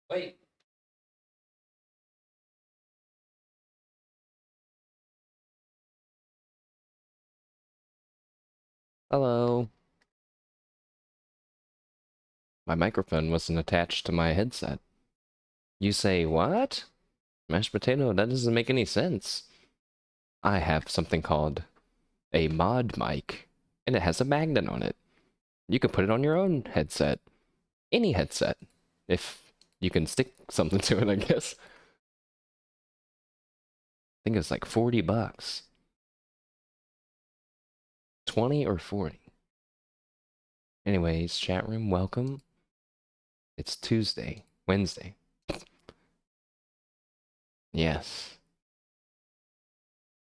Wait. Hello. My microphone wasn't attached to my headset. You say, what? Mashed potato? That doesn't make any sense. I have something called a mod mic, and it has a magnet on it. You can put it on your own headset. Any headset. If you can stick something to it, I guess. I think it's like 40 bucks. 20 or 40. Anyways, chat room, welcome. It's Wednesday. Yes.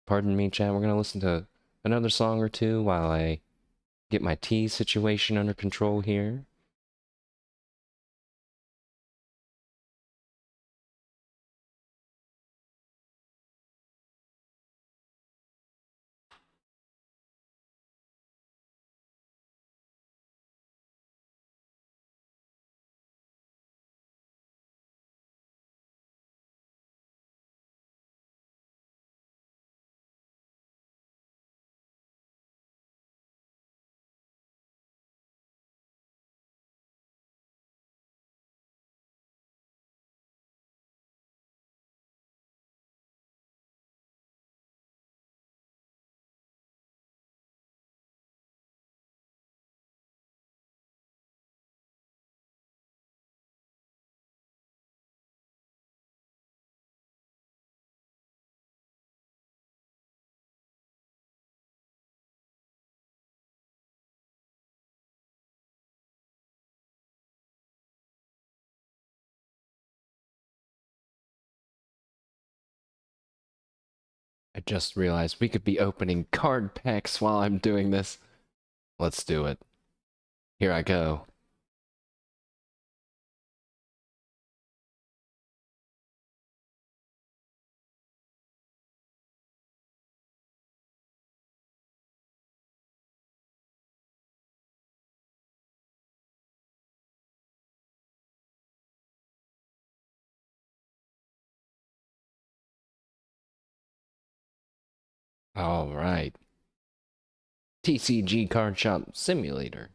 Pardon me, chat. We're gonna listen to another song or two while I get my tea situation under control here. I just realized we could be opening card packs while I'm doing this. Let's do it. Here I go. All right. TCG Card Shop Simulator.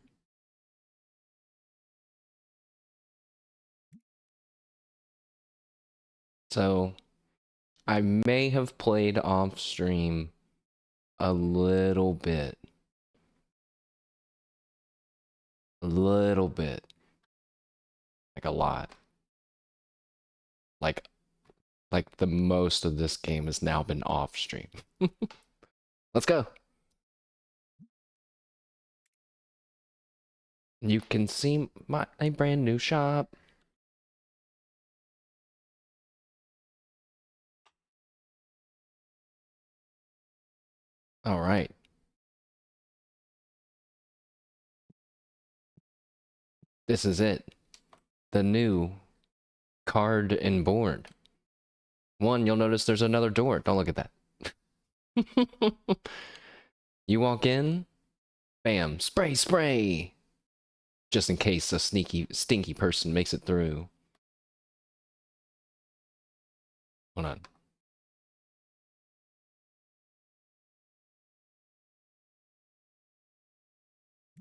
So, I may have played off stream a little bit. A little bit. Like a lot. Like the most of this game has now been off stream. Let's go. You can see my brand new shop. All right. This is it. The new card and board. One, you'll notice there's another door. Don't look at that. You walk in, bam, spray, spray. Just in case a stinky person makes it through. Hold on.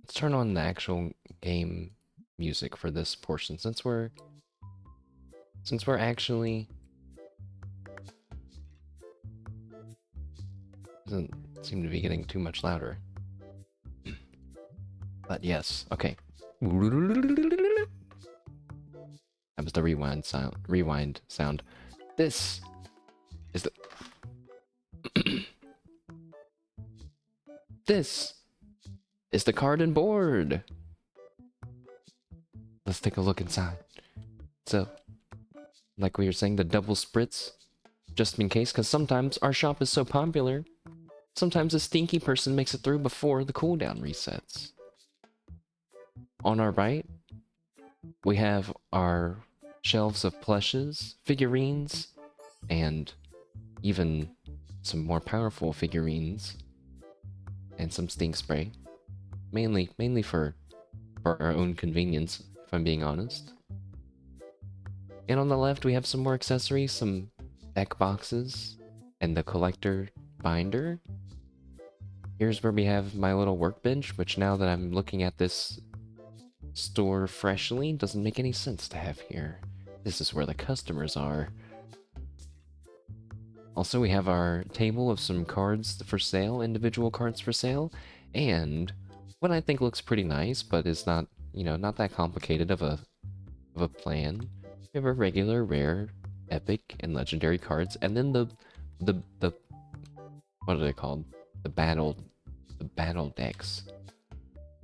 Let's turn on the actual game music for this portion since we're actually doesn't seem to be getting too much louder. But yes, okay. That was the rewind sound. This is the This is the card and board. Let's take a look inside. So, like we were saying, the double spritz, just in case, because sometimes our shop is so popular, sometimes a stinky person makes it through before the cooldown resets. On our right, we have our shelves of plushes, figurines, and even some more powerful figurines, and some stink spray. Mainly for our own convenience, if I'm being honest. And on the left, we have some more accessories, some deck boxes, and the collector binder. Here's where we have my little workbench, which now that I'm looking at this store freshly, doesn't make any sense to have here. This is where the customers are. Also, we have our table of some cards for sale, individual cards for sale, and what I think looks pretty nice, but is not, not that complicated of a plan. We have our regular, rare, epic, and legendary cards, and then the what are they called? The battle decks.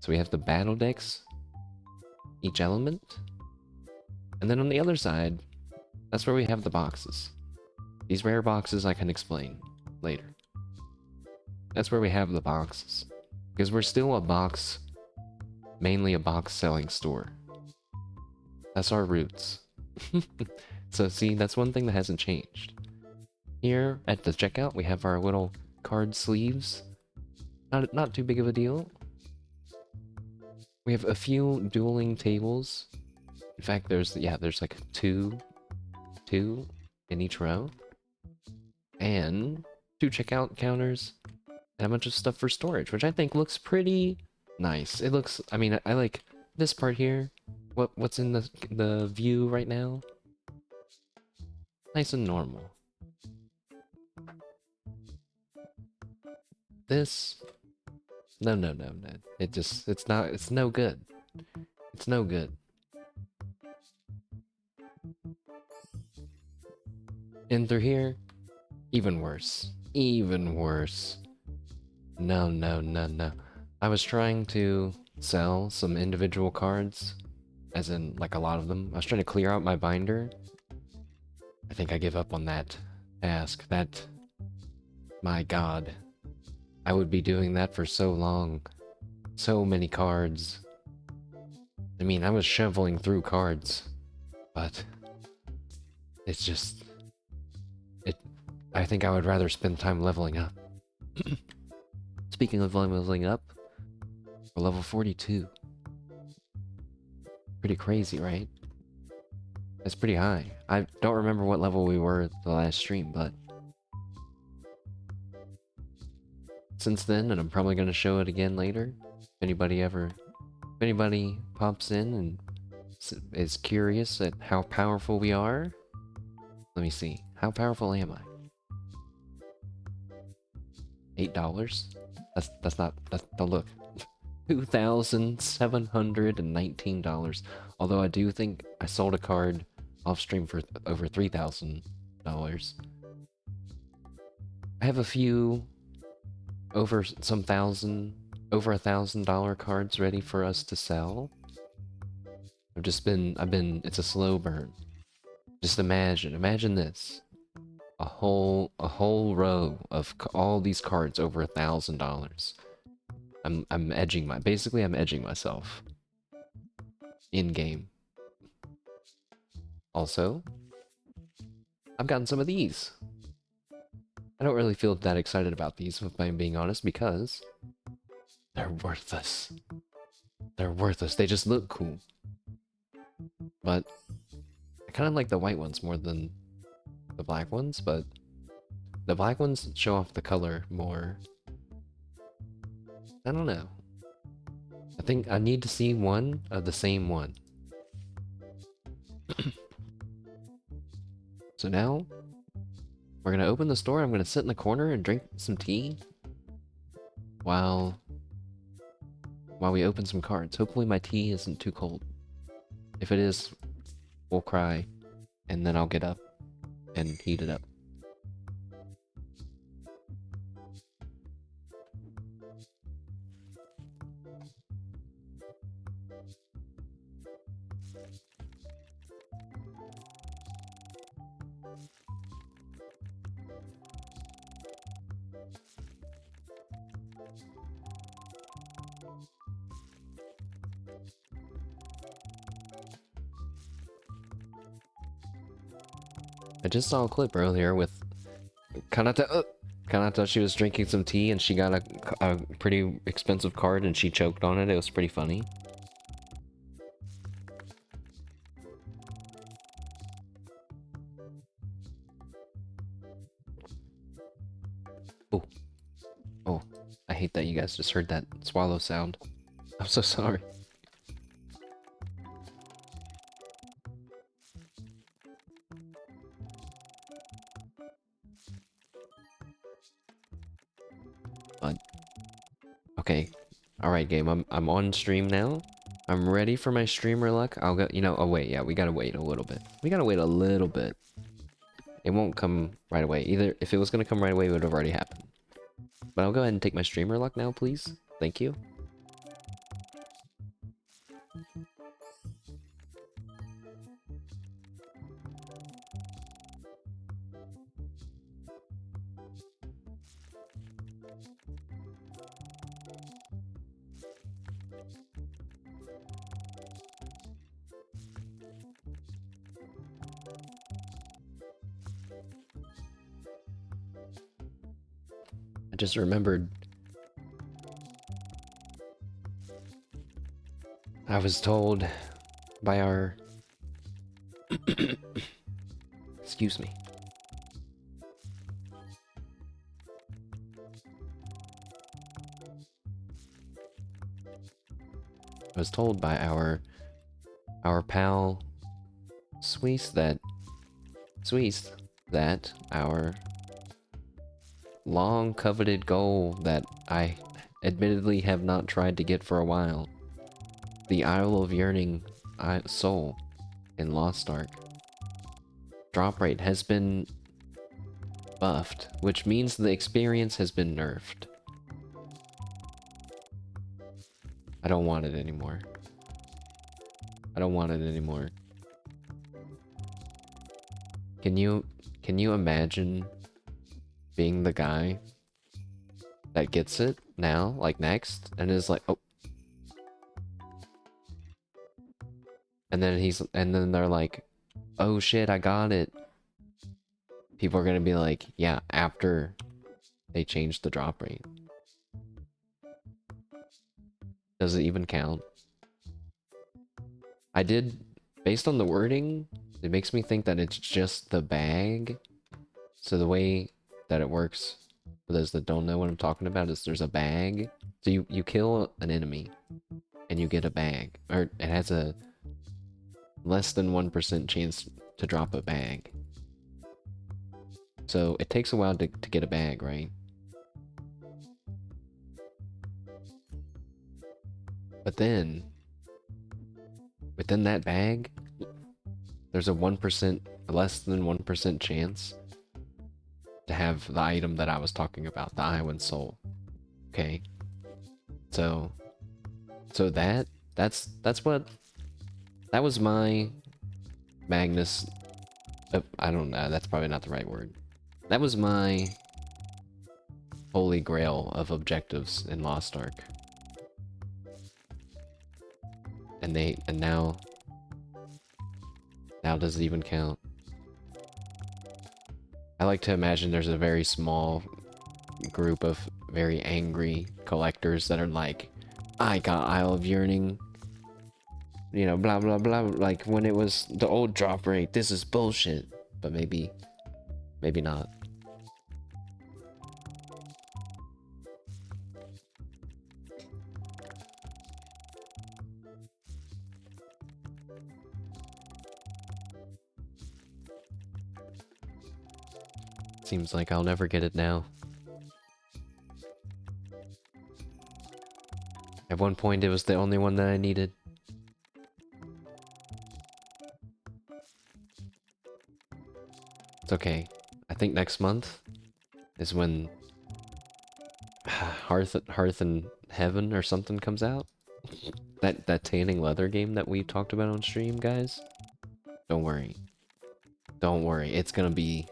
So we have the battle decks, each element, and then on the other side, that's where we have the boxes. These rare boxes I can explain later. That's where we have the boxes. Because we're still mainly a box selling store. That's our roots. So see, that's one thing that hasn't changed. Here at the checkout, we have our little card sleeves. Not too big of a deal. We have a few dueling tables. In fact, there's like two in each row. And 2 checkout counters, and a bunch of stuff for storage, which I think looks pretty nice. It looks, I mean, I like this part here. What's in the view right now? Nice and normal. This, no. It's no good. It's no good. In through here, even worse. Even worse. No. I was trying to sell some individual cards, as in, like, a lot of them. I was trying to clear out my binder. I think I give up on that task. My god. I would be doing that for so long. So many cards. I mean, I was shoveling through cards, but it's just... I think I would rather spend time leveling up. Speaking of leveling up, we're level 42. Pretty crazy, right? That's pretty high. I don't remember what level we were at the last stream, but... since then, and I'm probably going to show it again later, if anybody pops in and is curious at how powerful we are, let me see. How powerful am I? $8? That's not look. $2,719. Although I do think I sold a card off stream for over $3,000. I have a few over $1,000 cards ready for us to sell. It's a slow burn. Just imagine this. A whole row of all these cards over $1,000. I'm edging myself. In game. Also, I've gotten some of these. I don't really feel that excited about these, if I'm being honest, because they're worthless. They're worthless. They just look cool. But I kind of like the white ones more than the black ones, but the black ones show off the color more. I don't know. I think I need to see one of the same one. So now, we're gonna open the store. I'm gonna sit in the corner and drink some tea while we open some cards. Hopefully my tea isn't too cold. If it is, we'll cry, and then I'll get up and heat it up. I just saw a clip earlier with Kanata. Kanata, she was drinking some tea and she got a pretty expensive card and she choked on it. It was pretty funny. hate that you guys just heard that swallow sound. I'm so sorry. But okay. Alright, game. I'm on stream now. I'm ready for my streamer luck. I'll go, you know, oh wait, yeah, we gotta wait a little bit. We gotta wait a little bit. It won't come right away. Either, if it was gonna come right away, it would have already happened. But I'll go ahead and take my streamer luck now, please. Thank you. I just remembered I was told by our excuse me. I was told by our pal Sweest that our long coveted goal that I admittedly have not tried to get for a while, the Isle of Yearning Soul in Lost Ark, drop rate has been buffed, which means the experience has been nerfed. I don't want it anymore. I don't want it anymore. Can you imagine being the guy that gets it now, like next, and is like, oh, and then they're like, oh shit, I got it. People are gonna be like, yeah, after they changed the drop rate. Does it even count? I did, based on the wording, it makes me think that it's just the bag. So the way that it works, for those that don't know what I'm talking about, is there's a bag. So you kill an enemy, and you get a bag. Or it has a less than 1% chance to drop a bag. So it takes a while to get a bag, right? But then, within that bag, there's a 1%, less than 1% chance to have the item that I was talking about, the Island Soul. Okay? So that's what, that was my Magnus, I don't know, that's probably not the right word. That was my holy grail of objectives in Lost Ark. And now does it even count? I like to imagine there's a very small group of very angry collectors that are like, I got Isle of Yearning, you know, blah blah blah, like when it was the old drop rate, this is bullshit. But maybe not. Seems like I'll never get it now. At one point, it was the only one that I needed. It's okay. I think next month is when Hearth and Heaven or something comes out. That tanning leather game that we talked about on stream, guys. Don't worry. Don't worry. It's gonna be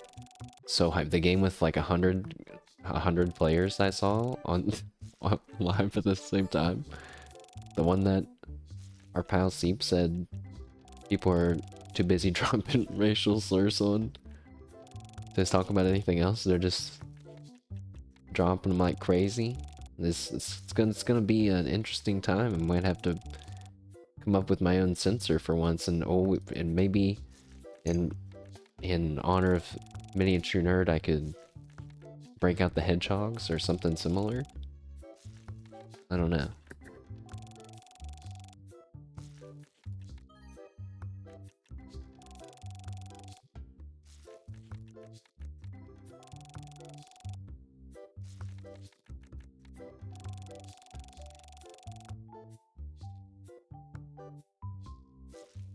so hyped. The game with like 100 players I saw on live at the same time. The one that our pal Seep said people are too busy dropping racial slurs on to talk about anything else. They're just dropping them like crazy. It's gonna be an interesting time. I might have to come up with my own censor for once, and maybe in honor of Miniature Nerd, I could break out the hedgehogs or something similar. I don't know.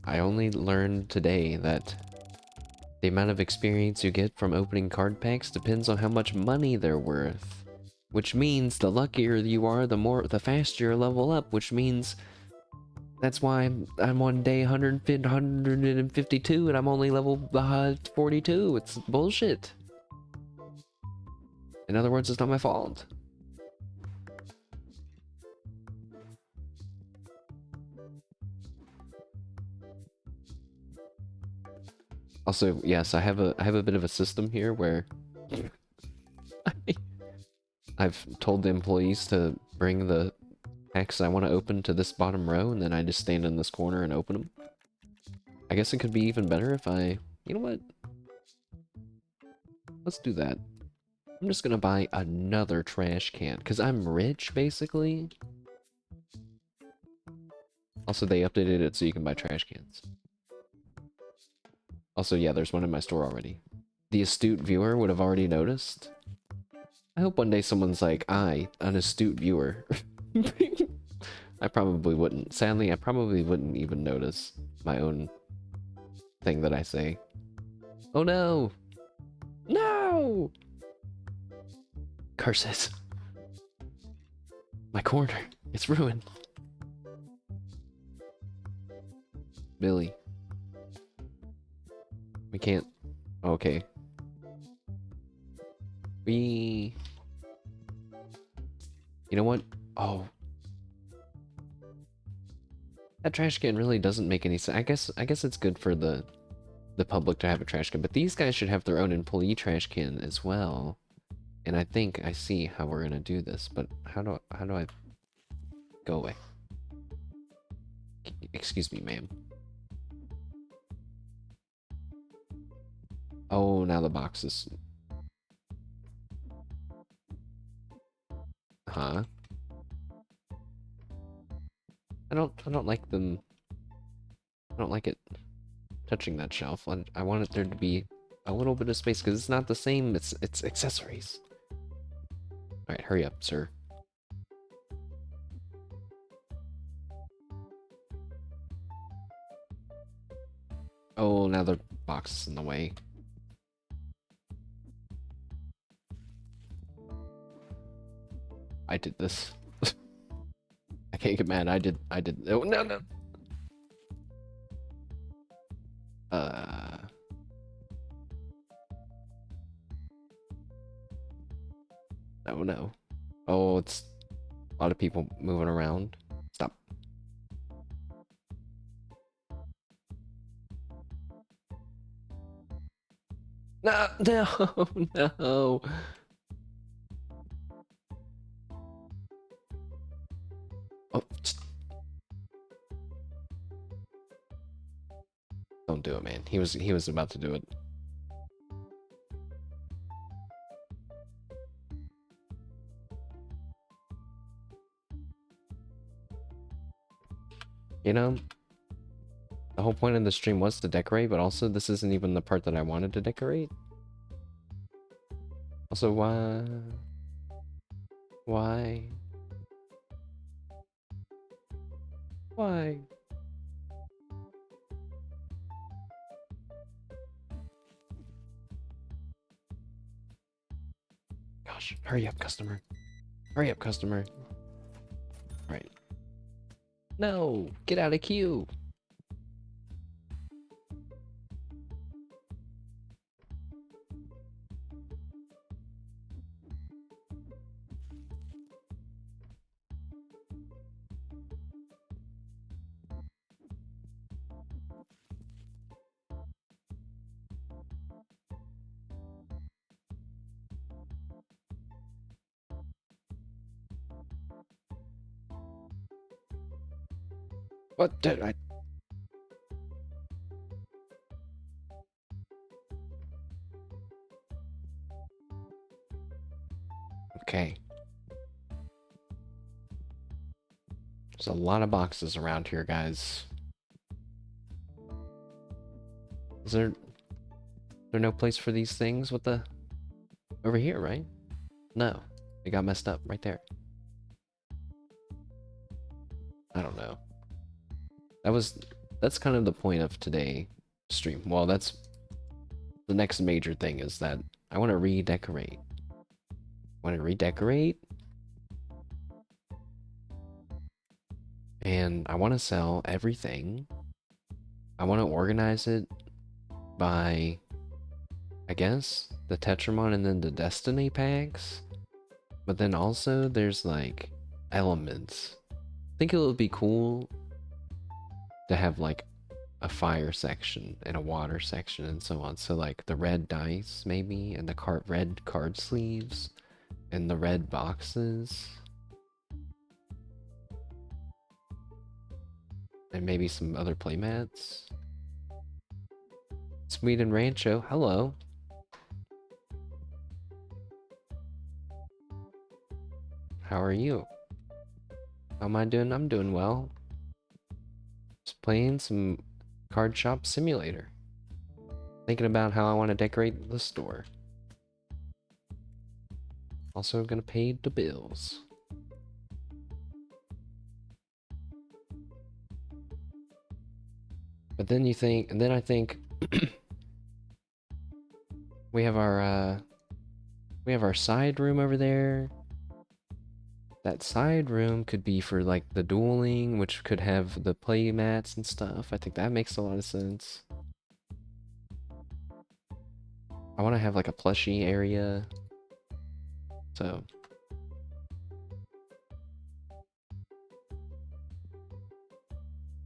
I only learned today that the amount of experience you get from opening card packs depends on how much money they're worth. Which means the luckier you are, the faster you level up, which means that's why I'm on day 152 and I'm only level 42. It's bullshit. In other words, it's not my fault. Also, yes, I have a bit of a system here where I've told the employees to bring the packs I want to open to this bottom row, and then I just stand in this corner and open them. I guess it could be even better if I... You know what? Let's do that. I'm just gonna buy another trash can, because I'm rich, basically. Also, they updated it so you can buy trash cans. Also, yeah, there's one in my store already. The astute viewer would have already noticed. I hope one day someone's like, an astute viewer. I probably wouldn't. Sadly, I probably wouldn't even notice my own thing that I say. Oh no! No! Curses. My corner. It's ruined. Billy. We can't... Okay. You know what? Oh. That trash can really doesn't make any sense. I guess it's good for the public to have a trash can, but these guys should have their own employee trash can as well. And I think I see how we're gonna do this, but how do I go away? Excuse me, ma'am. Oh, now the box is... Huh? I don't like them... I don't like it touching that shelf. I want there to be a little bit of space, because it's not the same, it's accessories. Alright, hurry up, sir. Oh, now the box is in the way. I did this. I can't get mad. I did. Oh, no, no. Oh, no. Oh, it's a lot of people moving around. Stop. No, no, no. Oh, don't do it, man. He was about to do it. You know, the whole point of the stream was to decorate, but also this isn't even the part that I wanted to decorate. Also, why? Why? Why? Gosh, hurry up, customer. Hurry up, customer. Right. No, get out of queue. What did I... Okay. There's a lot of boxes around here, guys. Is there no place for these things with the... Over here, right? No. It got messed up right there. I don't know. That's kind of the point of today's stream. Well, that's the next major thing, is that I want to redecorate. And I want to sell everything. I want to organize it by, I guess, the Tetramon and then the Destiny packs. But then also there's like elements. I think it would be cool to have like a fire section and a water section and so on. So like the red dice maybe, and the red card sleeves, and the red boxes. And maybe some other playmats. Sweden Rancho, hello. How are you? How am I doing? I'm doing well. Just playing some Card Shop Simulator. Thinking about how I want to decorate the store. Also gonna pay the bills. But then you think, and then I think we have our side room over there. That side room could be for like the dueling, which could have the play mats and stuff. I think that makes a lot of sense. I want to have like a plushie area. So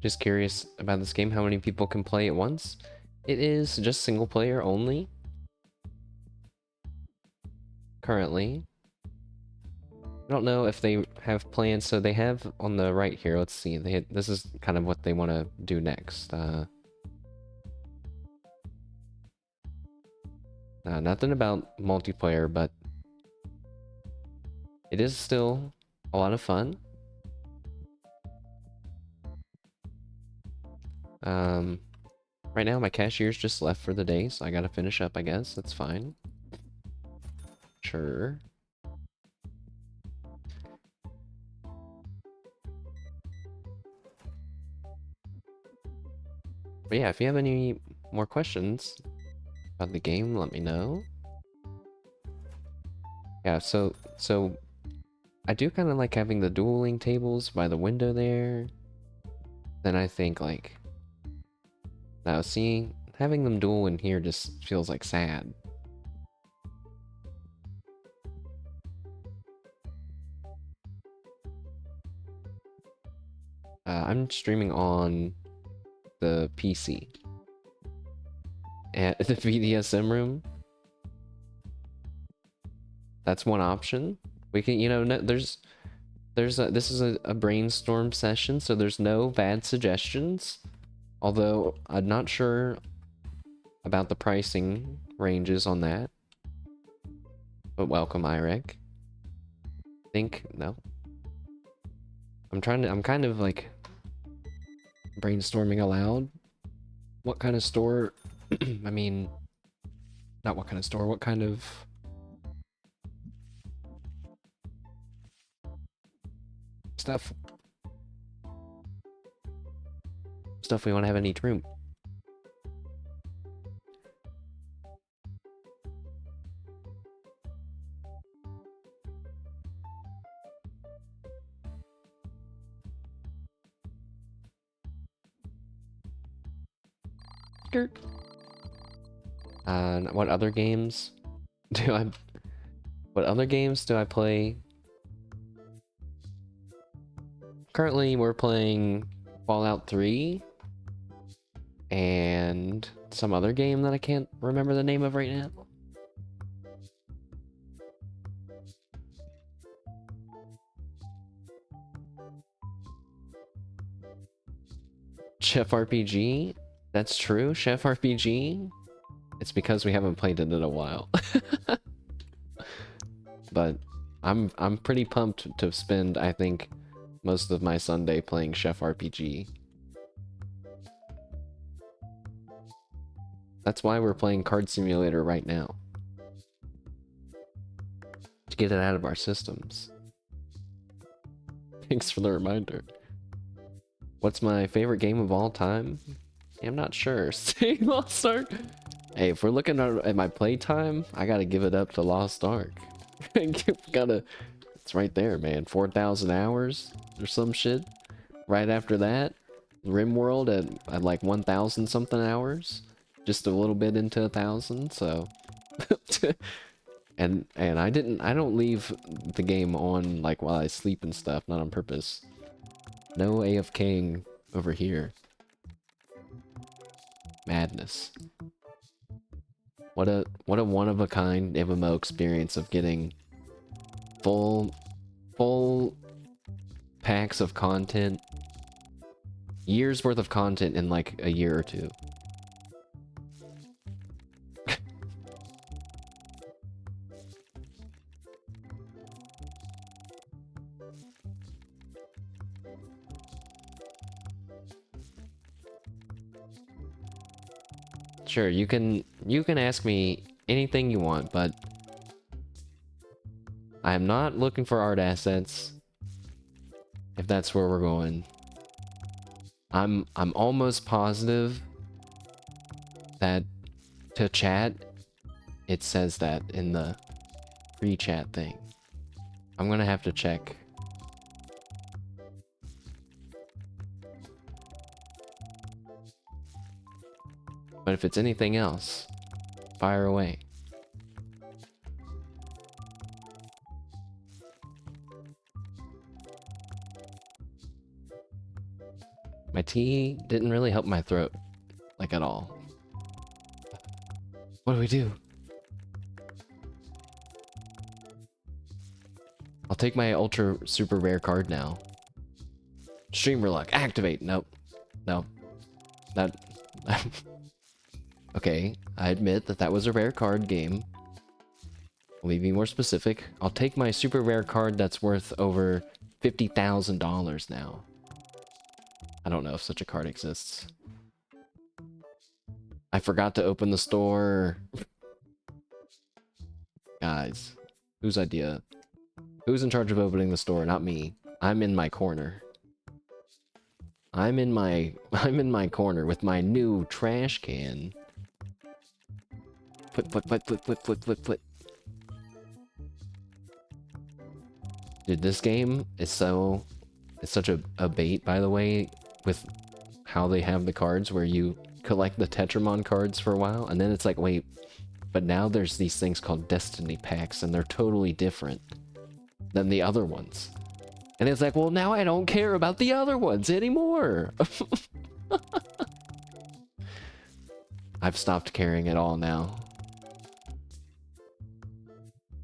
just curious about this game, how many people can play at once? It is just single player only. Currently. I don't know if they have plans, so they have on the right here, let's see, this is kind of what they want to do next. Nothing about multiplayer, but it is still a lot of fun. Right now my cashier's just left for the day, so I gotta finish up, I guess. That's fine. Sure. But yeah, if you have any more questions about the game, let me know. Yeah, so I do kind of like having the dueling tables by the window there. Then I think like, now seeing, having them duel in here just feels like sad. I'm streaming on the PC. At the BDSM room. That's one option. We can, you know, this is a brainstorm session, so there's no bad suggestions. Although I'm not sure about the pricing ranges on that. But welcome, Irek. No. I'm kind of like brainstorming aloud. What kind of store? I mean, not what kind of store, what kind of stuff we want to have in each room. What other games do I play? Currently we're playing Fallout 3 and some other game that I can't remember the name of right now. Chef RPG? That's true, Chef RPG. It's because we haven't played it in a while. But I'm pretty pumped to spend, I think, most of my Sunday playing Chef RPG. That's why we're playing Card Simulator right now. To get it out of our systems. Thanks for the reminder. What's my favorite game of all time? I'm not sure. Lost Ark. Hey, if we're looking at my playtime, I gotta give it up to Lost Ark. It's right there, man. 4,000 hours or some shit. Right after that, RimWorld at like 1,000 something hours. Just a little bit into 1,000, so. and I don't leave the game on like while I sleep and stuff, not on purpose. No AFKing over here. Madness. What a one-of-a-kind MMO experience of getting full packs of content, years worth of content in like a year or two. Sure, you can ask me anything you want, but I'm not looking for art assets. If that's where we're going. I'm almost positive that to chat it says that in the pre-chat thing. I'm gonna have to check. But if it's anything else, fire away. My tea didn't really help my throat, like at all. What do we do? I'll take my ultra super rare card now. Streamer luck, activate. Nope. No. That... Okay, I admit that was a rare card game. Let me be more specific. I'll take my super rare card that's worth over $50,000 now. I don't know if such a card exists. I forgot to open the store. Guys, whose idea? Who's in charge of opening the store? Not me. I'm in my corner. I'm in my corner with my new trash can. Flip. Dude, this game is it's such a bait, by the way, with how they have the cards where you collect the Tetramon cards for a while, and then it's like, wait, but now there's these things called Destiny Packs, and they're totally different than the other ones. And it's like, well, now I don't care about the other ones anymore. I've stopped caring at all now.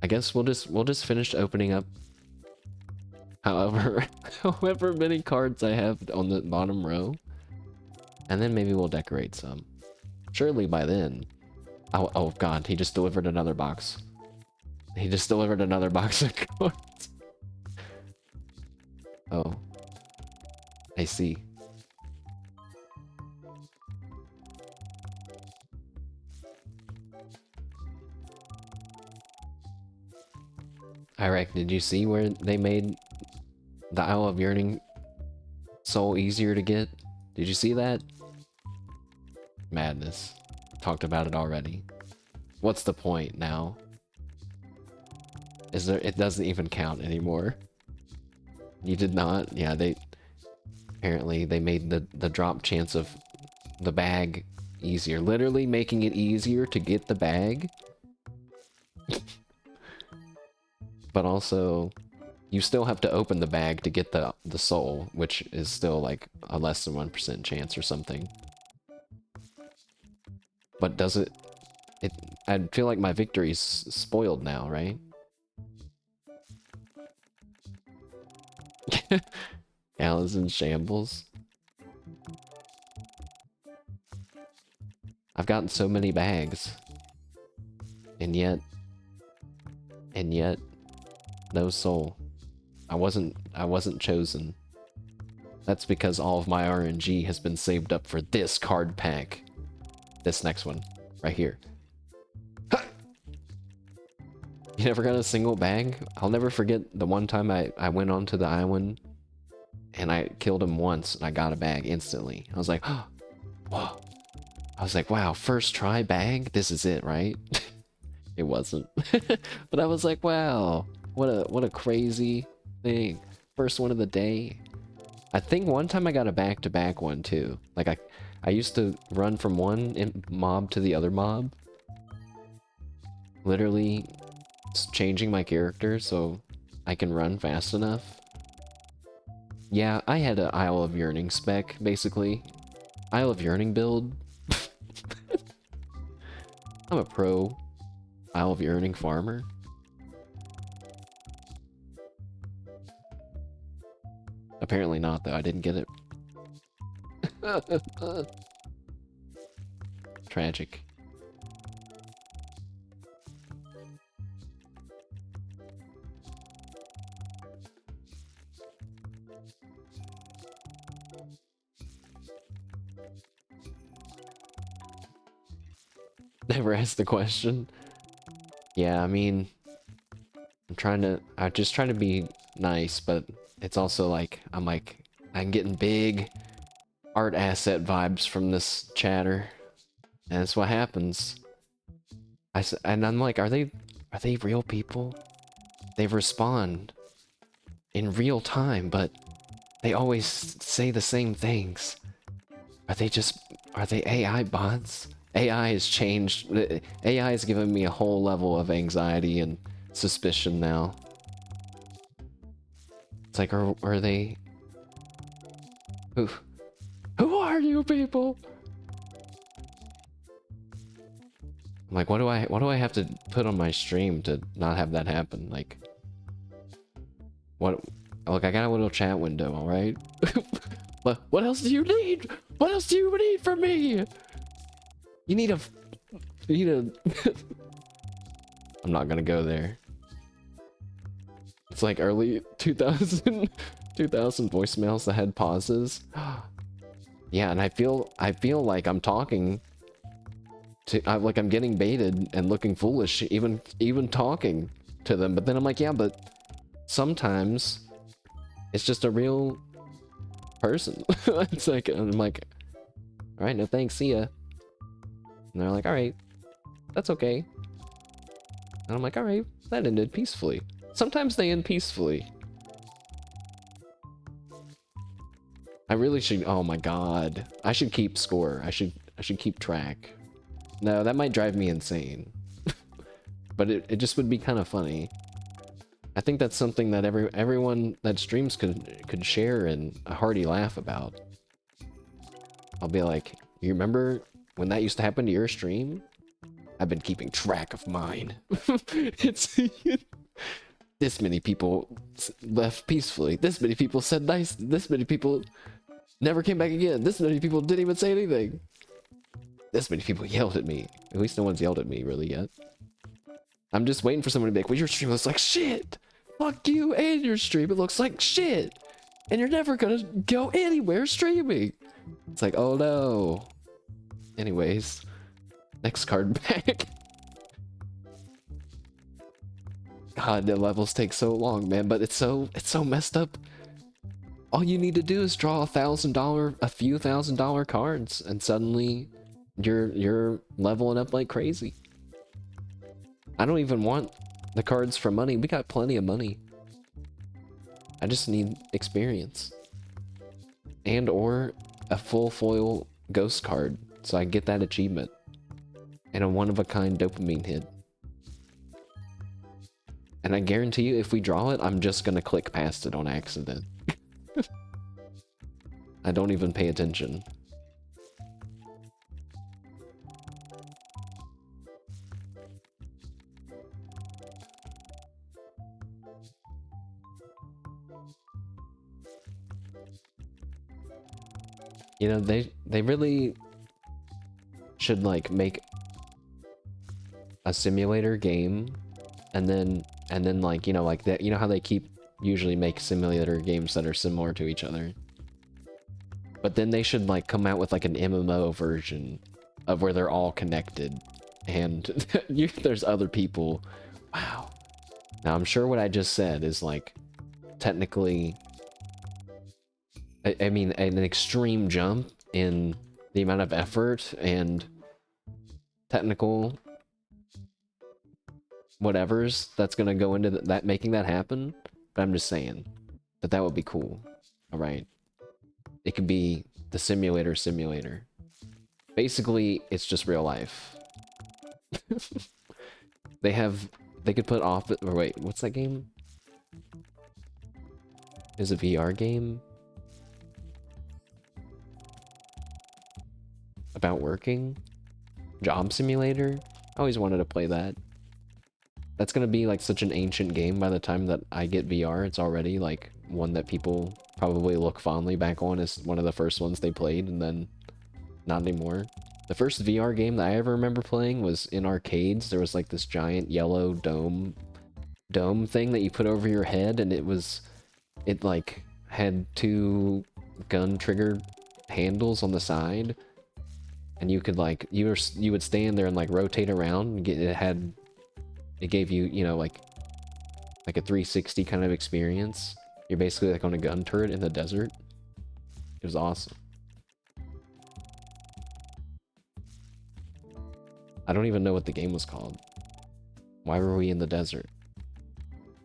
I guess we'll just finish opening up however many cards I have on the bottom row. And then maybe we'll decorate some. Surely by then. Oh god, he just delivered another box. He just delivered another box of cards. Oh. I see. Irek, did you see where they made the Isle of Yearning Soul easier to get? Did you see that? Madness. Talked about it already. What's the point now? It doesn't even count anymore. You did not? Yeah, apparently they made the drop chance of the bag easier. Literally making it easier to get the bag. But also, you still have to open the bag to get the soul, which is still like a less than 1% chance or something. But does it... I feel like my victory's spoiled now, right? Alan's in shambles. I've gotten so many bags. And yet, no soul. I wasn't chosen. That's because all of my RNG has been saved up for this card pack. This next one, right here. You never got a single bag? I'll never forget the one time I went onto the island and I killed him once and I got a bag instantly. I was like, oh, whoa. I was like, wow, first try bag? This is it, right? It wasn't. But I was like, wow, what a crazy thing. First one of the day. I think one time I got a back-to-back one too. Like I used to run from one mob to the other mob. Literally changing my character so I can run fast enough. Yeah, I had an Isle of Yearning spec, basically. Isle of Yearning build. I'm a pro Isle of Yearning farmer. Apparently not, though. I didn't get it. Tragic. Never asked the question. Yeah, I mean, I'm just trying to be nice, but it's also like, I'm getting big art asset vibes from this chatter. And that's what happens. And I'm like, are they real people? They respond in real time, but they always say the same things. Are they AI bots? AI has changed. AI has given me a whole level of anxiety and suspicion now. It's like, are they... Who are you people? I'm like, what do I have to put on my stream to not have that happen? Like, what? Look, I got a little chat window, all right? What else do you need? What else do you need from me? You need a... I'm not gonna go there. It's like early 2000 voicemails that had pauses. Yeah, and I feel like I'm talking to... like I'm getting baited and looking foolish even talking to them. But then I'm like, yeah, but sometimes it's just a real person. It's like, and I'm like, all right, no thanks, see ya. And they're like, all right, that's okay. And I'm like, all right, that ended peacefully. Sometimes they end peacefully. I really should, oh my god. I should keep score. I should keep track. No, that might drive me insane. But it just would be kind of funny. I think that's something that everyone that streams could share and a hearty laugh about. I'll be like, you remember when that used to happen to your stream? I've been keeping track of mine. It's this many people left peacefully. This many people said nice. This many people never came back again. This many people didn't even say anything. This many people yelled at me. At least no one's yelled at me really yet. I'm just waiting for someone to be like, well, your stream looks like shit. Fuck you and your stream. It looks like shit. And you're never gonna go anywhere streaming. It's like, oh no. Anyways, next card back. God, the levels take so long, man, but it's so messed up. All you need to do is draw a few $1,000 cards, and suddenly you're leveling up like crazy. I don't even want the cards for money. We got plenty of money. I just need experience. And or a full foil ghost card, so I get that achievement. And a one-of-a-kind dopamine hit. And I guarantee you, if we draw it, I'm just gonna click past it on accident. I don't even pay attention. You know, they really should like make a simulator game and then like, you know, like that, you know how they usually make simulator games that are similar to each other. But then they should like come out with like an MMO version of where they're all connected, and there's other people. Wow. Now I'm sure what I just said is like technically, I mean, an extreme jump in the amount of effort and technical whatevers that's gonna go into that making that happen. But I'm just saying that that would be cool. All right, it could be the simulator. Basically, it's just real life. They could put off, or wait, what's that game? Is a VR game about working? Job Simulator? I always wanted to play that. That's gonna be like such an ancient game by the time that I get VR. It's already like one that people probably look fondly back on as one of the first ones they played, and then not anymore. The first VR game that I ever remember playing was in arcades. There was like this giant yellow dome thing that you put over your head, and it like had two gun trigger handles on the side, and you could like you would stand there and like rotate around and it gave you, you know, like a 360 kind of experience. You're basically like on a gun turret in the desert. It was awesome. I don't even know what the game was called. Why were we in the desert?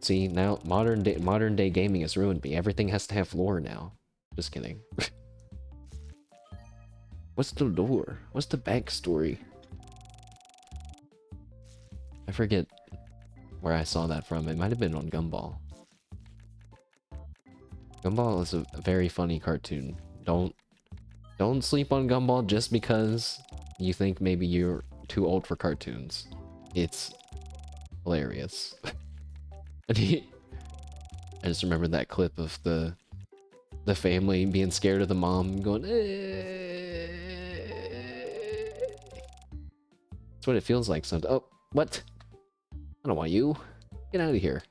See, now modern day gaming has ruined me. Everything has to have lore now. Just kidding. What's the lore? What's the backstory? I forget where I saw that from. It might have been on Gumball. Gumball is a very funny cartoon. Don't sleep on Gumball just because you think maybe you're too old for cartoons. It's hilarious. I just remember that clip of the family being scared of the mom going, eh. That's what it feels like sometimes. Oh, what? I don't want you. Get out of here.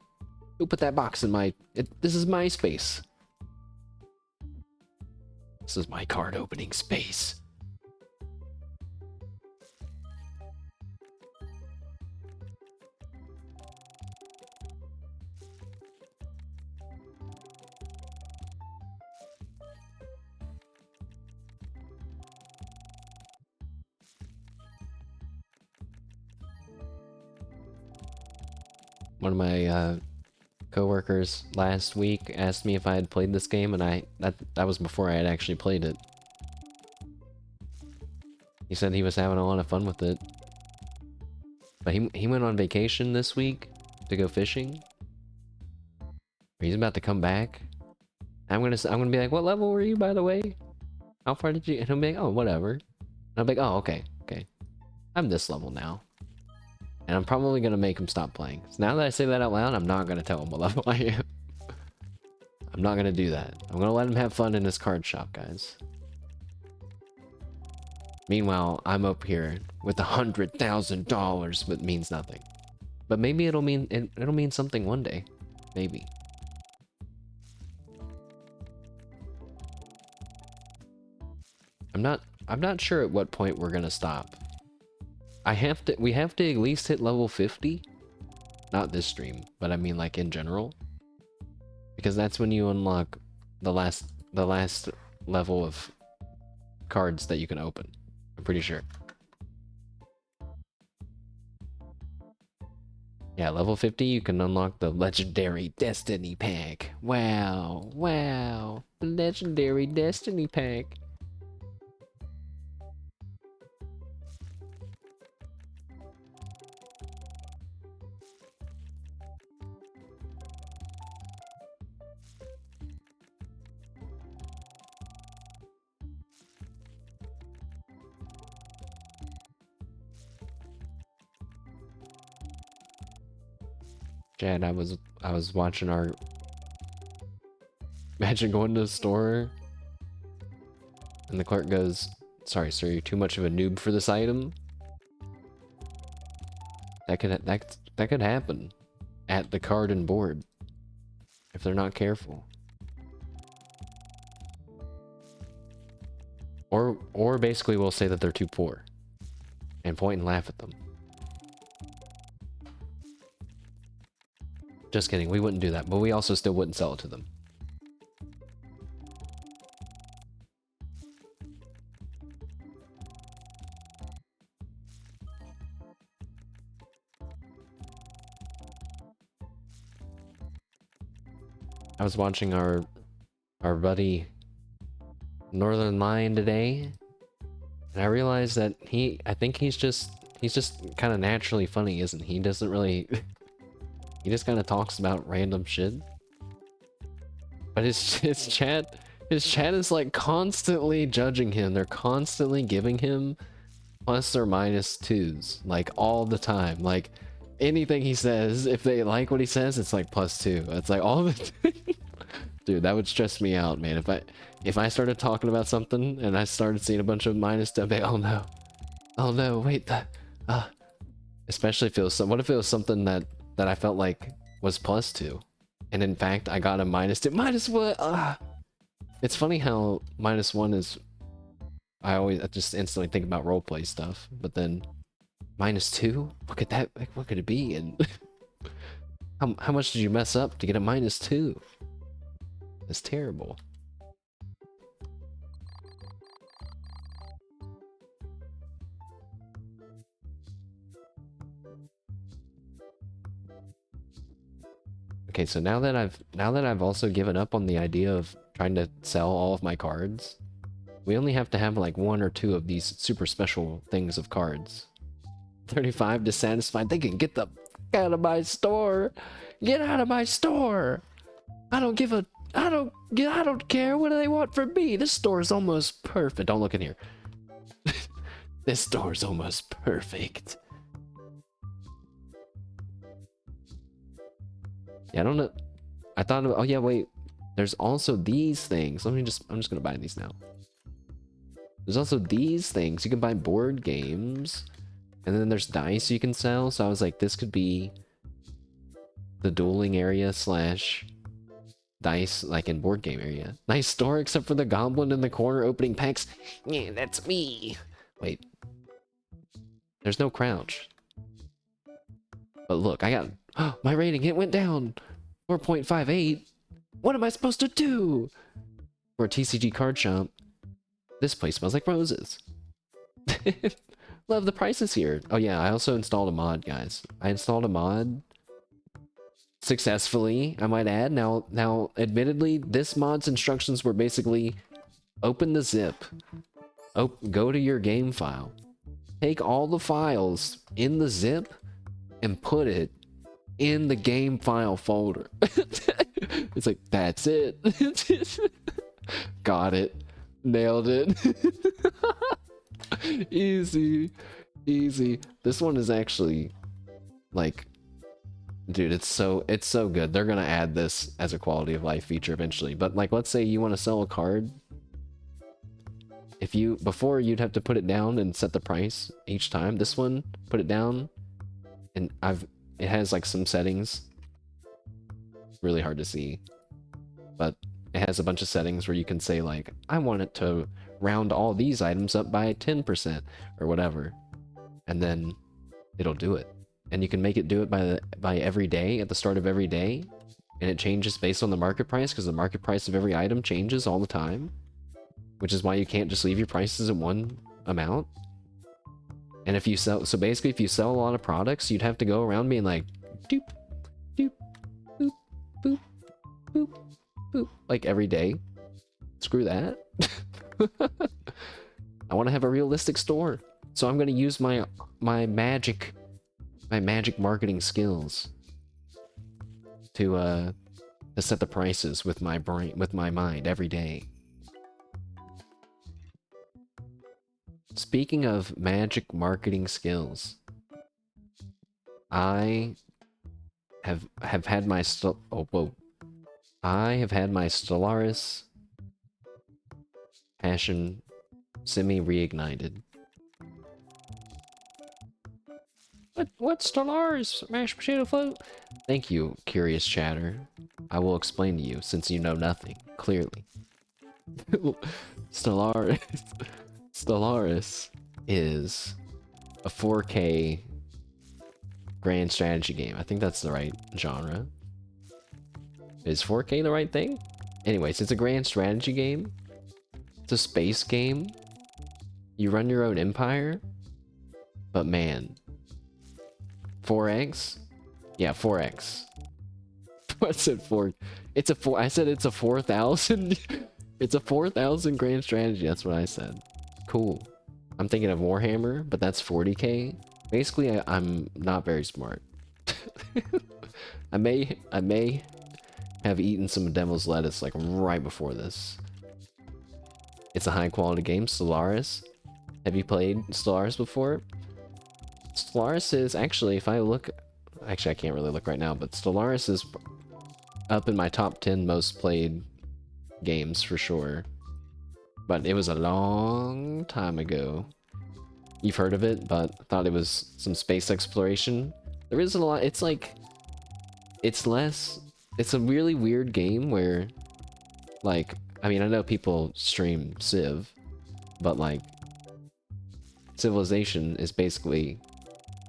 Who put that box in my... this is my space. This is my card opening space. One of my coworkers last week asked me if I had played this game, and that was before I had actually played it. He said he was having a lot of fun with it. But he went on vacation this week to go fishing. He's about to come back. I'm gonna be like, what level were you, by the way? How far did you? And he'll be like, oh, whatever. And I'll be like, oh, okay. I'm this level now. And I'm probably gonna make him stop playing. So now that I say that out loud, I'm not gonna tell him what level I am. I'm not gonna do that. I'm gonna let him have fun in his card shop, guys. Meanwhile, I'm up here with $100,000, but means nothing. But maybe it'll mean something one day. Maybe. I'm not sure at what point we're gonna stop. We have to at least hit level 50. Not this stream, but I mean like in general. Because that's when you unlock the last level of cards that you can open. I'm pretty sure. Yeah, level 50 you can unlock the legendary Destiny pack. Wow, the legendary Destiny pack. Chad, I was watching our... Imagine going to the store and the clerk goes, sorry sir, you're too much of a noob for this item. That could happen at the card and board if they're not careful. Or basically we'll say that they're too poor and point and laugh at them. Just kidding, we wouldn't do that, but we also still wouldn't sell it to them. I was watching our buddy Northern Lion today, and I realized that I think he's just kind of naturally funny, isn't he? He doesn't really he just kind of talks about random shit. But his chat is like constantly judging him. They're constantly giving him plus or minus twos, like all the time. Like anything he says, if they like what he says, it's like +2. It's like all of it. Dude, that would stress me out, man. If I started talking about something and I started seeing a bunch of minus stuff, oh no. Oh no, wait, especially if it was what if it was something that I felt like was +2, and in fact I got a -2. Minus what? It's funny how -1 is. I just instantly think about roleplay stuff, but then -2. What could that? What could it be? And how much did you mess up to get a -2? That's terrible. Okay, so now that I've also given up on the idea of trying to sell all of my cards, we only have to have like 1 or 2 of these super special things of cards. 35 dissatisfied. They can get the fuck out of my store. Get out of my store. I don't care. What do they want from me? This store is almost perfect. Don't look in here. This store is almost perfect. Yeah, I don't know. I thought, oh yeah, wait. There's also these things. I'm just gonna buy these now. There's also these things. You can buy board games, and then there's dice you can sell. So I was like, this could be the dueling area / dice, like in board game area. Nice store, except for the goblin in the corner opening packs. Yeah, that's me. Wait. There's no crouch. But look, I got my rating. It went down 4.58. What am I supposed to do? For a TCG card shop. This place smells like roses. Love the prices here. Oh yeah, I also installed a mod, guys. I installed a mod successfully, I might add. Now, admittedly, this mod's instructions were basically open the zip. Go to your game file. Take all the files in the zip and put it in the game file folder. It's like, that's it. Got it. Nailed it. Easy. This one is actually like, dude, it's so good. They're gonna add this as a quality of life feature eventually. But like, let's say you want to sell a card. Before you'd have to put it down and set the price each time. This one, put it down, and it has like some settings. Really hard to see, but it has a bunch of settings where you can say like, I want it to round all these items up by 10% or whatever, and then it'll do it. And you can make it do it by every day, at the start of every day, and it changes based on the market price, because the market price of every item changes all the time, which is why you can't just leave your prices at one amount. And if you sell, so basically if you sell a lot of products, you'd have to go around being like, doop, doop, boop, boop, boop, boop, like every day. Screw that. I want to have a realistic store, so I'm going to use my magic marketing skills to set the prices with my brain, with my mind every day. Speaking of magic marketing skills, I have had my I have had my Stellaris passion semi-reignited. What's Stellaris? Mashed potato float? Thank you, curious chatter. I will explain to you, since you know nothing, clearly. Stellaris. Stellaris is a 4K grand strategy game. I think that's the right genre. Is 4K the right thing? Anyways, it's a grand strategy game. It's a space game. You run your own empire. But man. 4X? Yeah, 4X. What's it for? It's a 4. I said it's a 4,000. It's a 4,000 grand strategy. That's what I said. Cool. I'm thinking of Warhammer, but that's 40K. Basically, I'm not very smart. I may have eaten some devil's lettuce like right before this. It's a high quality game, Stellaris. Have you played Stellaris before? Stellaris is actually, if I look, actually I can't really look right now, but Stellaris is up in my top 10 most played games for sure. But it was a long time ago. You've heard of it, but thought it was some space exploration. There isn't a lot. It's like, it's less, it's a really weird game where, like, I mean, I know people stream Civ, but like, Civilization is basically,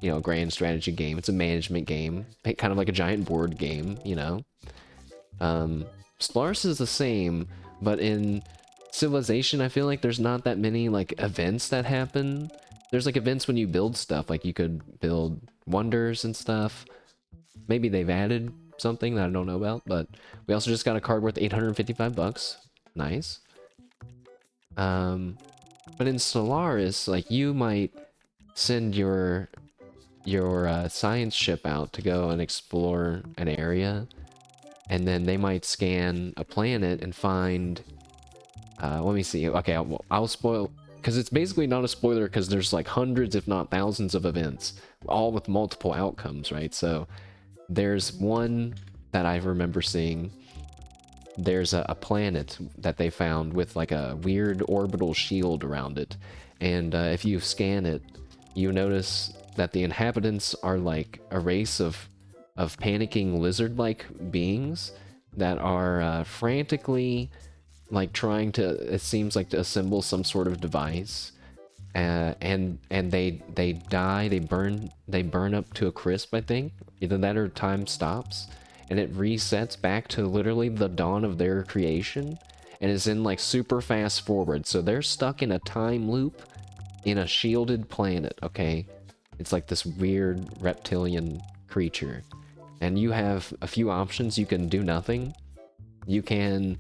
you know, a grand strategy game. It's a management game, kind of like a giant board game, you know. Stellaris is the same, but in Civilization, I feel like there's not that many like events that happen. There's like events when you build stuff, like you could build wonders and stuff. Maybe they've added something that I don't know about, but we also just got a card worth 855 bucks. Nice. But in Stellaris, like you might send your science ship out to go and explore an area, and then they might scan a planet and find let me see. Okay, I'll spoil, because it's basically not a spoiler because there's like hundreds if not thousands of events, all with multiple outcomes, right? So there's one that I remember seeing. There's a planet that they found with like a weird orbital shield around it, and if you scan it, you notice that the inhabitants are like a race of panicking lizard-like beings that are frantically like trying to, it seems like, to assemble some sort of device, and they die, they burn up to a crisp, I think. Either that or time stops and it resets back to literally the dawn of their creation, and is in like super fast forward. So they're stuck in a time loop in a shielded planet, okay? It's like this weird reptilian creature, and you have a few options. You can do nothing. You can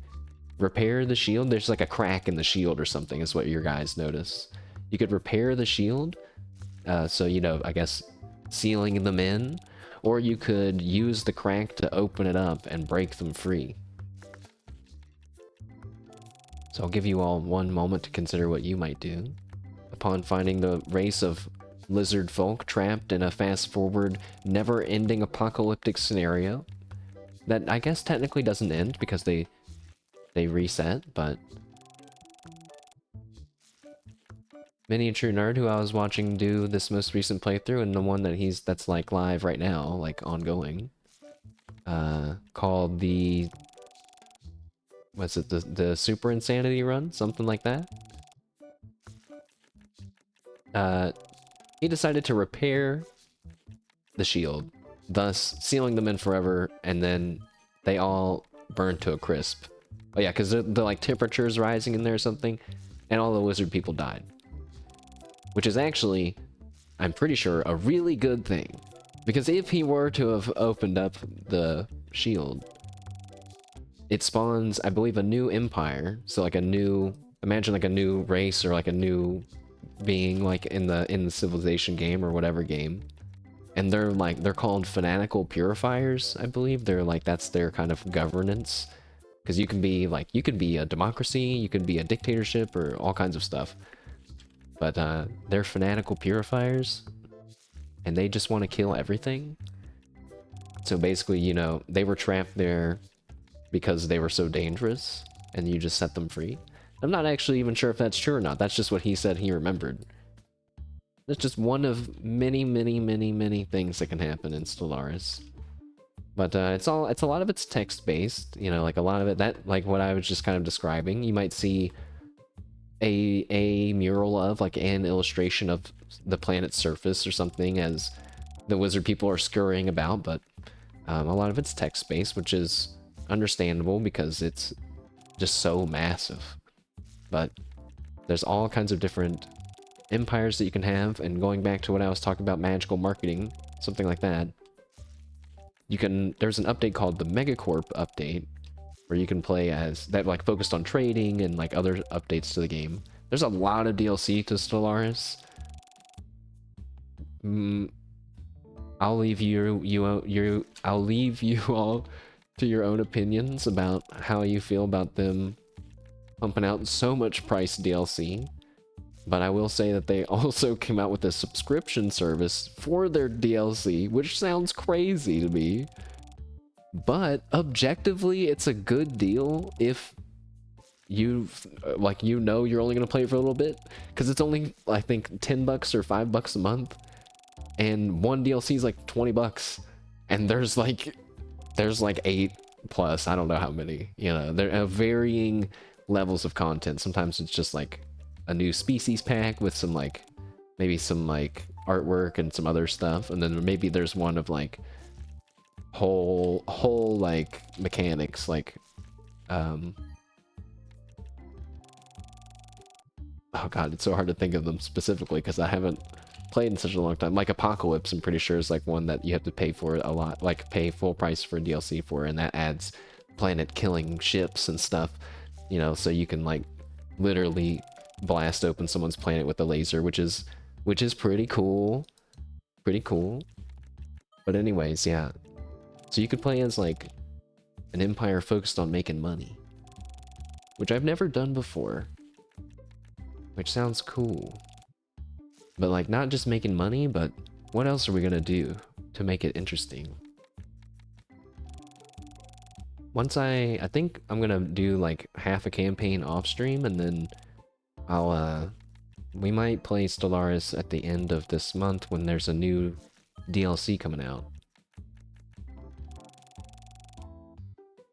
repair the shield. There's like a crack in the shield or something is what your guys notice. You could repair the shield, so, you know, I guess sealing them in, or you could use the crack to open it up and break them free. So I'll give you all one moment to consider what you might do. Upon finding the race of lizard folk trapped in a fast-forward, never-ending apocalyptic scenario that I guess technically doesn't end because they reset, but Miniature Nerd, who I was watching do this most recent playthrough, and the one that's like live right now, like ongoing, called the, what's it, the Super Insanity Run, something like that. He decided to repair the shield, thus sealing them in forever, and then they all burned to a crisp. Oh yeah, because the like temperatures rising in there or something, and all the lizard people died. Which is actually, I'm pretty sure, a really good thing. Because if he were to have opened up the shield, it spawns, I believe, a new empire. So like a new, imagine like a new race or like a new being, like in the Civilization game or whatever game. And they're called fanatical purifiers, I believe. They're like, that's their kind of governance. Because you can be like, you could be a democracy, you could be a dictatorship, or all kinds of stuff. But they're fanatical purifiers, and they just want to kill everything. So basically, you know, they were trapped there because they were so dangerous, and you just set them free. I'm not actually even sure if that's true or not. That's just what he said he remembered. That's just one of many, many, many, many things that can happen in Stellaris. But it's a lot of it's text-based, you know, like a lot of it, that, like what I was just kind of describing. You might see a mural of, like an illustration of the planet's surface or something as the wizard people are scurrying about, but a lot of it's text-based, which is understandable because it's just so massive. But there's all kinds of different empires that you can have, and going back to what I was talking about, magical marketing, something like that, there's an update called the Megacorp update, where you can play as that, like focused on trading and like other updates to the game. There's a lot of DLC to Stellaris. I'll leave I'll leave you all to your own opinions about how you feel about them pumping out so much price DLC. But I will say that they also came out with a subscription service for their DLC, which sounds crazy to me. But objectively, it's a good deal if you're only gonna play it for a little bit, because it's only, I think, $10 or $5 a month, and one DLC is like $20, and there's like 8 plus, I don't know how many, you know, they're varying levels of content. Sometimes it's just like a new species pack with some like maybe some like artwork and some other stuff, and then maybe there's one of like whole like mechanics, like oh god, it's so hard to think of them specifically because I haven't played in such a long time. Like Apocalypse, I'm pretty sure is like one that you have to pay for a lot, like pay full price for DLC for, and that adds planet killing ships and stuff, you know, so you can like literally blast open someone's planet with a laser, which is pretty cool. But anyways, yeah, so you could play as like an empire focused on making money, which I've never done before, which sounds cool. But like not just making money, but what else are we gonna do to make it interesting? Once I think I'm gonna do like half a campaign off stream, and then we might play Stellaris at the end of this month when there's a new DLC coming out.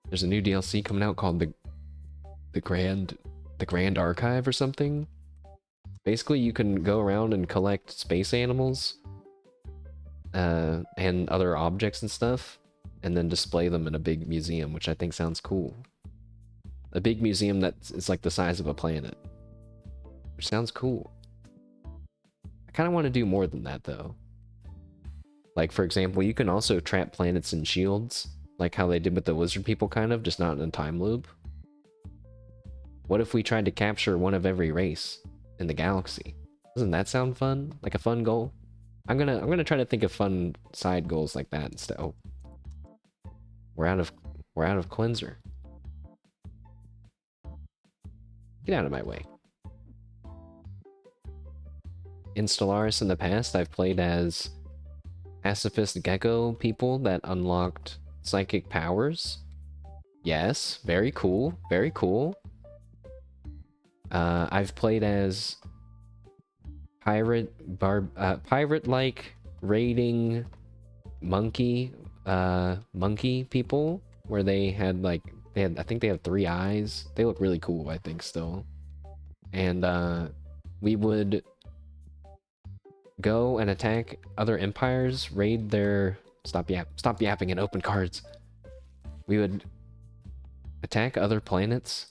There's a new DLC coming out called the Grand Archive or something. Basically, you can go around and collect space animals and other objects and stuff, and then display them in a big museum, which I think sounds cool. A big museum that is like the size of a planet, which sounds cool. I kind of want to do more than that, though. Like, for example, you can also trap planets in shields, like how they did with the wizard people, kind of, just not in a time loop. What if we tried to capture one of every race in the galaxy? Doesn't that sound fun? Like a fun goal? I'm gonna try to think of fun side goals like that instead. Oh, we're out of cleanser. Get out of my way. In Stellaris in the past, I've played as pacifist gecko people that unlocked psychic powers. Yes, very cool, very cool. I've played as pirate-like raiding monkey people, where they had like I think they had 3 eyes. They look really cool, I think, still. And we would go and attack other empires, raid their stop yapping and open cards. We would attack other planets,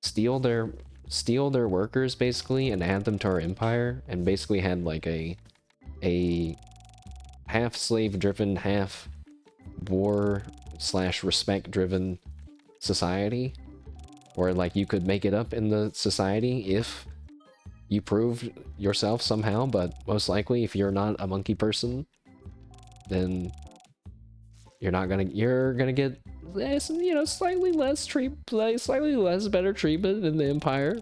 steal their workers basically, and add them to our empire, and basically had like a half slave driven, half war / respect driven society, where like you could make it up in the society if you proved yourself somehow. But most likely, if you're not a monkey person, then you're gonna get, you know, slightly less better treatment in the empire.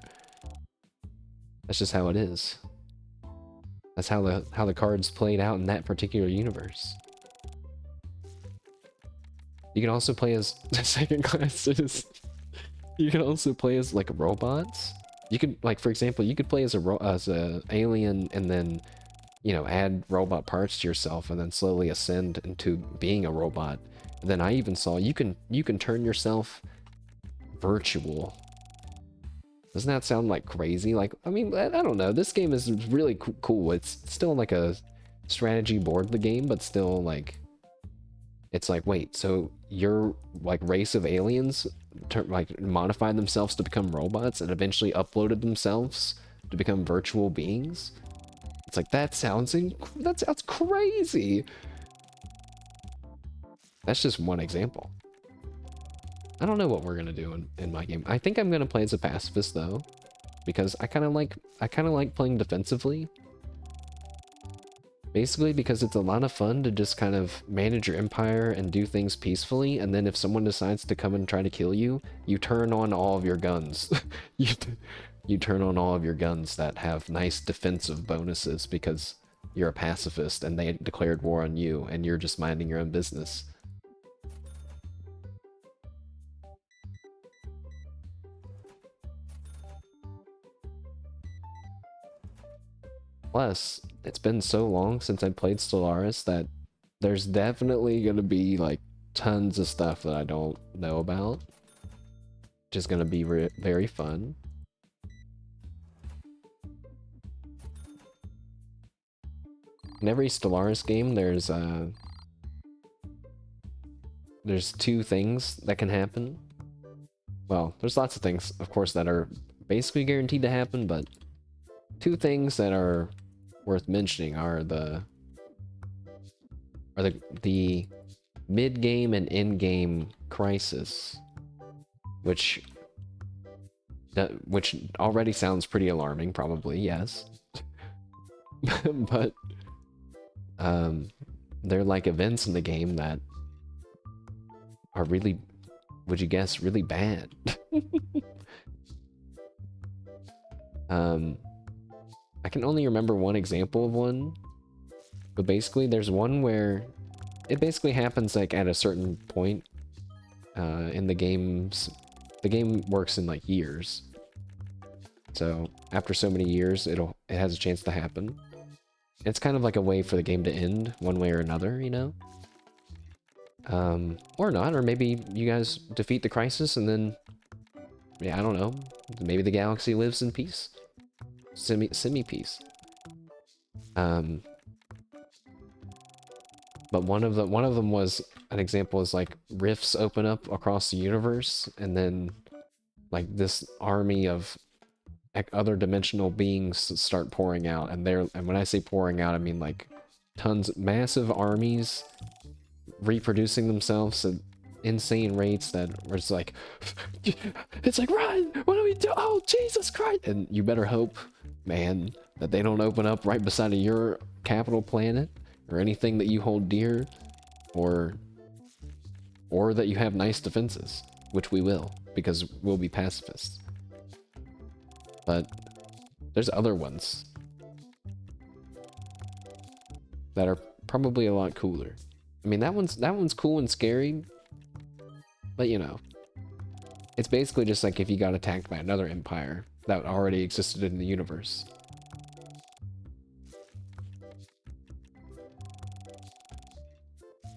That's just how it is. That's how the cards played out in that particular universe. You can also play as second class citizens. You can also play as like robots. You could, like, for example, you could play as a alien, and then, you know, add robot parts to yourself, and then slowly ascend into being a robot. And then I even saw you can turn yourself virtual. Doesn't that sound like crazy? Like, I mean, I don't know. This game is really cool. It's still like a strategy board, the game, but still like, it's like, wait, so your like race of aliens like modified themselves to become robots and eventually uploaded themselves to become virtual beings? It's like, that sounds crazy. That's just one example. I don't know what we're gonna do in my game. I think I'm gonna play as a pacifist though, because I kind of like playing defensively. Basically because it's a lot of fun to just kind of manage your empire and do things peacefully, and then if someone decides to come and try to kill you, you turn on all of your guns. you turn on all of your guns that have nice defensive bonuses because you're a pacifist and they declared war on you and you're just minding your own business. Plus, it's been so long since I played Stellaris that there's definitely gonna be like tons of stuff that I don't know about, which is gonna be very fun. In every Stellaris game, there's two things that can happen. Well, there's lots of things, of course, that are basically guaranteed to happen, but two things that are worth mentioning are the mid-game and end-game crisis, which already sounds pretty alarming, probably, yes. But they're like events in the game that are really, would you guess, really bad. I can only remember one example of one, but basically there's one where it basically happens like at a certain point in the games. The game works in like years, so after so many years it has a chance to happen. It's kind of like a way for the game to end one way or another, you know? Or not, or maybe you guys defeat the crisis and then, yeah, I don't know, maybe the galaxy lives in peace. Semi-peace. But one of them was an example is like rifts open up across the universe, and then like this army of other dimensional beings start pouring out, and when I say pouring out, I mean like massive armies reproducing themselves at insane rates that were just like, it's like, run! What do we do? Oh, Jesus Christ! And you better hope, man, that they don't open up right beside of your capital planet or anything that you hold dear, or that you have nice defenses, which we will, because we'll be pacifists. But there's other ones that are probably a lot cooler. I mean, that one's cool and scary, but you know, it's basically just like if you got attacked by another empire that already existed in the universe.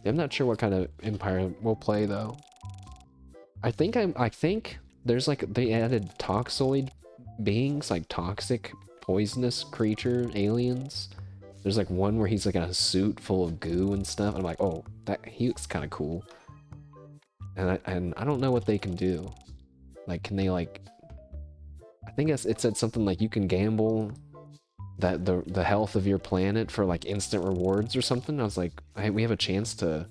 I'm not sure what kind of empire we'll play though. I think there's like, they added toxoid beings, like toxic, poisonous creature aliens. There's like one where he's like in a suit full of goo and stuff. I'm like, oh, he looks kind of cool. And I don't know what they can do. Like, can they like? I think it said something like you can gamble that the health of your planet for like instant rewards or something. I was like, hey, we have a chance to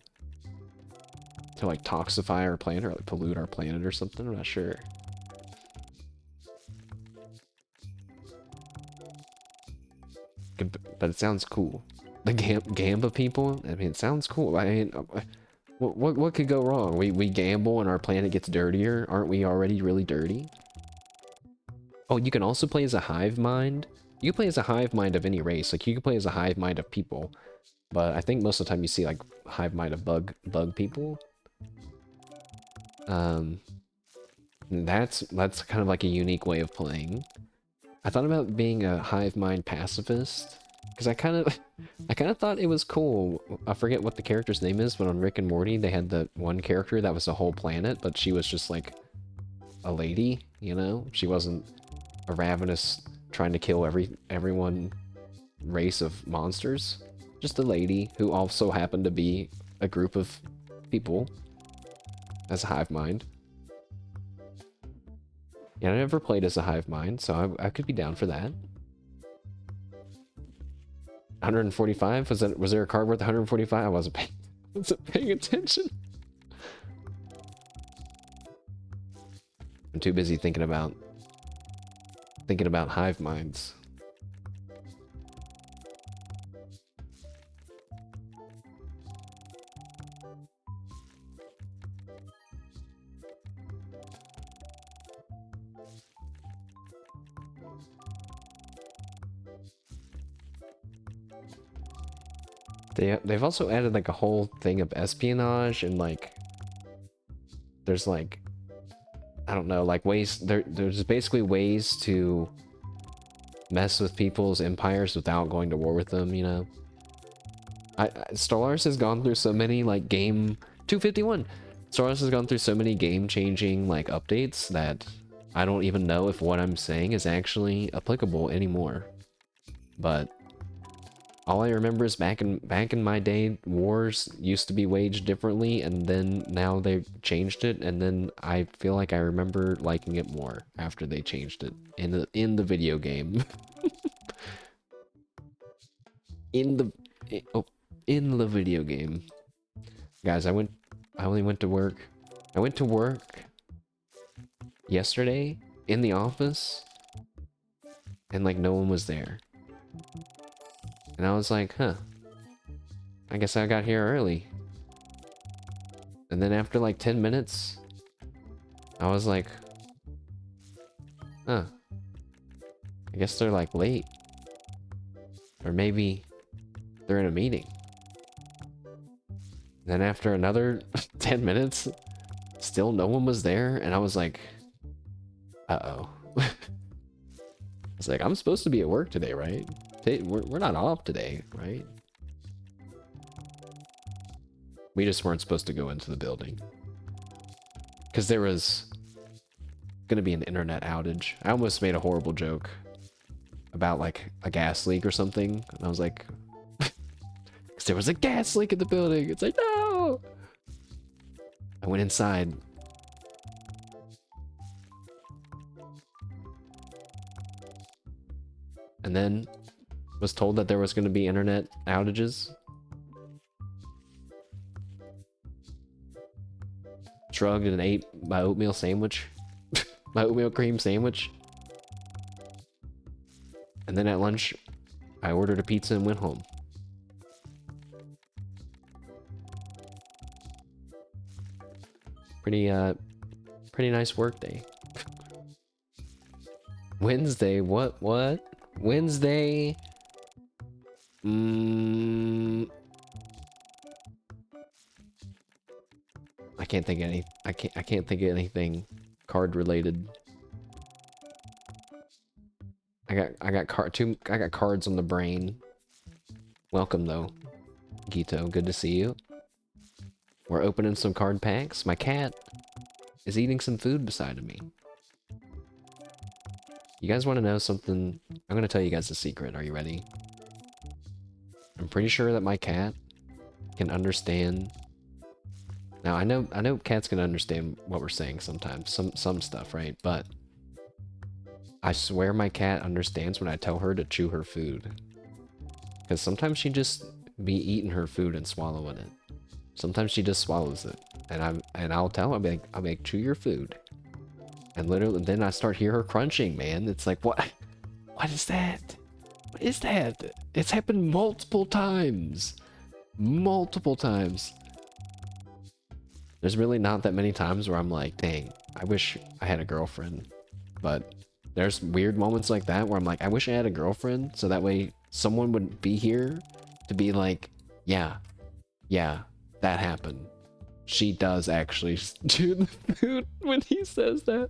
like toxify our planet or like pollute our planet or something. I'm not sure. But it sounds cool. The Gamba people. I mean, it sounds cool. I mean, what could go wrong? We gamble and our planet gets dirtier. Aren't we already really dirty? Oh, you can also play as a hive mind. You can play as a hive mind of any race. Like, you can play as a hive mind of people, but I think most of the time you see like hive mind of bug people. That's kind of like a unique way of playing. I thought about being a hive mind pacifist because I kind of thought it was cool. I forget what the character's name is, but on Rick and Morty they had the one character that was a whole planet, but she was just like a lady, you know? She wasn't a ravenous trying to kill everyone race of monsters. Just a lady who also happened to be a group of people as a hive mind. Yeah, I never played as a hive mind, so I could be down for that. 145? Was there a card worth 145? I wasn't paying attention. I'm too busy thinking about hive minds. They've also added like a whole thing of espionage and like there's like I don't know, like ways there's basically ways to mess with people's empires without going to war with them, you know. Stellaris has gone through so many like game 251. Stellaris has gone through so many game-changing like updates that I don't even know if what I'm saying is actually applicable anymore. But all I remember is back in my day, wars used to be waged differently, and then now they changed it, and then I feel like I remember liking it more after they changed it in the video game. in the video game, guys. I only went to work. I went to work yesterday in the office, and like no one was there. And I was like, huh, I guess I got here early. And then after like 10 minutes, I was like, huh, I guess they're like late. Or maybe they're in a meeting. And then after another 10 minutes, still no one was there. And I was like, uh-oh. I was like, I'm supposed to be at work today, right? We're not off today, right? We just weren't supposed to go into the building. Because there was gonna be an internet outage. I almost made a horrible joke about like a gas leak or something. And I was like, because there was a gas leak in the building. It's like, no! I went inside. And then was told that there was going to be internet outages. Shrugged and ate my oatmeal sandwich. My oatmeal cream sandwich. And then at lunch, I ordered a pizza and went home. Pretty nice work day. Wednesday, what? Wednesday... I can't think of any. I can't think of anything card related. I got cards on the brain. Welcome though, Gito. Good to see you. We're opening some card packs. My cat is eating some food beside of me. You guys want to know something? I'm gonna tell you guys a secret. Are you ready? I'm pretty sure that my cat can understand. Now I know cats can understand what we're saying sometimes, some stuff, right? But I swear my cat understands when I tell her to chew her food. Because sometimes she just be eating her food and swallowing it. Sometimes she just swallows it, and I'll tell her, I'll be like, chew your food, and literally then I start hear her crunching. Man, it's like, what is that? What is that? It's happened multiple times. Multiple times. There's really not that many times where I'm like, dang, I wish I had a girlfriend. But there's weird moments like that where I'm like, I wish I had a girlfriend, so that way someone would be here to be like, yeah, that happened. She does actually chew the food when he says that.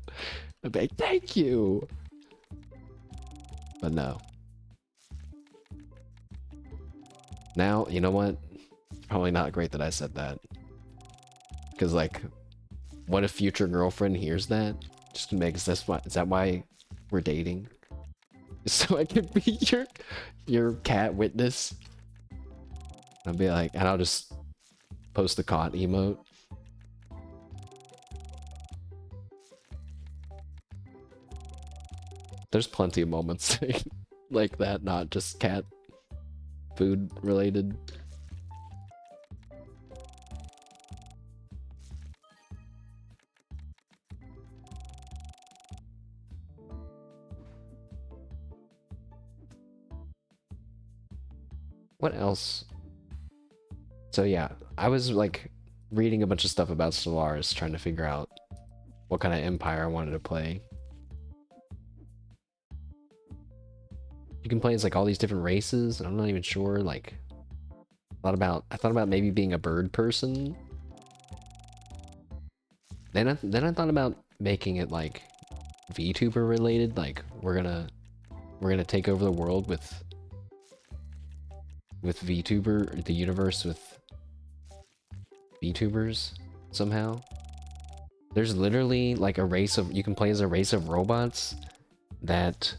I'd be like, thank you. But no. Now, you know what? Probably not great that I said that. Because, like, what if future girlfriend hears that? Just makes this, is that why we're dating? so I can be your cat witness. I'll be like, and I'll just post the caught emote. There's plenty of moments like that, not just cat food related. What else? So yeah, I was like reading a bunch of stuff about Stellaris, trying to figure out what kind of empire I wanted to play. You can play as like all these different races, and I'm not even sure. Like, I thought about maybe being a bird person. Then I thought about making it like VTuber related. Like we're gonna take over the world with VTuber, the universe with VTubers somehow. There's literally like a race of, you can play as a race of robots that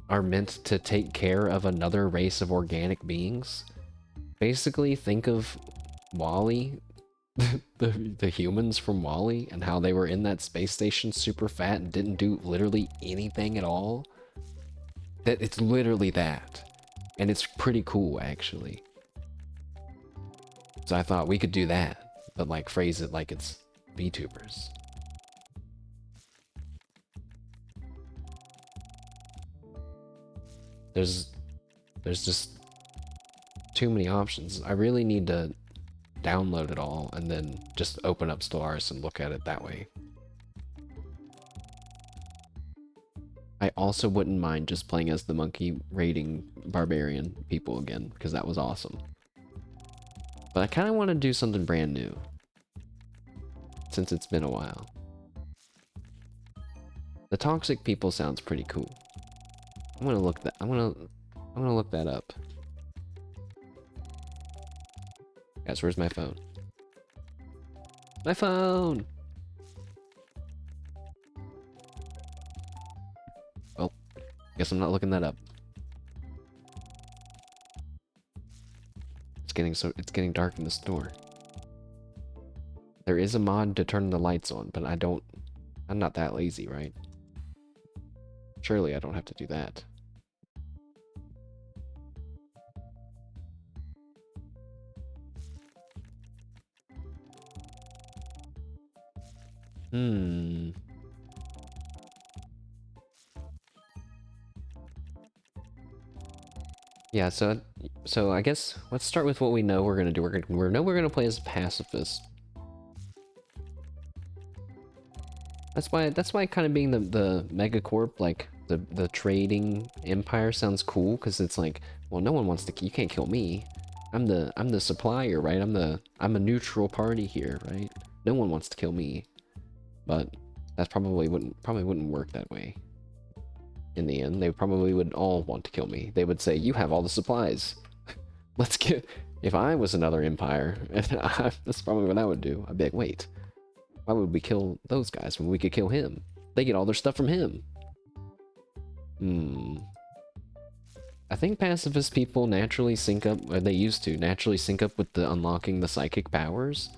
are meant to take care of another race of organic beings. Basically, think of WALL-E, the humans from WALL-E, and how they were in that space station super fat and didn't do literally anything at all. That it's literally that. And it's pretty cool, actually. So I thought we could do that, but like phrase it like it's VTubers. There's just too many options. I really need to download it all and then just open up Stellaris and look at it that way. I also wouldn't mind just playing as the monkey raiding barbarian people again, because that was awesome. But I kind of want to do something brand new, since it's been a while. The toxic people sounds pretty cool. I'm gonna look that up. Guys, where's my phone? My phone! Well, guess I'm not looking that up. It's getting dark in the store. There is a mod to turn the lights on, but I'm not that lazy, right? Surely I don't have to do that. Yeah, so I guess let's start with what we know we're gonna do. We're gonna play as a pacifist. That's why kind of being the megacorp, like the trading empire, sounds cool, because it's like, well, no one wants to, you can't kill me. I'm the supplier, right? I'm a neutral party here, right? No one wants to kill me. But that probably wouldn't work that way. In the end, they probably would all want to kill me. They would say, you have all the supplies. Let's get... If I was another empire, that's probably what I would do. I'd be like, wait, why would we kill those guys when we could kill him? They get all their stuff from him. I think pacifist people naturally sync up, or they used to, naturally sync up with the unlocking the psychic powers.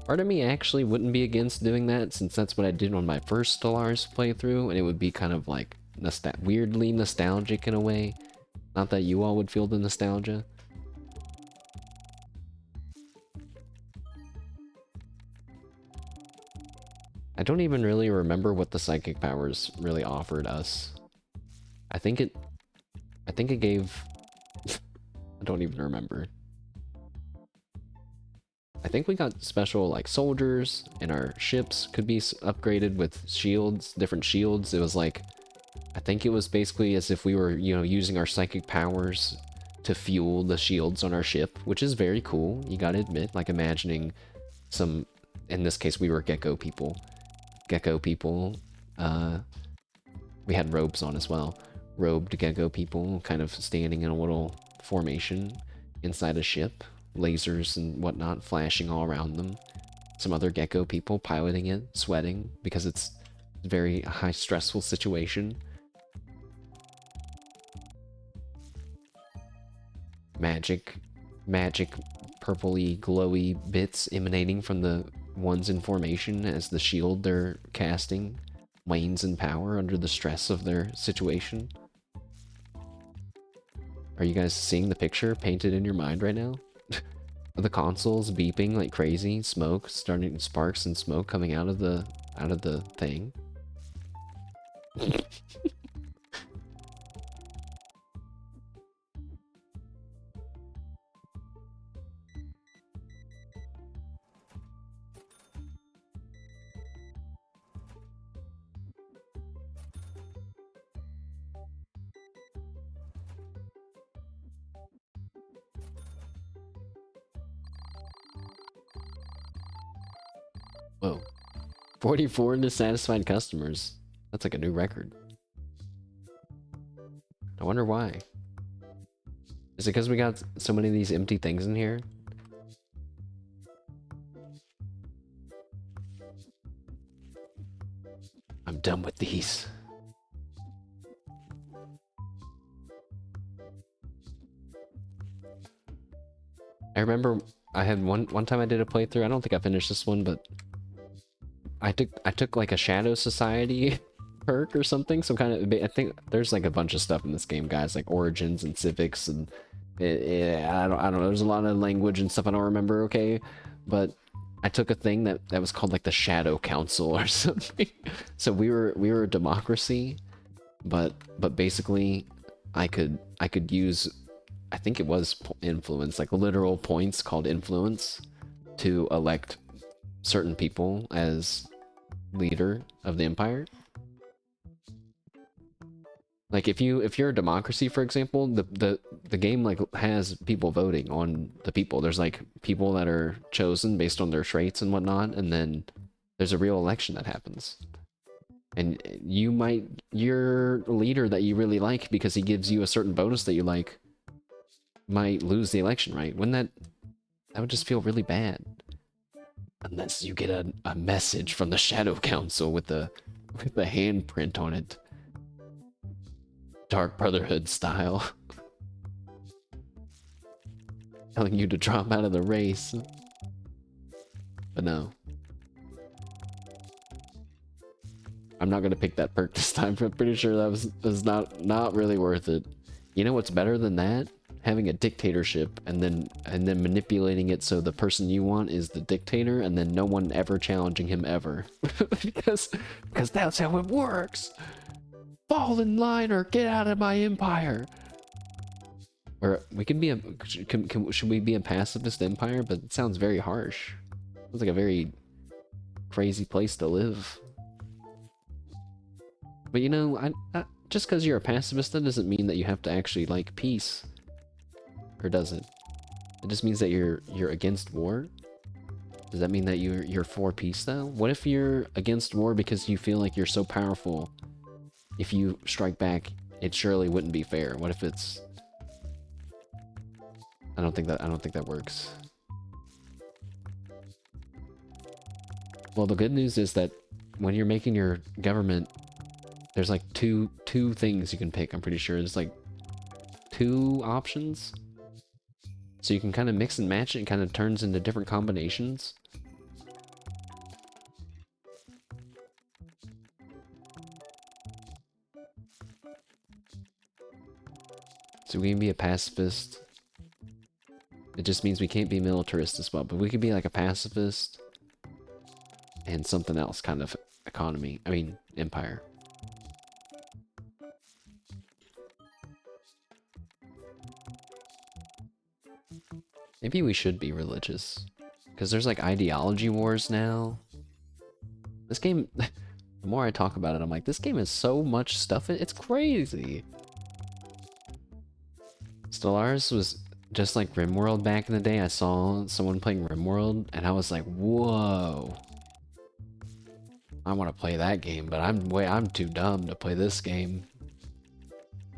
Part of me actually wouldn't be against doing that, since that's what I did on my first Stellaris playthrough, and it would be kind of like weirdly nostalgic in a way. Not that you all would feel the nostalgia. I don't even really remember what the psychic powers really offered us. I think it gave... I don't even remember. I think we got special, like, soldiers, and our ships could be upgraded with shields, different shields. It was like, I think it was basically as if we were, you know, using our psychic powers to fuel the shields on our ship, which is very cool, you gotta admit. Like, imagining some, in this case, we were gecko people. We had robes on as well. Robed gecko people, kind of standing in a little formation inside a ship. Lasers and whatnot flashing all around them. Some other gecko people piloting it, sweating, because it's a very high stressful situation. magic purpley glowy bits emanating from the ones in formation as the shield they're casting wanes in power under the stress of their situation. Are you guys seeing the picture painted in your mind right now? The consoles beeping like crazy, smoke starting, sparks and smoke coming out of the thing. Whoa. 44 dissatisfied customers. That's like a new record. I wonder why. Is it because we got so many of these empty things in here? I'm done with these. I remember I had one time I did a playthrough. I don't think I finished this one, but I took like a Shadow Society perk or something. Some kind of, I think there's like a bunch of stuff in this game, guys, like origins and civics and I don't know. There's a lot of language and stuff I don't remember. Okay, but I took a thing that was called like the Shadow Council or something. So we were a democracy, but basically I could use, I think it was influence, like literal points called influence, to elect certain people as leader of the empire. Like if you're a democracy, for example, the game like has people voting on the people. There's like people that are chosen based on their traits and whatnot, and then there's a real election that happens. And your leader that you really like because he gives you a certain bonus that you like might lose the election, right? Wouldn't that would just feel really bad. Unless you get a message from the Shadow Council with the handprint on it. Dark Brotherhood style. Telling you to drop out of the race. But no. I'm not gonna pick that perk this time. I'm pretty sure that was not really worth it. You know what's better than that? Having a dictatorship and then manipulating it so the person you want is the dictator and then no one ever challenging him ever. because that's how it works. Fall in line or get out of my empire. Or we can be a should we be a pacifist empire? But it sounds very harsh. Sounds like a very crazy place to live. But you know, just because you're a pacifist, that doesn't mean that you have to actually like peace. Or does it? It just means that you're against war? Does that mean that you're for peace though? What if you're against war because you feel like you're so powerful? If you strike back, it surely wouldn't be fair. What if it's... I don't think that works. Well, the good news is that when you're making your government, there's like two things you can pick. I'm pretty sure there's like 2 options. So you can kind of mix and match it and kind of turns into different combinations. So we can be a pacifist. It just means we can't be militarist as well, but we could be like a pacifist and something else kind of economy. I mean, empire. Maybe we should be religious. Because there's like ideology wars now. This game, the more I talk about it, I'm like, this game has so much stuff. It's crazy. Stellaris was just like RimWorld back in the day. I saw someone playing RimWorld and I was like, whoa. I want to play that game, but I'm too dumb to play this game.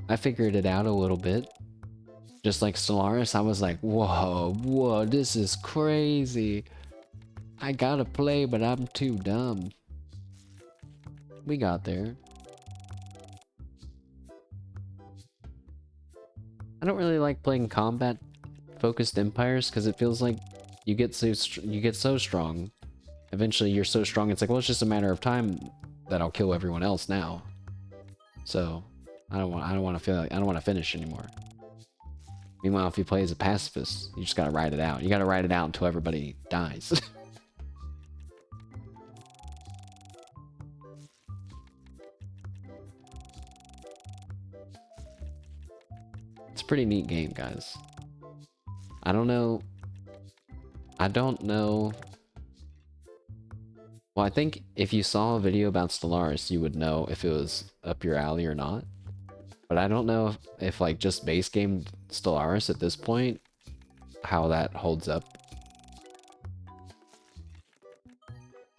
I figured it out a little bit. Just like Stellaris, I was like, whoa, this is crazy. I gotta play, but I'm too dumb. We got there. I don't really like playing combat focused empires because it feels like you get so strong. Eventually, you're so strong. It's like, well, it's just a matter of time that I'll kill everyone else now. So I don't want to feel like I don't want to finish anymore. Meanwhile, if you play as a pacifist, you just gotta ride it out. You gotta ride it out until everybody dies. It's a pretty neat game, guys. I don't know. Well, I think if you saw a video about Stellaris, you would know if it was up your alley or not. But I don't know if like just base game Stellaris at this point, how that holds up.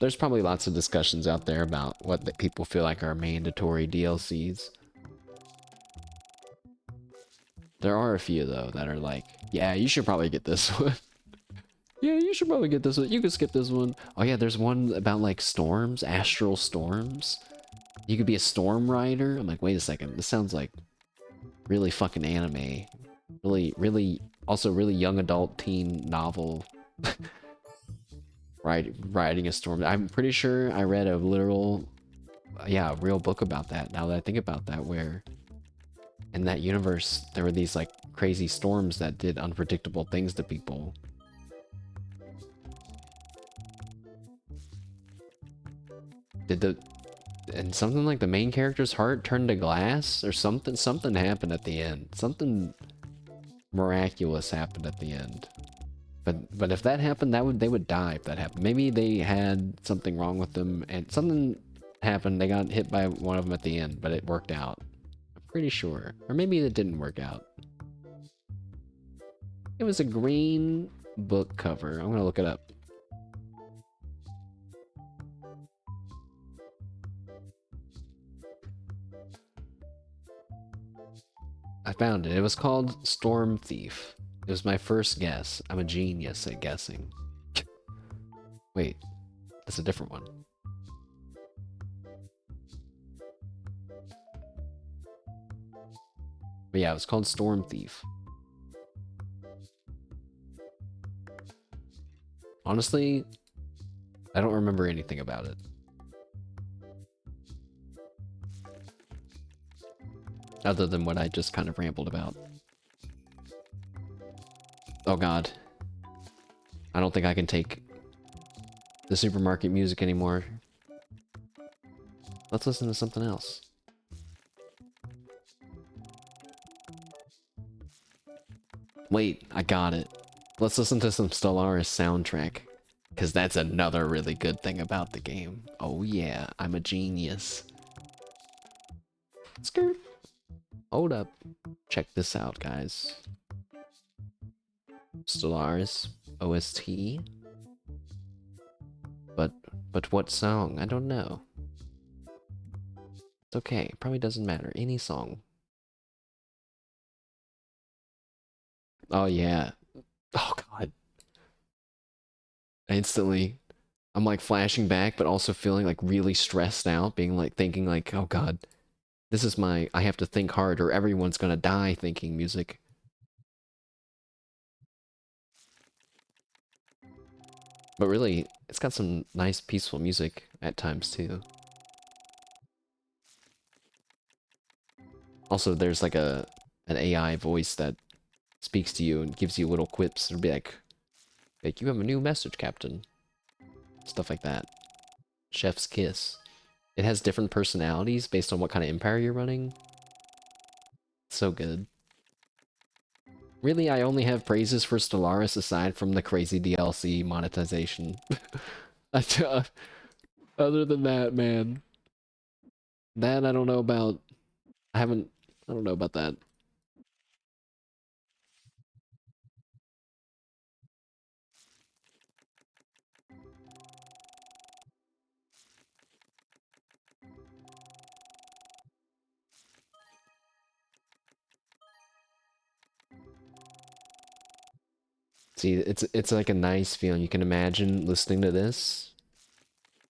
There's probably lots of discussions out there about what people feel like are mandatory DLCs. There are a few though that are like, yeah, you should probably get this one. Yeah, you should probably get this one. You can skip this one. Oh yeah, there's one about like storms, astral storms. You could be a storm rider. I'm like, wait a second, this sounds like really fucking anime. Really, also really young adult teen novel. Riding a storm. I'm pretty sure I read a literal, yeah, a real book about that. Now that I think about that, where in that universe there were these like crazy storms that did unpredictable things to people. And something like the main character's heart turned to glass or something. Something happened at the end. Something miraculous happened at the end. But if that happened, they would die if that happened. Maybe they had something wrong with them and something happened. They got hit by one of them at the end, but it worked out. I'm pretty sure. Or maybe it didn't work out. It was a green book cover. I'm gonna look it up. I found it. It was called Storm Thief. It was my first guess. I'm a genius at guessing. Wait, that's a different one. But yeah, it was called Storm Thief. Honestly, I don't remember anything about it. Other than what I just kind of rambled about. Oh god. I don't think I can take the supermarket music anymore. Let's listen to something else. Wait, I got it. Let's listen to some Stellaris soundtrack. Because that's another really good thing about the game. Oh yeah, I'm a genius. Skirt. Hold up. Check this out, guys. Stellaris OST. But what song? I don't know. It's okay. Probably doesn't matter. Any song. Oh yeah. Oh god. Instantly. I'm like flashing back, but also feeling like really stressed out, being like thinking like, oh god, this is my I have to think hard or everyone's gonna die thinking music. But really, it's got some nice peaceful music at times too. Also, there's like an AI voice that speaks to you and gives you little quips. It'll be like, you have a new message, Captain. Stuff like that. Chef's kiss. It has different personalities based on what kind of empire you're running. So good. Really, I only have praises for Stellaris aside from the crazy DLC monetization. Other than that, man. That I don't know about. I don't know about that. See, it's like a nice feeling. You can imagine listening to this,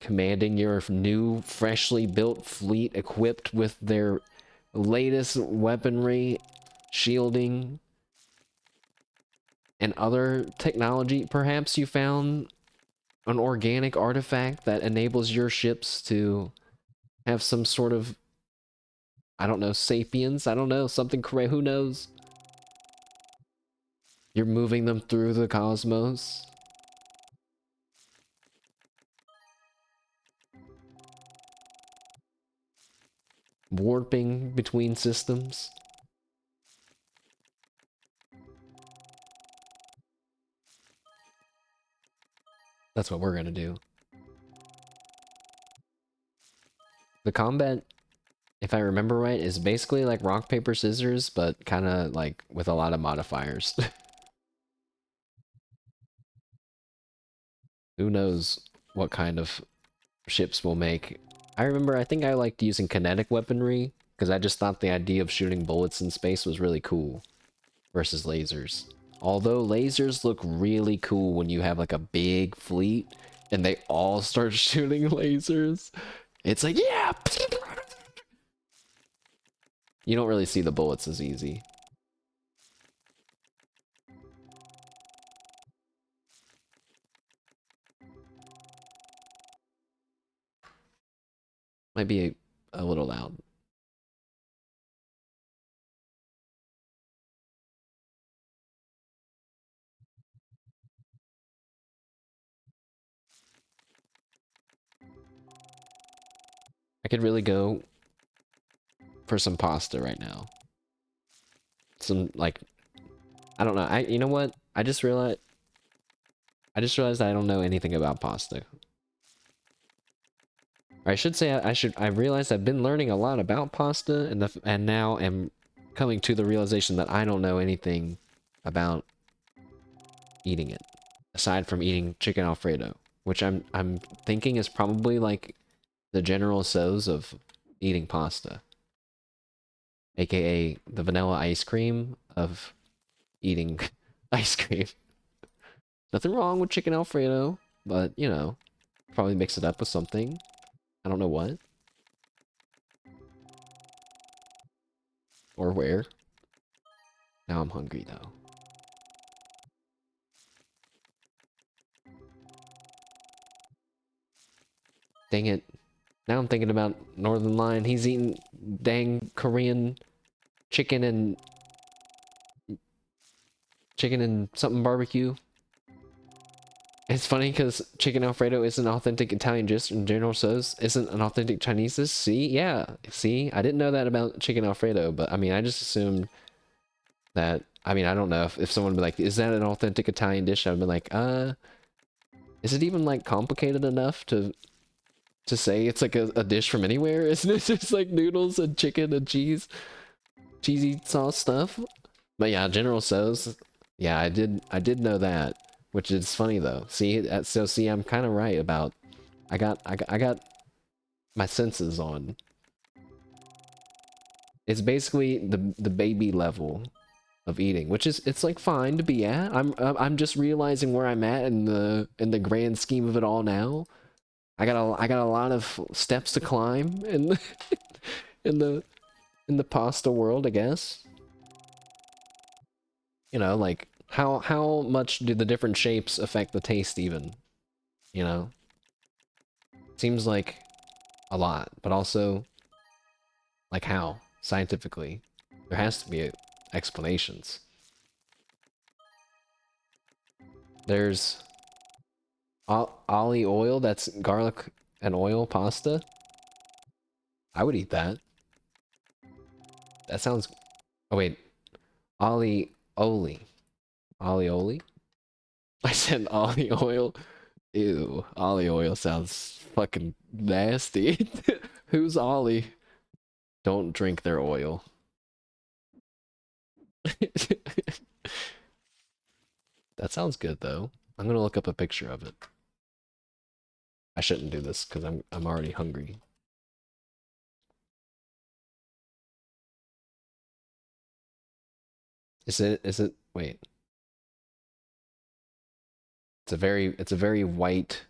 commanding your new, freshly built fleet equipped with their latest weaponry, shielding, and other technology. Perhaps you found an organic artifact that enables your ships to have some sort of, I don't know, sapience. I don't know, something correct. Who knows? You're moving them through the cosmos. Warping between systems. That's what we're gonna do. The combat, if I remember right, is basically like rock, paper, scissors, but kind of like with a lot of modifiers. Who knows what kind of ships will make. I remember, I think I liked using kinetic weaponry, because I just thought the idea of shooting bullets in space was really cool versus lasers. Although lasers look really cool when you have like a big fleet and they all start shooting lasers. It's like, yeah! You don't really see the bullets as easy. Might be a little loud. I could really go for some pasta right now. Some, like, I don't know. You know what? I just realized I don't know anything about pasta. Or I should say I realized I've been learning a lot about pasta and now am coming to the realization that I don't know anything about eating it aside from eating chicken alfredo, which I'm thinking is probably like the general so's of eating pasta, aka the vanilla ice cream of eating ice cream. Nothing wrong with chicken alfredo, but you know, probably mix it up with something. I don't know what or where. Now I'm hungry though. Dang it. Now I'm thinking about Northern Lion. He's eating dang Korean chicken and something barbecue. It's funny because chicken alfredo isn't authentic Italian dish and General Tso's isn't an authentic Chinese dish. See? Yeah. See? I didn't know that about chicken alfredo, but I mean, I just assumed that, I mean, I don't know if someone would be like, is that an authentic Italian dish? I'd be like, is it even like complicated enough to say it's like a dish from anywhere? Isn't it just like noodles and chicken and cheesy sauce stuff? But yeah, General Tso's, yeah, I did know that, which is funny though. See, I'm kind of right about, I got my senses on. It's basically the baby level of eating, which is, it's like fine to be at. I'm just realizing where I'm at in the grand scheme of it all now. I got a lot of steps to climb in the in the in the pasta world, I guess. You know, like how much do the different shapes affect the taste even? You know? Seems like a lot, but also like how scientifically there has to be explanations. There's ollie oil, that's garlic and oil pasta. I would eat that. That sounds, oh wait, ollie oli. Ollie oli? I said ollie oil. Ew, ollie oil sounds fucking nasty. Who's Ollie? Don't drink their oil. That sounds good though. I'm gonna look up a picture of it. I shouldn't do this because I'm already hungry. Is it wait. It's a very white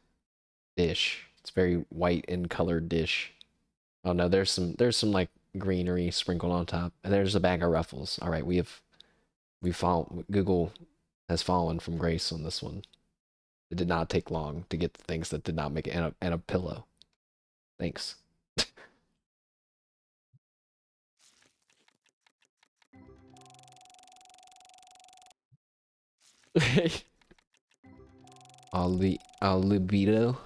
dish. It's a very white in colored dish. Oh no, there's some like greenery sprinkled on top. And there's a bag of Ruffles. Alright, we found Google has fallen from grace on this one. It did not take long to get the things that did not make it, and a pillow. Thanks. All libido.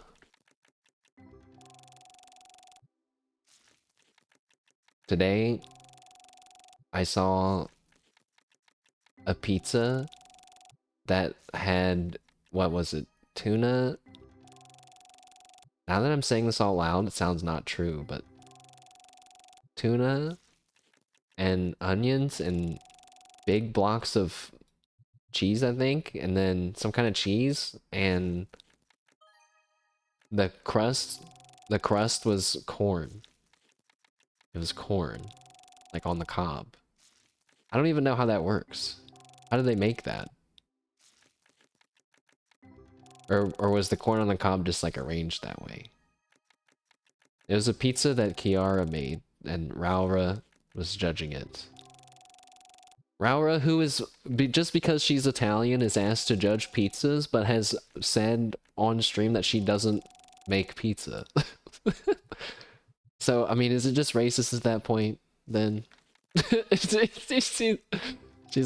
Today, I saw a pizza that had, what was it, tuna? Now that I'm saying this out loud, it sounds not true, but tuna and onions and big blocks of cheese, I think, and then some kind of cheese, and the crust, the crust was corn. It was corn, like on the cob. I don't even know how that works. How do they make that? Or was the corn on the cob just like arranged that way? It was a pizza that Kiara made, and Raura was judging it. Raura, who is, just because she's Italian, is asked to judge pizzas, but has said on stream that she doesn't make pizza. So, I mean, is it just racist at that point, then? She's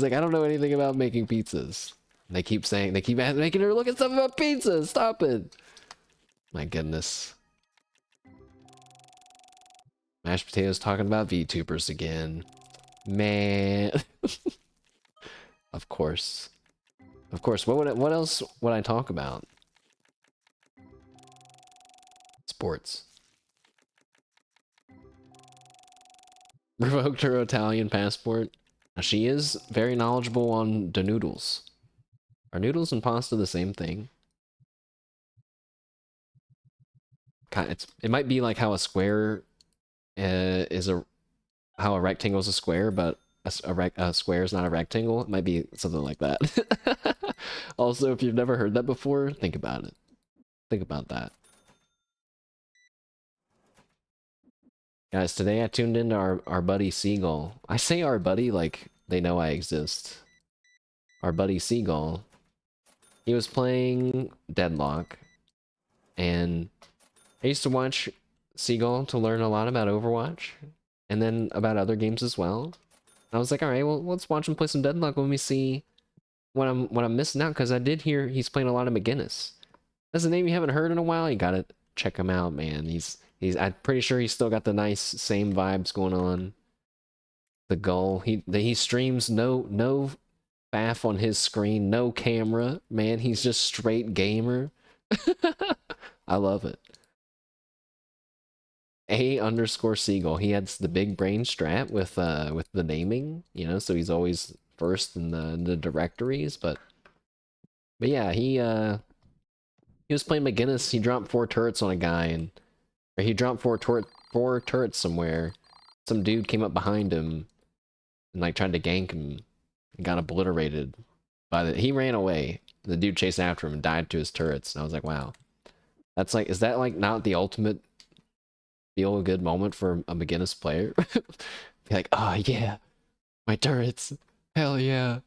like, I don't know anything about making pizzas. And they keep saying, they keep making her look at stuff about pizzas. Stop it. My goodness. Mashed potatoes talking about VTubers again. Man. Of course. Of course. What else would I talk about? Sports. Revoked her Italian passport. Now, she is very knowledgeable on the noodles. Are noodles and pasta the same thing? It might be like how a square is how a rectangle is a square, but a square is not a rectangle. It might be something like that. Also, if you've never heard that before, think about it. Think about that. Guys, today I tuned into our buddy Seagull. I say our buddy like they know I exist. Our buddy Seagull. He was playing Deadlock, and I used to watch Seagull to learn a lot about Overwatch, and then about other games as well. I was like, all right, well, let's watch him play some Deadlock. Let me see what I'm missing out, because I did hear he's playing a lot of McGinnis. That's a name you haven't heard in a while. You gotta check him out, man. I'm pretty sure he's still got the nice same vibes going on. The goal. He streams no faff on his screen, no camera, man. He's just straight gamer. I love it. A_Seagull. He has the big brain strat with the naming, you know, so he's always first in the directories, but yeah, he was playing McGinnis. He dropped 4 turrets on a guy, and or he dropped 4 turrets somewhere. Some dude came up behind him and like tried to gank him and got obliterated by he ran away. The dude chased after him and died to his turrets. And I was like, wow. That's like, is that like not the ultimate feel a good moment for a McGinnis player? Be like, oh yeah, my turrets. Hell yeah.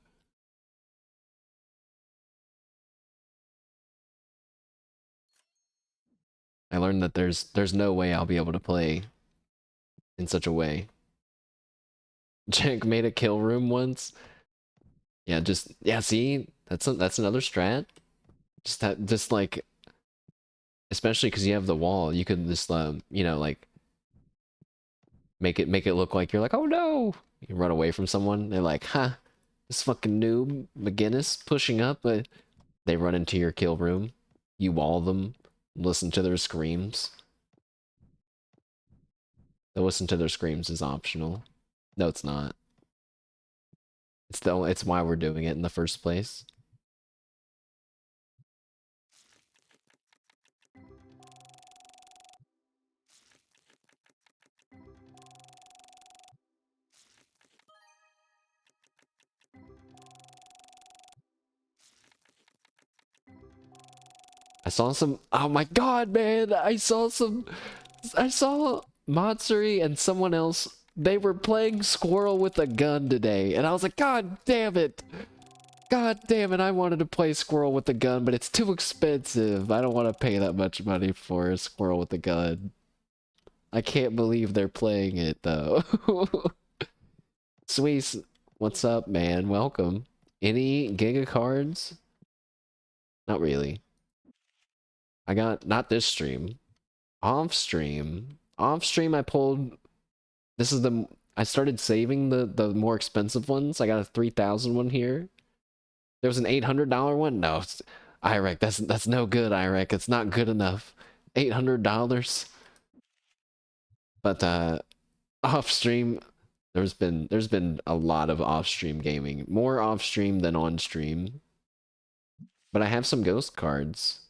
I learned that there's no way I'll be able to play in such a way. Jack made a kill room once. Yeah, see, that's another strat. Just like, especially because you have the wall, you could just you know, like make it look like you're like, oh no, you run away from someone. They're like, huh, this fucking noob McGinnis pushing up, but they run into your kill room. You wall them, listen to their screams. The listen to their screams is optional. No, it's not. It's why we're doing it in the first place. I saw some. Oh my god, man! I saw Matsuri and someone else. They were playing Squirrel with a gun today, and I was like, God damn it! God damn it, I wanted to play Squirrel with a Gun, but it's too expensive. I don't want to pay that much money for a Squirrel with a Gun. I can't believe they're playing it, though. Sweet, what's up, man? Welcome. Any Giga cards? Not really. I got, not this stream. Off stream. Off stream, I pulled, this is the, I started saving the more expensive ones. I got a 3,000 one here. There was an $800 one? No, IREC, that's no good, IREC. It's not good enough. $800. But off stream, there's been a lot of off stream gaming. More off stream than on stream. But I have some ghost cards.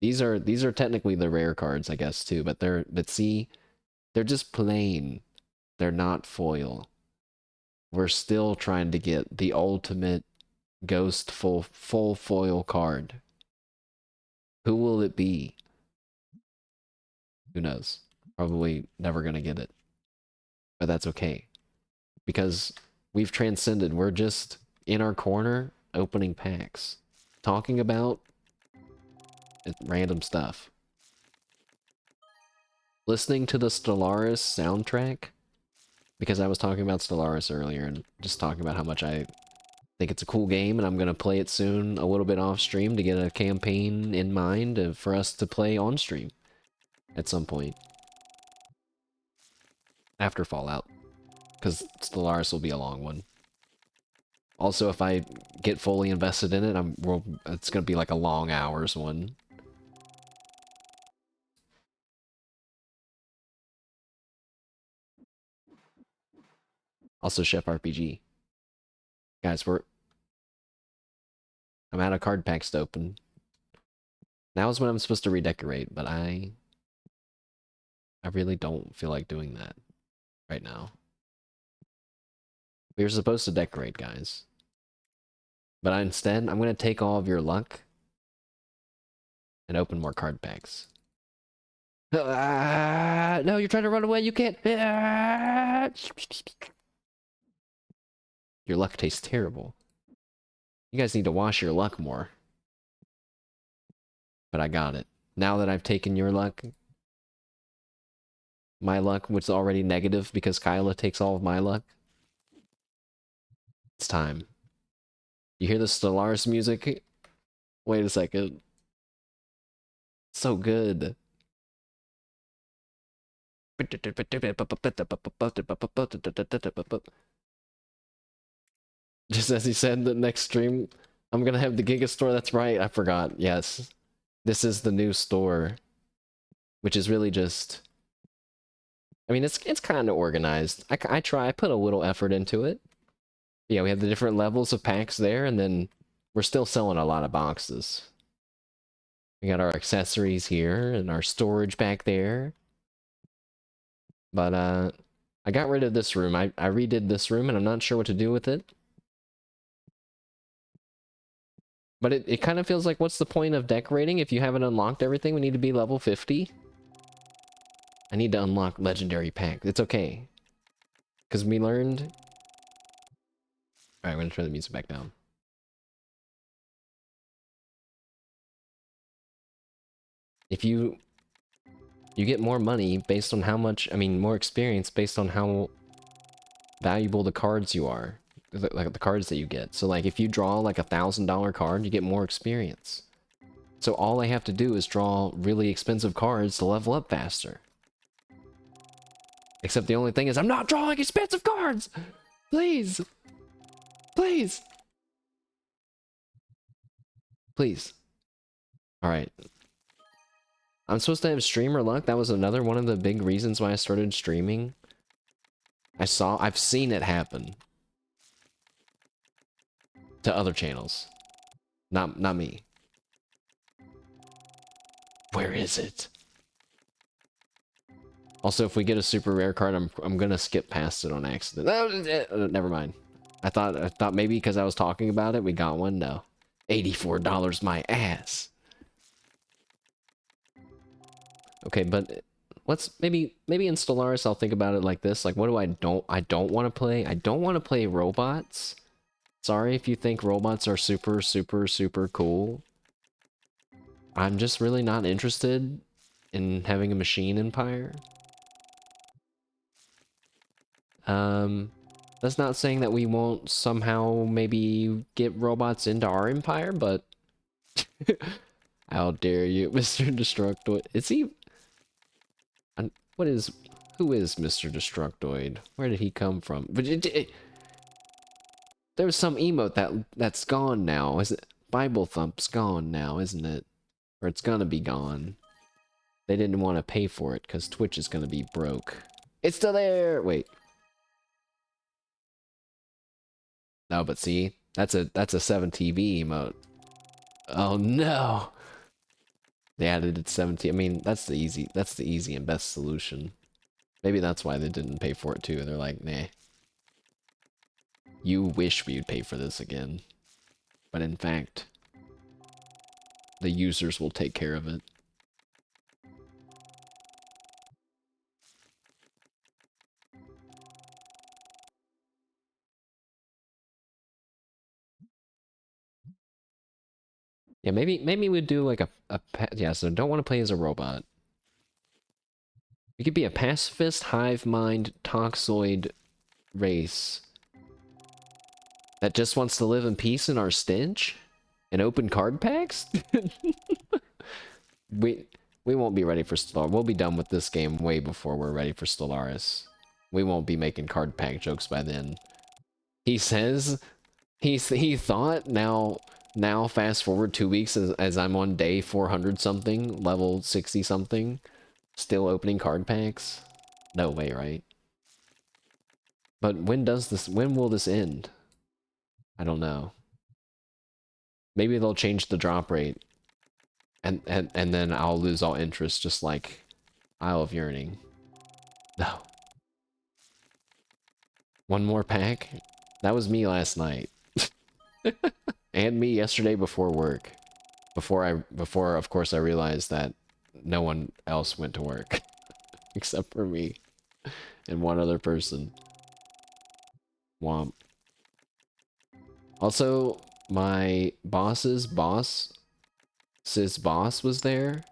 These are technically the rare cards, I guess, too, but see, they're just plain. They're not foil. We're still trying to get the ultimate ghost full foil card. Who will it be? Who knows? Probably never gonna get it. But that's okay. Because we've transcended. We're just in our corner opening packs. Talking about random stuff. Listening to the Stellaris soundtrack. Because I was talking about Stellaris earlier and just talking about how much I think it's a cool game, and I'm going to play it soon a little bit off stream to get a campaign in mind for us to play on stream at some point. After Fallout. Because Stellaris will be a long one. Also, if I get fully invested in it, it's going to be like a long hours one. Also, Chef RPG. Guys, I'm out of card packs to open. Now is when I'm supposed to redecorate, but I really don't feel like doing that right now. We were supposed to decorate, guys. But instead, I'm going to take all of your luck and open more card packs. No, you're trying to run away. You can't. Your luck tastes terrible. You guys need to wash your luck more. But I got it. Now that I've taken your luck, my luck was already negative because Kyla takes all of my luck. It's time. You hear the Stellaris music? Wait a second. So good. Just as he said, the next stream, I'm gonna have the Giga store. That's right, I forgot. Yes. This is the new store. Which is really just... I mean, it's kind of organized. I put a little effort into it. Yeah, we have the different levels of packs there, and then we're still selling a lot of boxes. We got our accessories here, and our storage back there. But, I got rid of this room. I redid this room, and I'm not sure what to do with it. But it kind of feels like, what's the point of decorating if you haven't unlocked everything? We need to be level 50. I need to unlock legendary pack. It's okay. Because we learned... Alright, I'm gonna turn the music back down. If you get more money based on how much... I mean, more experience based on how valuable the cards you are. Like the cards that you get. So like if you draw like $1,000 card, you get more experience. So all I have to do is draw really expensive cards to level up faster. Except the only thing is I'm not drawing expensive cards! Please! Please! Please. Alright. I'm supposed to have streamer luck. That was another one of the big reasons why I started streaming. I've seen it happen. To other channels. Not me. Where is it? Also, if we get a super rare card, I'm gonna skip past it on accident. Never mind. I thought maybe because I was talking about it, we got one. No. $84 my ass. Okay, but let's maybe in Stellaris I'll think about it like this. Like, what do I don't want to play? I don't want to play robots. Sorry if you think robots are super, super, super cool. I'm just really not interested in having a machine empire. That's not saying that we won't somehow maybe get robots into our empire, but how dare you, Mr. Destructoid? Is he... What is... Who is Mr. Destructoid? Where did he come from? But there was some emote that's gone now. Is it? Bible Thump's gone now, isn't it? Or it's gonna be gone. They didn't want to pay for it because Twitch is gonna be broke. It's still there! Wait. No, but see? That's a 7TV emote. Oh no! They added it to 17. I mean, that's the easy and best solution. Maybe that's why they didn't pay for it too. They're like, nah. You wish we would pay for this again. But in fact, the users will take care of it. Yeah, maybe we'd do like yeah, so don't want to play as a robot. We could be a pacifist, hive mind, toxoid race that just wants to live in peace in our stench and open card packs? we won't be ready for Stellaris. We'll be done with this game way before we're ready for Stellaris. We won't be making card pack jokes by then. He says he thought now fast forward 2 weeks as I'm on day 400 something, level 60 something, still opening card packs. No way, right? But when will this end? I don't know. Maybe they'll change the drop rate and then I'll lose all interest just like Isle of Yearning. No. One more pack? That was me last night. And me yesterday before work. Before of course I realized that no one else went to work except for me and one other person. Womp. Also, my boss's boss was there.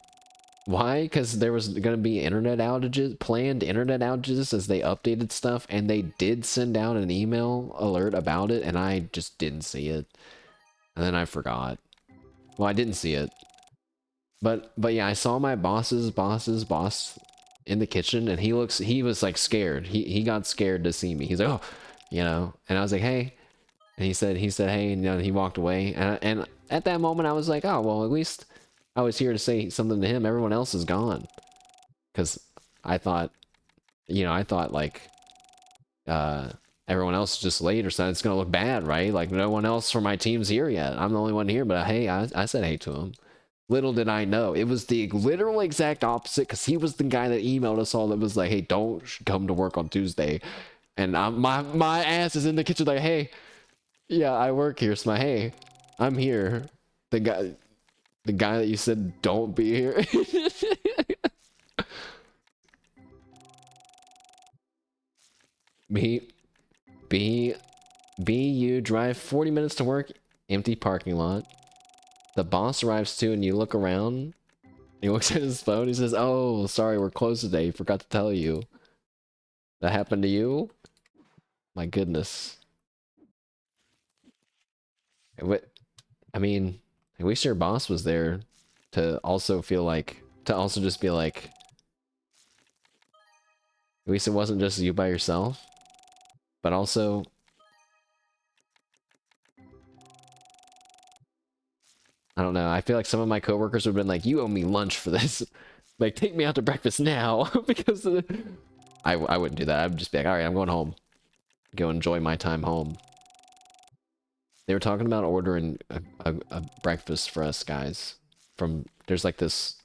Why? Because there was going to be internet outages, planned internet outages as they updated stuff, and they did send out an email alert about it, and I just didn't see it. And then I forgot. Well, I didn't see it. But yeah, I saw my boss's boss in the kitchen, and he was like scared. He got scared to see me. He's like, oh, you know, and I was like, hey, and he said, hey, and you know, he walked away. And at that moment, I was like, oh, well, at least I was here to say something to him. Everyone else is gone. Because I thought like, everyone else is just late or something. It's going to look bad, right? Like, no one else from my team's here yet. I'm the only one here, but hey, I said hey to him. Little did I know, it was the literal exact opposite, because he was the guy that emailed us all that was like, hey, don't come to work on Tuesday. And my ass is in the kitchen like, hey, yeah, I work here, so hey, I'm here. The guy that you said don't be here. You drive 40 minutes to work, empty parking lot. The boss arrives too, and you look around. He looks at his phone. He says, "Oh, sorry, we're closed today. Forgot to tell you." That happened to you? My goodness. I mean, I wish your boss was there to also just be like, at least it wasn't just you by yourself. But also, I don't know. I feel like some of my coworkers would have been like, "You owe me lunch for this. Like, take me out to breakfast now," because I wouldn't do that. I'd just be like, "All right, I'm going home. Go enjoy my time home." They were talking about ordering a breakfast for us guys from there's like this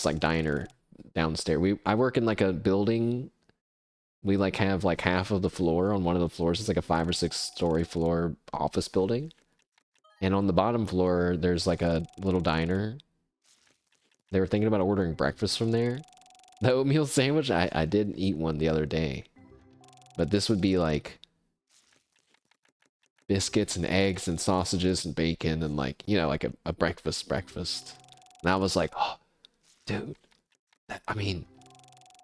like diner downstairs. I work in like a building. We like have like half of the floor on one of the floors. It's like a 5 or 6 story floor office building. And on the bottom floor, there's like a little diner. They were thinking about ordering breakfast from there. The oatmeal sandwich, I did eat one the other day. But this would be like biscuits and eggs and sausages and bacon and like, you know, like a breakfast. And I was like, oh, dude, I mean,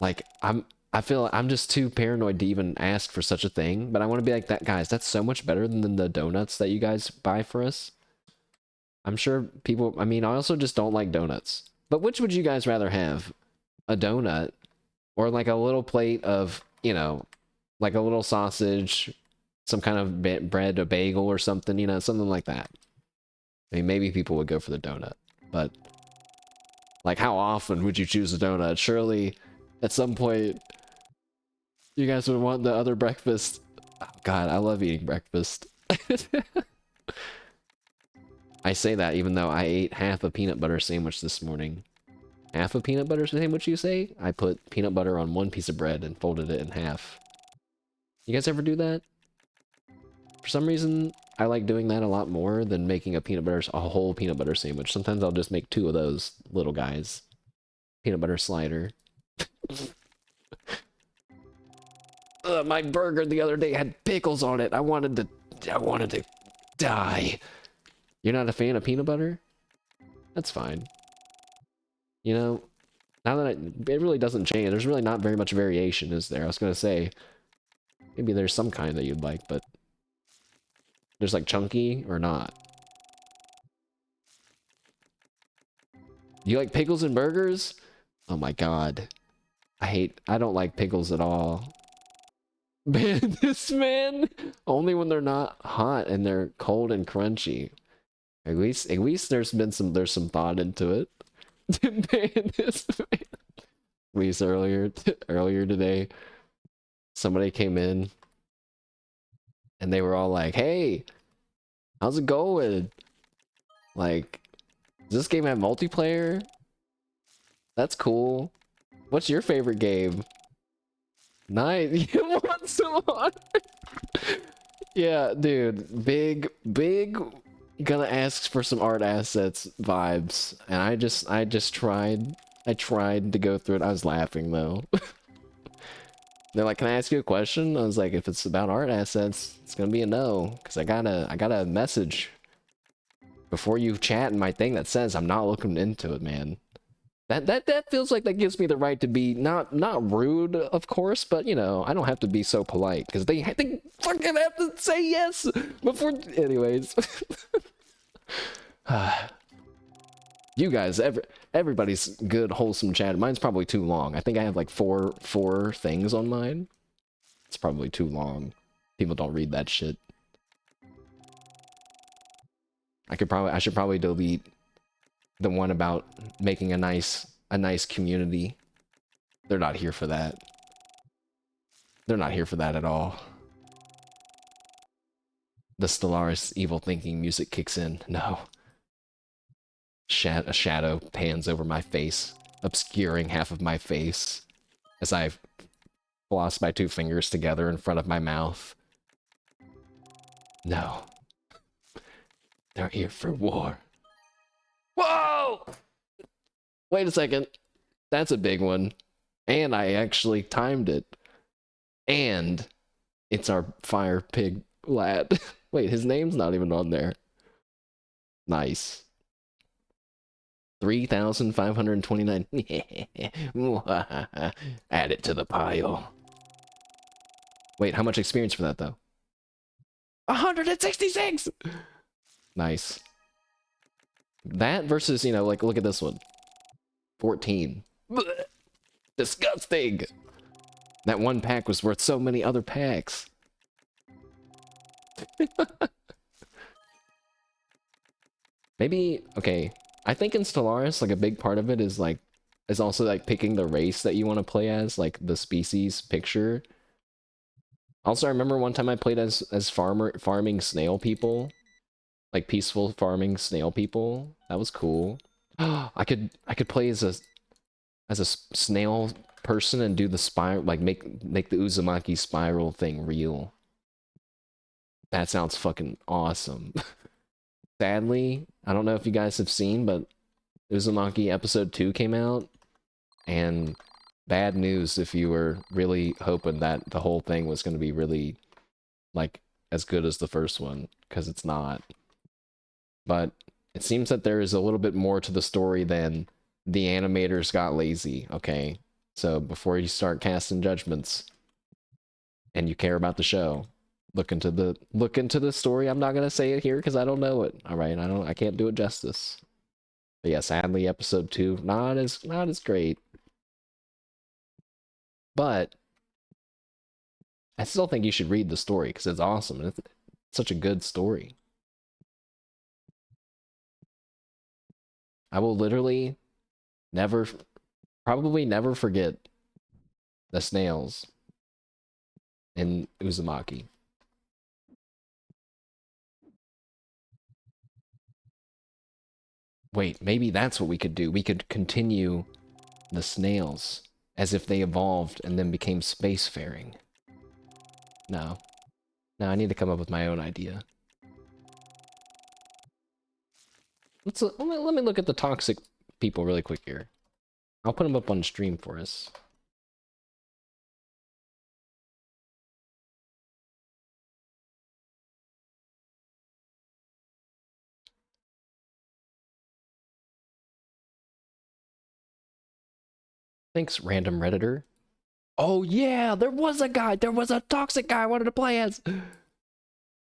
like, I feel like I'm just too paranoid to even ask for such a thing, but I want to be like that, guys, that's so much better than the donuts that you guys buy for us. I'm sure people, I mean, I also just don't like donuts. But which would you guys rather have? A donut or like a little plate of, you know, like a little sausage, some kind of bread, a bagel or something, you know, something like that. I mean, maybe people would go for the donut, but like how often would you choose a donut? Surely at some point you guys would want the other breakfast. Oh, God, I love eating breakfast. I say that even though I ate half a peanut butter sandwich this morning. Half a peanut butter sandwich, you say? I put peanut butter on one piece of bread and folded it in half. You guys ever do that? For some reason, I like doing that a lot more than making a whole peanut butter sandwich. Sometimes I'll just make 2 of those little guys. Peanut butter slider. My burger the other day had pickles on it. I wanted to die. You're not a fan of peanut butter? That's fine. You know, now that it really doesn't change. There's really not very much variation, is there? I was gonna say, maybe there's some kind that you'd like, but there's like chunky or not. You like pickles in burgers? Oh my God. I don't like pickles at all. Man, this man, only when they're not hot and they're cold and crunchy. At least there's some thought into it. Man, this man. At least earlier today, somebody came in and they were all like, "Hey, how's it going? Like, does this game have multiplayer? That's cool. What's your favorite game?" Nice. You want some on? Yeah, dude. Big gonna ask for some art assets vibes. And I just tried. I tried to go through it. I was laughing though. They're like, "Can I ask you a question?" I was like, "If it's about art assets, it's gonna be a no. Cause I got a message before you chat in my thing that says I'm not looking into it, man." That feels like that gives me the right to be not rude, of course, but you know, I don't have to be so polite because they fucking have to say yes before. Anyways, you guys, everybody's good, wholesome chat. Mine's probably too long. I think I have like four things on mine. It's probably too long. People don't read that shit. I should probably delete the one about making a nice community. They're not here for that. They're not here for that at all. The Stellaris evil thinking music kicks in. No. A shadow pans over my face, obscuring half of my face as I floss my 2 fingers together in front of my mouth. No. They're here for war. Whoa! Wait a second. That's a big one. And I actually timed it. And it's our fire pig lad. Wait, his name's not even on there. Nice. 3,529. Add it to the pile. Wait, how much experience for that, though? 166! Nice. That versus, you know, like, look at this one. 14. Blech. Disgusting! That one pack was worth so many other packs. Maybe, okay, I think in Stellaris, like, a big part of it is, like, is also, like, picking the race that you want to play as, like, the species picture. Also, I remember one time I played as farming snail people. Like, peaceful farming snail people. That was cool. I could play as a snail person and do the spiral, like, make the Uzumaki spiral thing real. That sounds fucking awesome. Sadly, I don't know if you guys have seen, but Uzumaki episode 2 came out, and bad news if you were really hoping that the whole thing was going to be really, like, as good as the first one, because it's not. But it seems that there is a little bit more to the story than the animators got lazy, okay? So before you start casting judgments and you care about the show, look into the story. I'm not gonna say it here because I don't know it. All right, I can't do it justice. But yeah, sadly, episode 2 not as great. But I still think you should read the story because it's awesome and it's such a good story. I will literally never, probably never forget the snails in Uzumaki. Wait, maybe that's what we could do. We could continue the snails as if they evolved and then became spacefaring. No. No, I need to come up with my own idea. Let me look at the toxic people really quick here. I'll put them up on stream for us. Thanks, random Redditor. Oh yeah, there was a guy. There was a toxic guy I wanted to play as.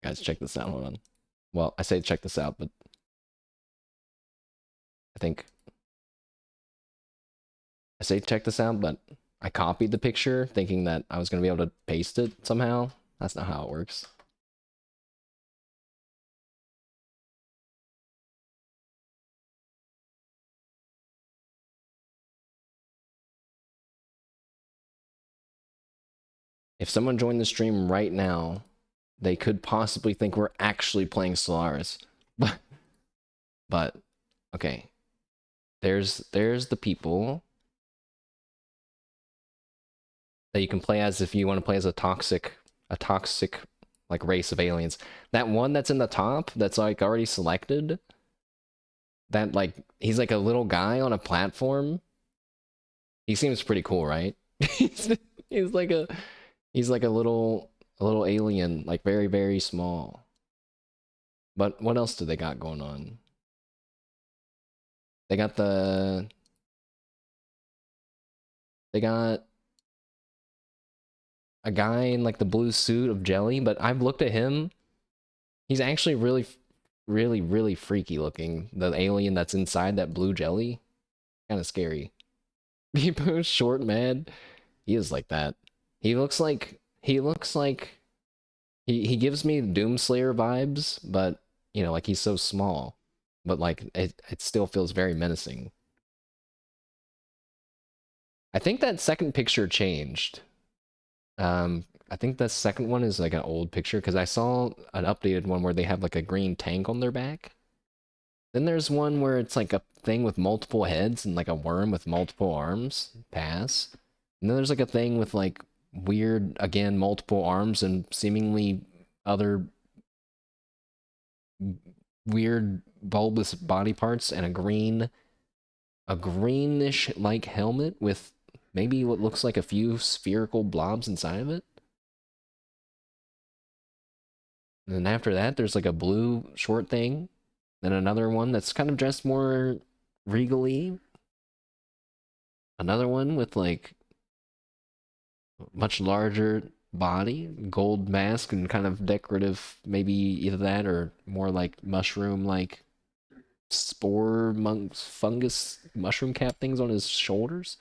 Guys, check this out. Hold on. Well, I say check this out, but I think I say check this out, but I copied the picture thinking that I was going to be able to paste it somehow. That's not how it works. If someone joined the stream right now, they could possibly think we're actually playing Solaris. But okay. There's the people that you can play as if you want to play as a toxic like race of aliens. That one that's in the top that's like already selected, that like he's like a little guy on a platform. He seems pretty cool, right? he's, he's like a little alien, like very very small. But what else do they got going on? They got a guy in like the blue suit of jelly, but I've looked at him. He's actually really freaky looking. The alien that's inside that blue jelly, kind of scary. Beebo's short man. He is like that. He gives me Doomslayer vibes, but you know, like he's so small. But like it still feels very menacing. I think that second picture changed. I think the second one is like an old picture because I saw an updated one where they have like a green tank on their back. Then there's one where it's like a thing with multiple heads and like a worm with multiple arms. Pass. And then there's like a thing with like weird, again, multiple arms and seemingly other weird bulbous body parts and a greenish like helmet with maybe what looks like a few spherical blobs inside of it. And then after that, there's like a blue short thing. Then another one that's kind of dressed more regally. Another one with like much larger body, gold mask, and kind of decorative, maybe either that or more like mushroom, like spore, fungus, mushroom cap things on his shoulders.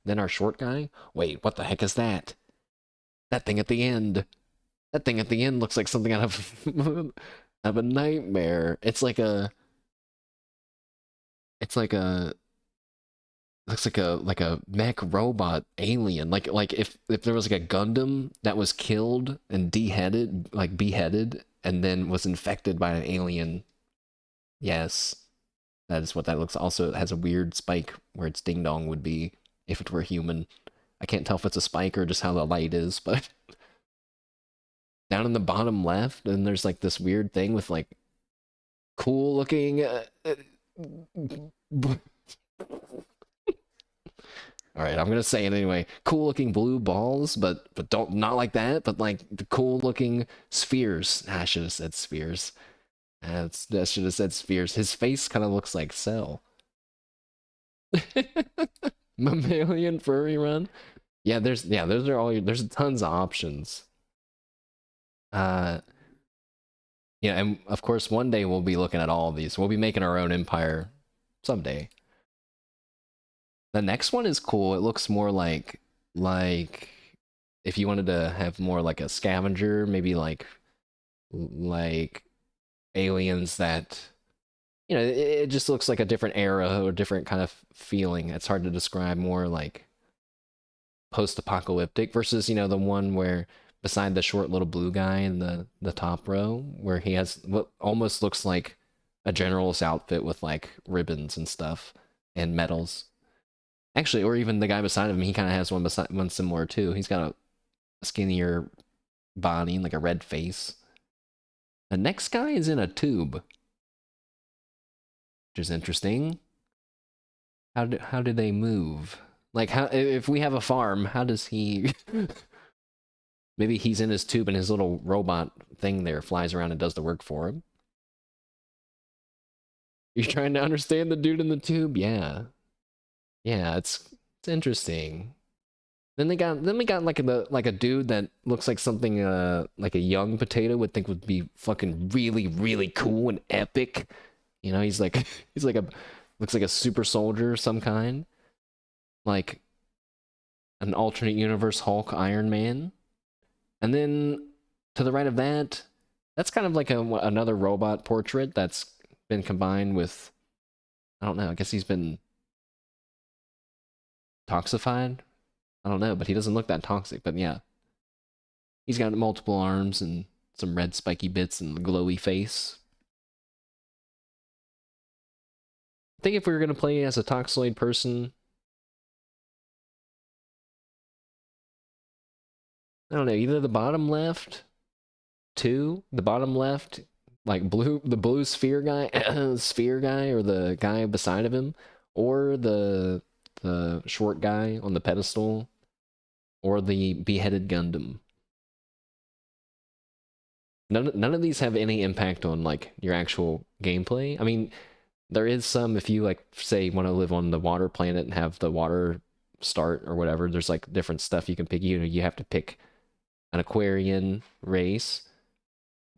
Then our short guy. Wait, what the heck is that? That thing at the end. That thing at the end looks like something out of of a nightmare. It's like a looks like a mech robot alien. Like if there was like a Gundam that was killed and beheaded and then was infected by an alien. Yes. That is what that looks. Also, it has a weird spike where its ding dong would be if it were human. I can't tell if it's a spike or just how the light is, but down in the bottom left, and there's like this weird thing with like cool looking. All right, I'm gonna say it anyway. Cool looking blue balls, but don't not like that. But like the cool looking spheres. I should have said spheres. I should have said spheres. His face kind of looks like Cell. Mammalian furry run. Yeah, those are all. There's tons of options. Uh, yeah, and of course, one day we'll be looking at all of these. We'll be making our own empire someday. The next one is cool. It looks more like if you wanted to have more like a scavenger, maybe like aliens that it just looks like a different era or different kind of feeling. It's hard to describe, more like post-apocalyptic versus the one where beside the short little blue guy in the top row where he has what almost looks like a general's outfit with like ribbons and stuff and medals. Actually, or even the guy beside him, he kind of has one similar too. He's got a skinnier body and like a red face. The next guy is in a tube, which is interesting. How do they move? Like, how if we have a farm, how does he? Maybe he's in his tube and his little robot thing there flies around and does the work for him. You're trying to understand the dude in the tube? Yeah. Yeah, it's interesting. Then we got like a dude that looks like something like a young potato would think would be fucking really cool and epic. He's like looks like a super soldier of some kind. Like an alternate universe Hulk Iron Man. And then to the right of that, that's kind of like another robot portrait that's been combined with, I don't know, I guess he's been toxified. I don't know, but he doesn't look that toxic. But yeah, he's got multiple arms and some red spiky bits and a glowy face. I think if we were going to play as a toxoid person, I don't know, either the bottom left, the bottom left, like the blue sphere guy, or the guy beside of him, or the short guy on the pedestal, or the beheaded Gundam. None of these have any impact on like your actual gameplay. I mean, there is some if you like say want to live on the water planet and have the water start or whatever. There's like different stuff you can pick. You have to pick an Aquarian race.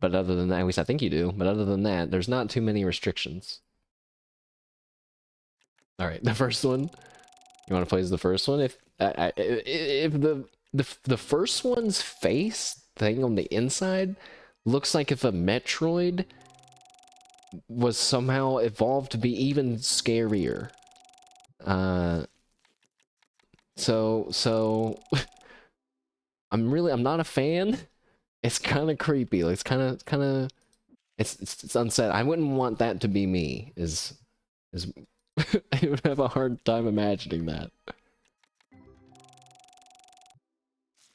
But other than that, at least I think you do. But other than that, there's not too many restrictions. All right, the first one. You want to play as the first one? If the first one's face thing on the inside looks like if a Metroid was somehow evolved to be even scarier. So I'm not a fan. It's kind of creepy. Like, it's unsettling. I wouldn't want that to be me. I would have a hard time imagining that.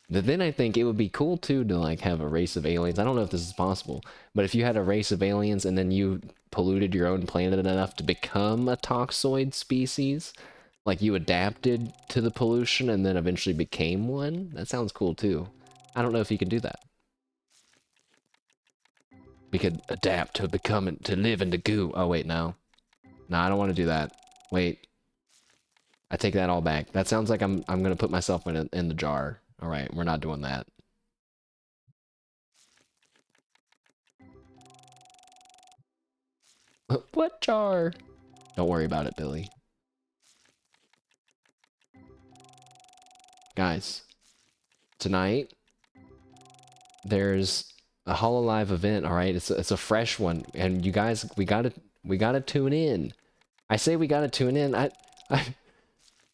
But then I think it would be cool too to like have a race of aliens. I don't know if this is possible, but if you had a race of aliens and then you polluted your own planet enough to become a toxoid species, like you adapted to the pollution and then eventually became one, that sounds cool too. I don't know if you could do that. We could adapt to to live in the goo. Oh wait, no. No, I don't want to do that. Wait. I take that all back. That sounds like I'm gonna put myself in the jar. All right, we're not doing that. What jar? Don't worry about it, Billy. Guys, tonight there's a HoloLive event. All right, it's a fresh one, and you guys, we gotta tune in. I say we gotta tune in.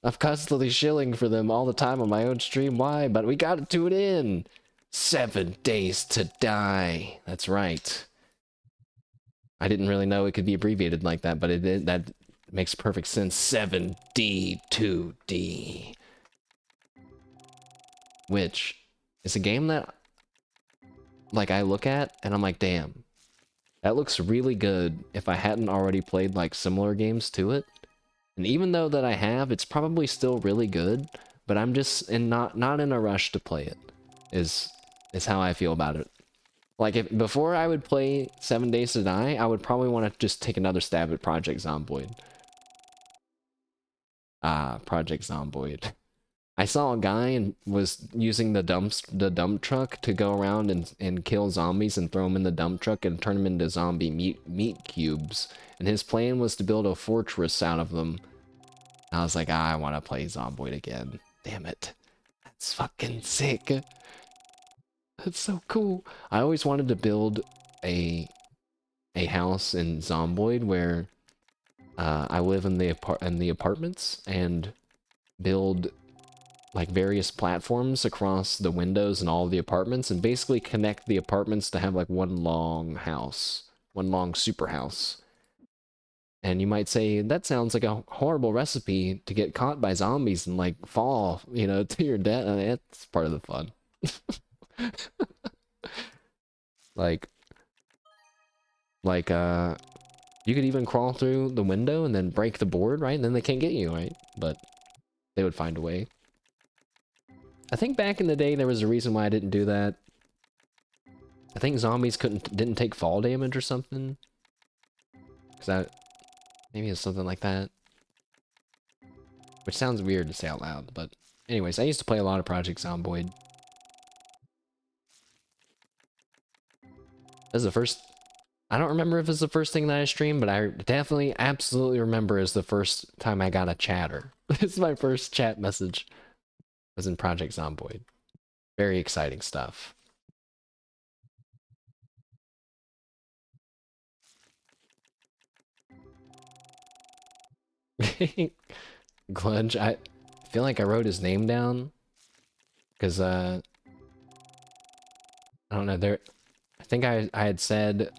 I'm constantly shilling for them all the time on my own stream. Why? But we gotta tune in. 7 days to die. That's right. I didn't really know it could be abbreviated like that, but that makes perfect sense. 7D2D. Which is a game that like I look at and I'm like, damn, that looks really good if I hadn't already played like similar games to it. And even though that I have, it's probably still really good, but I'm just not in a rush to play it. Is how I feel about it. Like if before I would play 7 Days to Die, I would probably want to just take another stab at Project Zomboid. Ah, Project Zomboid. I saw a guy and was using the dump truck to go around and kill zombies and throw them in the dump truck and turn them into zombie meat cubes. And his plan was to build a fortress out of them. And I was like, I want to play Zomboid again. Damn it. That's fucking sick. That's so cool. I always wanted to build a a house in Zomboid where I live in the apartments and build like various platforms across the windows in all of the apartments and basically connect the apartments to have like one long house, one long super house. And you might say, that sounds like a horrible recipe to get caught by zombies and like fall, you know, to your death. It's part of the fun. Like, like, you could even crawl through the window and then break the board, right? And then they can't get you, right? But they would find a way. I think back in the day, there was a reason why I didn't do that. I think zombies didn't take fall damage or something. Because maybe it's something like that. Which sounds weird to say out loud, but anyways, I used to play a lot of Project Zomboid. This is the first... I don't remember if it's the first thing that I streamed, but I definitely, absolutely remember as the first time I got a chatter. This is my first chat message. Was in Project Zomboid. Very exciting stuff. Glunge, I feel like I wrote his name down. Because, I don't know, I think I had said...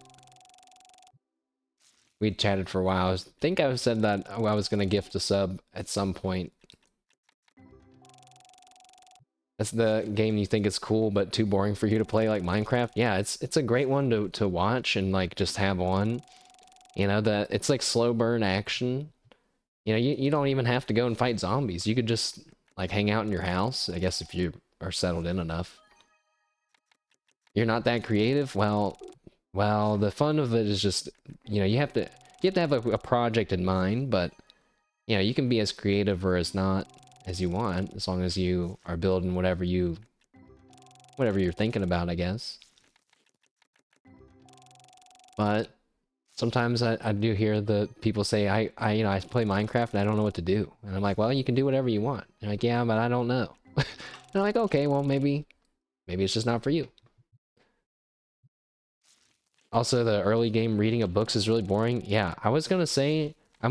We'd chatted for a while. I think I said that I was going to gift a sub at some point. That's the game you think is cool but too boring for you to play, like Minecraft. Yeah, it's a great one to watch and like just have on. You know, it's like slow burn action. You know, you don't even have to go and fight zombies. You could just like hang out in your house, I guess if you are settled in enough. You're not that creative? Well, the fun of it is just, you know, you have to have a project in mind, but you know, you can be as creative or as not as you want, as long as you are building whatever you're thinking about, I guess. But sometimes I do hear the people say, you know, I play Minecraft and I don't know what to do. And I'm like, well, you can do whatever you want. And like, yeah, but I don't know. And I'm like, okay, well, maybe it's just not for you. Also, the early game reading of books is really boring. Yeah, I was gonna say, I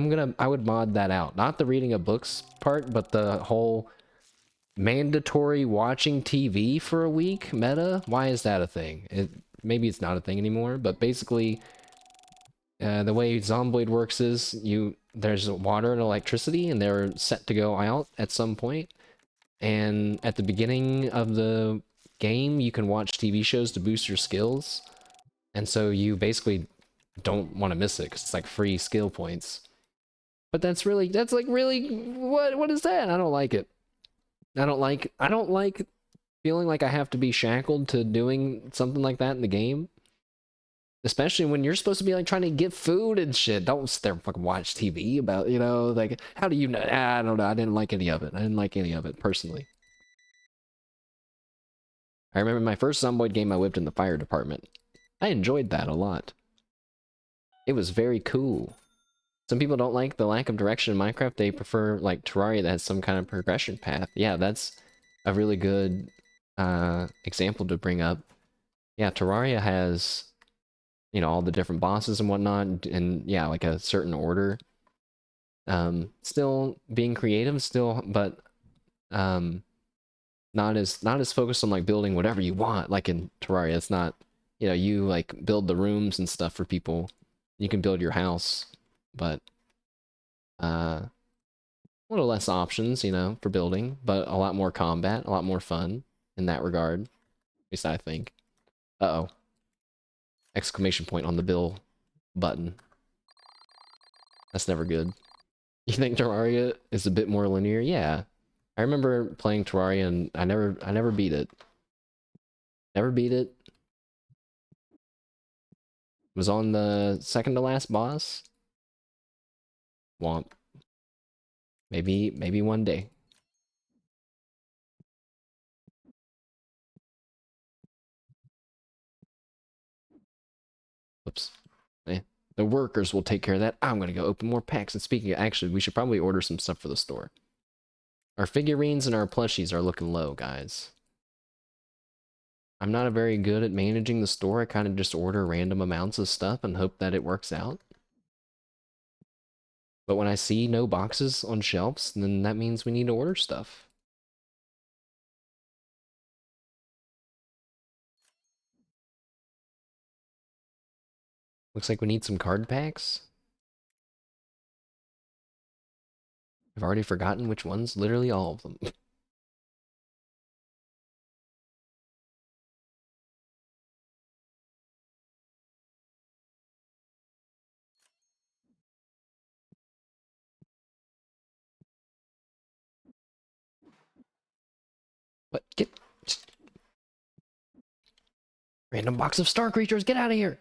would mod that out. Not the reading of books part, but the whole mandatory watching TV for a week meta. Why is that a thing? Maybe it's not a thing anymore, but basically, the way Zomboid works is there's water and electricity, and they're set to go out at some point. And at the beginning of the game, you can watch TV shows to boost your skills. And so you basically don't want to miss it because it's like free skill points. But that's like really, what is that? I don't like it. I don't like feeling like I have to be shackled to doing something like that in the game. Especially when you're supposed to be like trying to get food and shit. Don't sit there and fucking watch TV about, you know, like, how do you know? I don't know. I didn't like any of it. I didn't like any of it personally. I remember my first Zomboid game I whipped in the fire department. I enjoyed that a lot. It was very cool. Some people don't like the lack of direction in Minecraft. They prefer like Terraria that has some kind of progression path. Yeah, that's a really good example to bring up. Yeah, Terraria has, you know, all the different bosses and whatnot, and yeah, like a certain order. Still being creative, but not as focused on like building whatever you want. Like in Terraria, it's not, you know, you like build the rooms and stuff for people. You can build your house, but a little less options, you know, for building, but a lot more combat, a lot more fun in that regard. At least I think. Uh-oh. Exclamation point on the bill button. That's never good. You think Terraria is a bit more linear? Yeah. I remember playing Terraria and I never beat it. Never beat it. Was on the second to last boss. Womp. Maybe one day. Oops. Eh. The workers will take care of that. I'm gonna go open more packs. And speaking of, actually, we should probably order some stuff for the store. Our figurines and our plushies are looking low, guys. I'm not very good at managing the store. I kind of just order random amounts of stuff and hope that it works out. But when I see no boxes on shelves, then that means we need to order stuff. Looks like we need some card packs. I've already forgotten which ones, literally all of them. But get... Random box of star creatures, get out of here!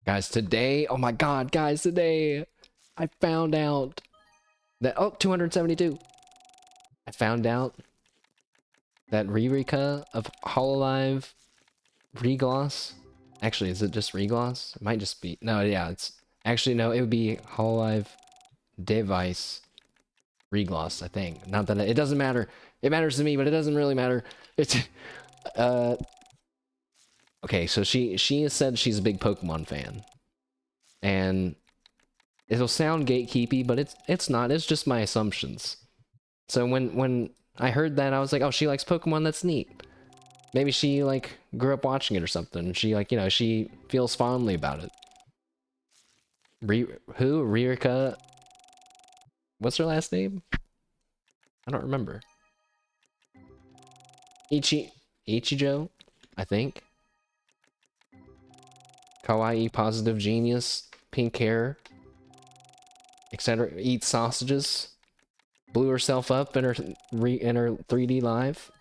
Guys, today, oh my god, guys, today, I found out that, oh, 272. I found out that Ririka of Hololive Regloss, actually, is it just Regloss? It might just be, no, yeah, it's, actually, no, it would be Hololive Device Regloss, I think. Not that, it doesn't matter. It matters to me, but it doesn't really matter. It's, uh, okay, so she has said she's a big Pokemon fan. And it'll sound gatekeepy, but it's not. It's just my assumptions. So when I heard that, I was like, oh, she likes Pokemon. That's neat. Maybe she like grew up watching it or something. And she like, you know, she feels fondly about it. Who? Ririka? What's her last name? I don't remember. Ichijo, I think. Kawaii, positive genius, pink hair, etc. Eats sausages. Blew herself up in her 3D live.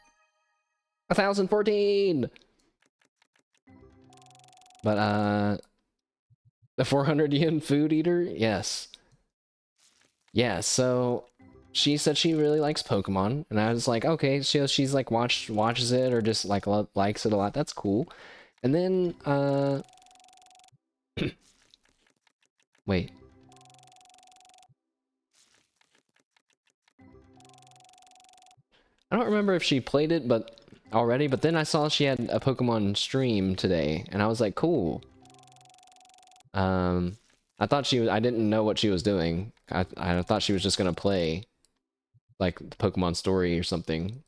1014. But the 400 yen food eater, yes, yeah. So she said she really likes Pokemon, and I was like, okay, she's like watches it or just like likes it a lot. That's cool. And then wait. I don't remember if she played it, but already. But then I saw she had a Pokemon stream today, and I was like, cool. I thought she was. I didn't know what she was doing. I thought she was just gonna play like the Pokemon story or something.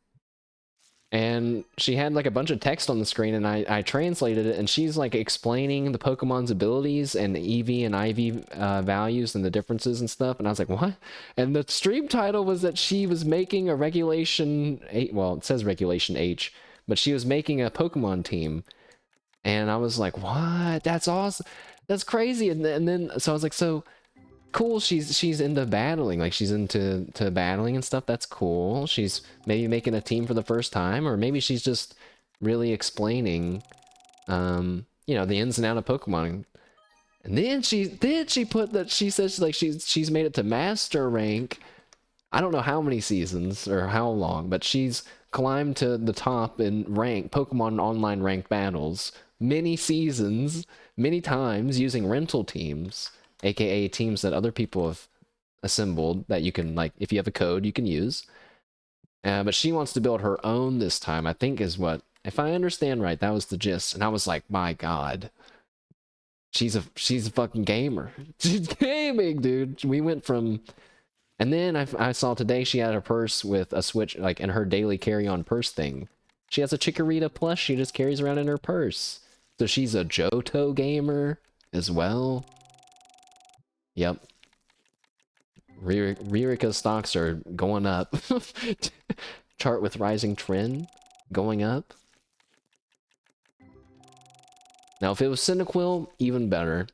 And she had like a bunch of text on the screen, and I translated it, and she's like explaining the Pokemon's abilities and EV and IV values and the differences and stuff. And I was like, what? And the stream title was that she was making a Regulation 8, well, it says Regulation H, but she was making a Pokemon team. And I was like, what? That's awesome. That's crazy. And then so I was like, so cool, she's into battling, like she's into battling and stuff. That's cool. She's maybe making a team for the first time, or maybe she's just really explaining you know, the ins and out of Pokemon. And then she put that she says like she's made it to master rank. I don't know how many seasons or how long, but she's climbed to the top in rank Pokemon online ranked battles many seasons, many times using rental teams, aka teams that other people have assembled that you can, like, if you have a code you can use. But she wants to build her own this time, I think, is what, if I understand right, that was the gist. And I was like, my god, she's a fucking gamer. She's gaming, dude. We went from, and then I saw today she had a purse with a Switch, like in her daily carry-on purse thing. She has a Chikorita plush she just carries around in her purse. So she's a Johto gamer as well. Yep. Ririka stocks are going up. Chart with rising trend going up. Now, if it was Cyndaquil, even better.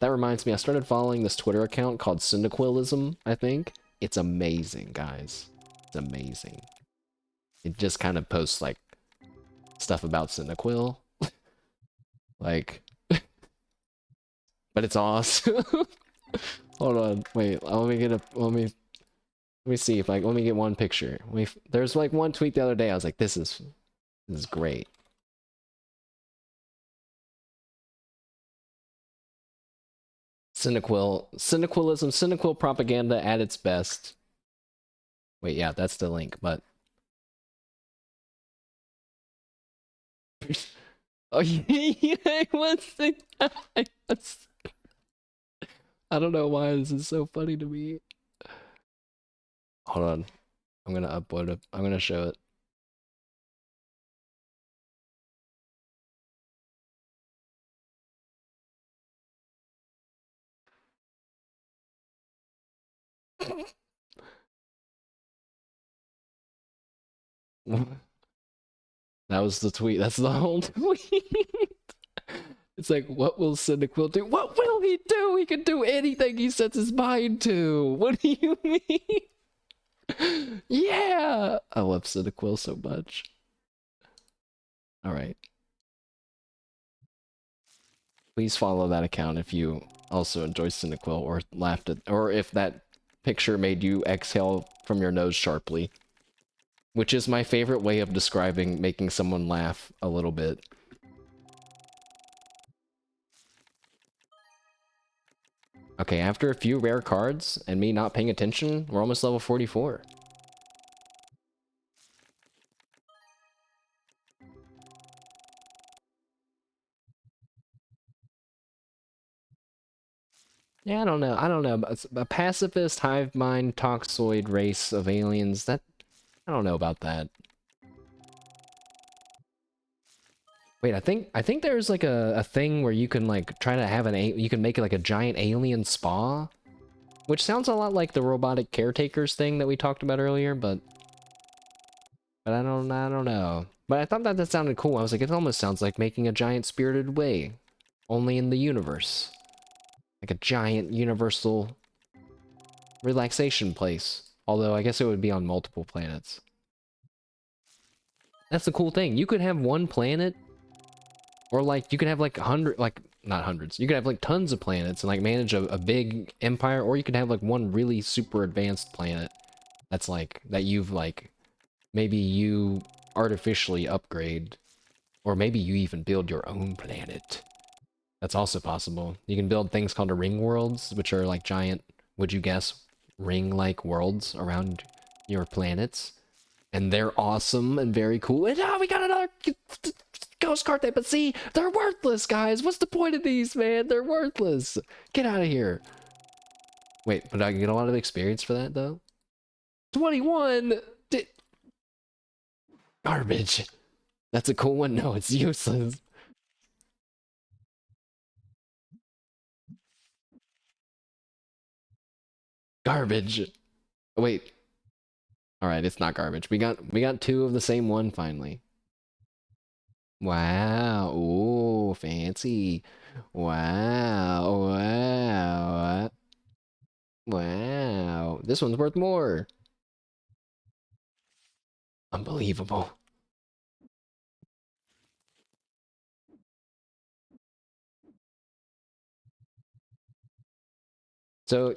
That reminds me, I started following this Twitter account called Cyndaquilism, I think. It's amazing, guys. It's amazing. It just kind of posts, like, stuff about Cyndaquil. Like, but it's awesome. Hold on, wait, let me get a, let me see if, like, let me get one picture. There's, like, one tweet the other day, I was like, this is great. Cyniquilism, Cyniquil propaganda at its best. Wait, yeah, that's the link, but... Oh, yeah, I don't know why this is so funny to me. Hold on. I'm gonna upload it. I'm gonna show it. That was the tweet. That's the whole tweet. It's like, what will Cyndaquil do? What will he do? He can do anything he sets his mind to. What do you mean? Yeah! I love Cyndaquil so much. Alright. Please follow that account if you also enjoy Cyndaquil or laughed at, or if that picture made you exhale from your nose sharply. Which is my favorite way of describing making someone laugh a little bit. Okay, after a few rare cards and me not paying attention, we're almost level 44. Yeah, I don't know. I don't know. A pacifist, hive mind, toxoid race of aliens, that... I don't know about that. Wait, I think there's like a thing where you can like try to have you can make it like a giant alien spa, which sounds a lot like the robotic caretakers thing that we talked about earlier, but I don't know. But I thought that sounded cool. I was like, it almost sounds like making a giant spirited way, only in the universe. Like a giant universal relaxation place. Although I guess it would be on multiple planets. That's the cool thing. You could have one planet, or like you could have like not hundreds. You could have like tons of planets and like manage a big empire, or you could have like one really super advanced planet that's like that you've like maybe you artificially upgrade, or maybe you even build your own planet. That's also possible. You can build things called ring worlds, which are like giant, would you guess, ring-like worlds around your planets. And they're awesome and very cool. And we got another ghost card there, but see, they're worthless, guys. What's the point of these, man? They're worthless. Get out of here. Wait, but I get a lot of experience for that, though? 21! Garbage. That's a cool one. No, it's useless. Garbage. Wait. Alright, it's not garbage. We got two of the same one finally. Wow. Ooh, fancy. Wow. Wow. Wow. This one's worth more. Unbelievable. So,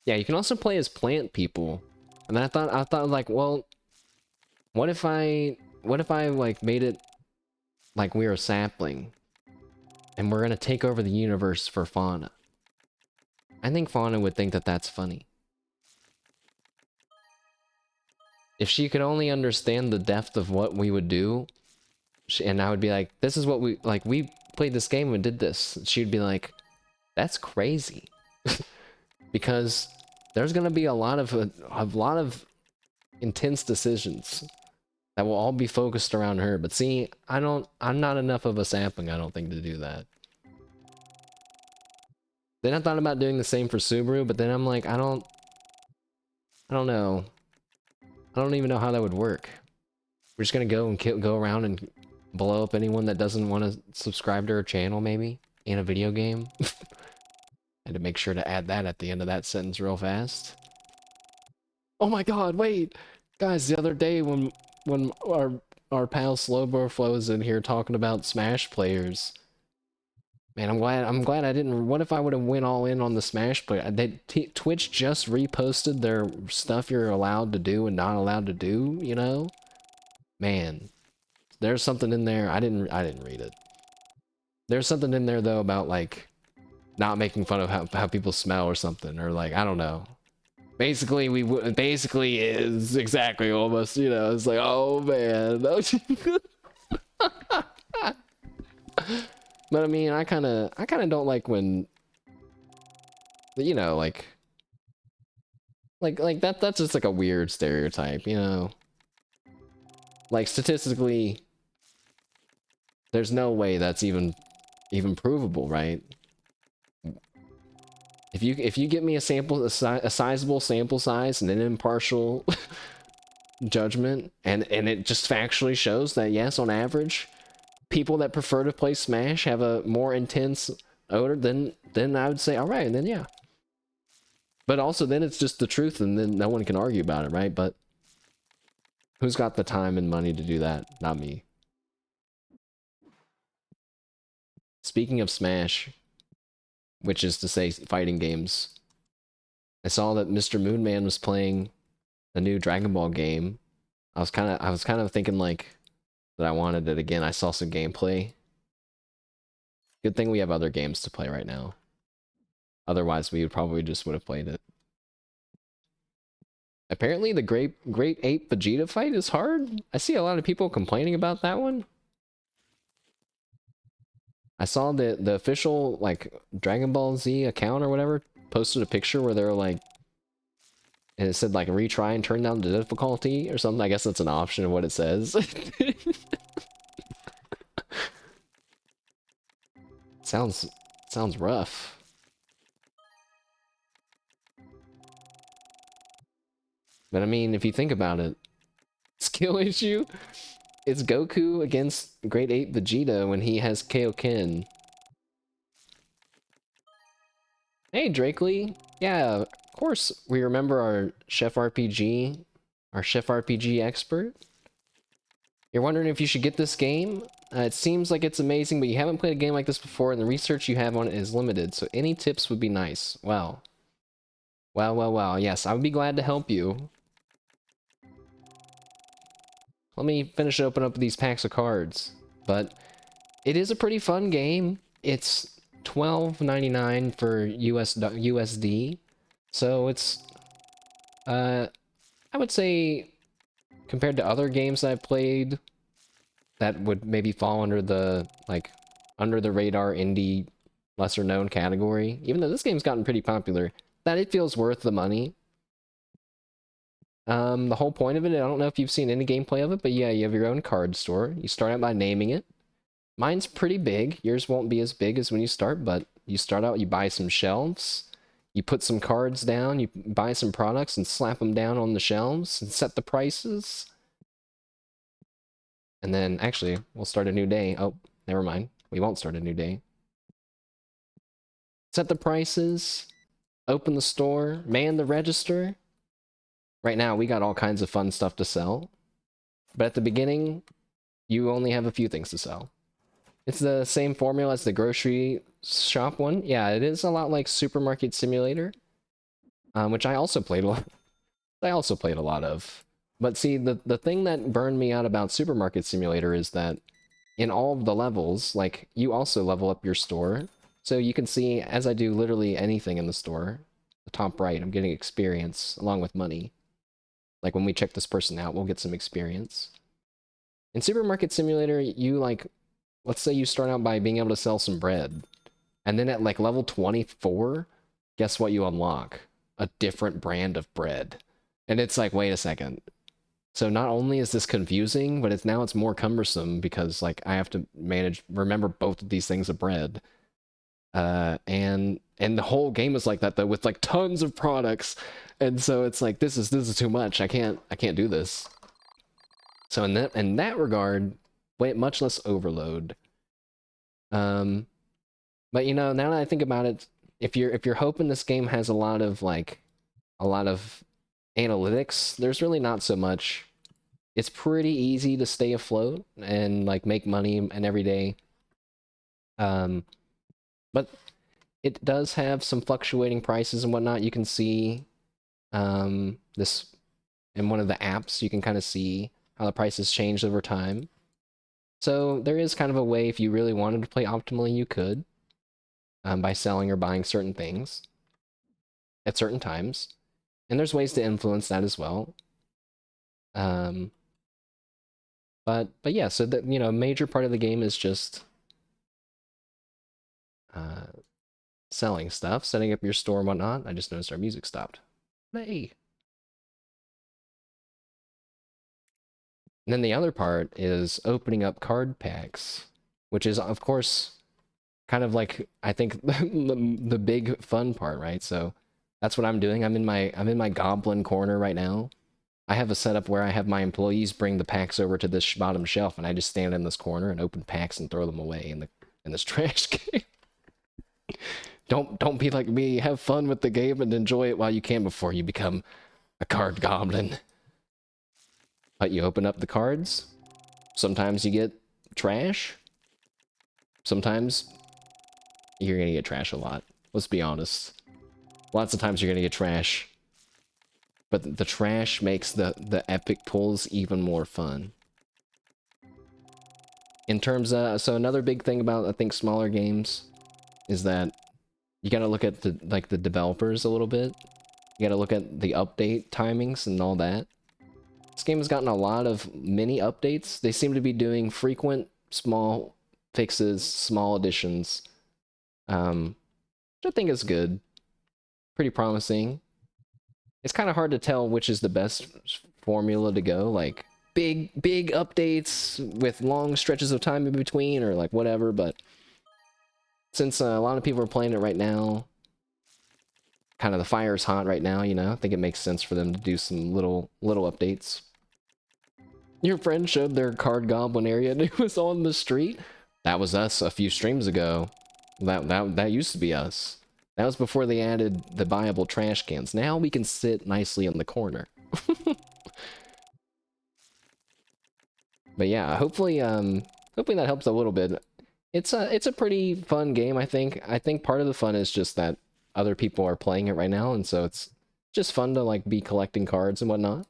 yeah, you can also play as plant people. And then I thought like, well, what if I like made it like we were a sapling and we're gonna take over the universe for Fauna? I think Fauna would think that that's funny. If she could only understand the depth of what we would do, and I would be like, this is what we played this game and did this. She'd be like, that's crazy. Because there's gonna be a lot of intense decisions that will all be focused around her. But see, I'm not enough of a sapling, I don't think, to do that. Then I thought about doing the same for Subaru, but then I'm like, I don't know. I don't even know how that would work. We're just gonna go and go around and blow up anyone that doesn't want to subscribe to her channel, maybe, in a video game. Had to make sure to add that at the end of that sentence real fast. Oh my god, wait! Guys, the other day when our pal Slowbro was in here talking about Smash players. Man, I'm glad I didn't. What if I would have went all in on the Smash player? Twitch just reposted their stuff you're allowed to do and not allowed to do, you know? Man, there's something in there. I didn't read it. There's something in there though about like not making fun of how people smell or something, or like I don't know. Basically, basically is exactly almost, you know, it's like, oh man. But I mean, I kind of don't like when, you know, like that's just like a weird stereotype, you know. Like statistically, there's no way that's even provable, right? If you give me a sizable sample size and an impartial judgment, and it just factually shows that yes, on average, people that prefer to play Smash have a more intense odor, then I would say all right, then yeah. But also then it's just the truth, and then no one can argue about it, right? But who's got the time and money to do that? Not me. Speaking of Smash, which is to say fighting games, I saw that Mr. Moonman was playing the new Dragon Ball game. I was kind of thinking like that I wanted it again. I saw some gameplay. Good thing we have other games to play right now. Otherwise, we would probably just would have played it. Apparently, the Great Ape Vegeta fight is hard. I see a lot of people complaining about that one. I saw the official like Dragon Ball Z account or whatever posted a picture where they're like, and it said like retry and turn down the difficulty or something. I guess that's an option of what it says. sounds rough. But I mean, if you think about it, skill issue, it's Goku against Great Ape Vegeta when he has Kaioken. Hey, Drakely. Yeah, of course we remember our Chef RPG expert. You're wondering if you should get this game? It seems like it's amazing, but you haven't played a game like this before, and the research you have on it is limited, so any tips would be nice. Wow. Wow. Yes, I would be glad to help you. Let me finish opening up these packs of cards. But it is a pretty fun game. It's $12.99 for USD. So it's, I would say, compared to other games I've played, that would maybe fall under the, like, under the radar indie, lesser known category. Even though this game's gotten pretty popular, that it feels worth the money. The whole point of it, I don't know if you've seen any gameplay of it, but yeah, you have your own card store. You start out by naming it. Mine's pretty big. Yours won't be as big as when you start, but you start out, you buy some shelves, you put some cards down, you buy some products and slap them down on the shelves and set the prices. And then, actually, we'll start a new day. Oh, never mind. We won't start a new day. Set the prices, open the store, man the register. Right now, we got all kinds of fun stuff to sell. But at the beginning, you only have a few things to sell. It's the same formula as the grocery shop one. Yeah, it is a lot like Supermarket Simulator, which I also played a lot. I also played a lot of. But see, the thing that burned me out about Supermarket Simulator is that in all of the levels, like, you also level up your store. So you can see, as I do literally anything in the store, the top right, I'm getting experience along with money. Like, when we check this person out, we'll get some experience. In Supermarket Simulator, you, like, let's say you start out by being able to sell some bread. And then at, like, level 24, guess what you unlock? A different brand of bread. And it's like, wait a second. So not only is this confusing, but it's more cumbersome because, like, I have to remember both of these things of bread. And the whole game is like that though, with like tons of products, and so it's like this is too much. I can't do this. So in that regard, much less overload. But you know, now that I think about it, if you're hoping this game has a lot of analytics, there's really not so much. It's pretty easy to stay afloat and like make money and every day. But it does have some fluctuating prices and whatnot. You can see this in one of the apps. You can kind of see how the prices change over time. So there is kind of a way, if you really wanted to play optimally, you could, by selling or buying certain things at certain times. And there's ways to influence that as well. But yeah, so that, you know, a major part of the game is just selling stuff, setting up your store and whatnot. I just noticed our music stopped. Hey. And then the other part is opening up card packs, which is, of course, kind of like, I think, the big fun part, right? So that's what I'm doing. I'm in my goblin corner right now. I have a setup where I have my employees bring the packs over to this bottom shelf, and I just stand in this corner and open packs and throw them away in this trash can. Don't be like me. Have fun with the game and enjoy it while you can before you become a card goblin. But you open up the cards. Sometimes you get trash. Sometimes you're gonna get trash a lot. Let's be honest. Lots of times you're gonna get trash. But the trash makes the epic pulls even more fun. In terms of, so another big thing about, I think, smaller games is that you gotta look at the developers a little bit. You gotta look at the update timings and all that. This game has gotten a lot of mini updates. They seem to be doing frequent small fixes, small additions. Which I think is good. Pretty promising. It's kind of hard to tell which is the best formula to go. Like, big updates with long stretches of time in between, or like whatever, but since a lot of people are playing it right now, kind of the fire is hot right now, you know, I think it makes sense for them to do some little updates. Your friend showed their card goblin area and it was on the street. That was us a few streams ago. That used to be us. That was before they added the buyable trash cans. Now we can sit nicely in the corner. But yeah, hopefully that helps a little bit. It's a pretty fun game, I think. I think part of the fun is just that other people are playing it right now, and so it's just fun to like be collecting cards and whatnot.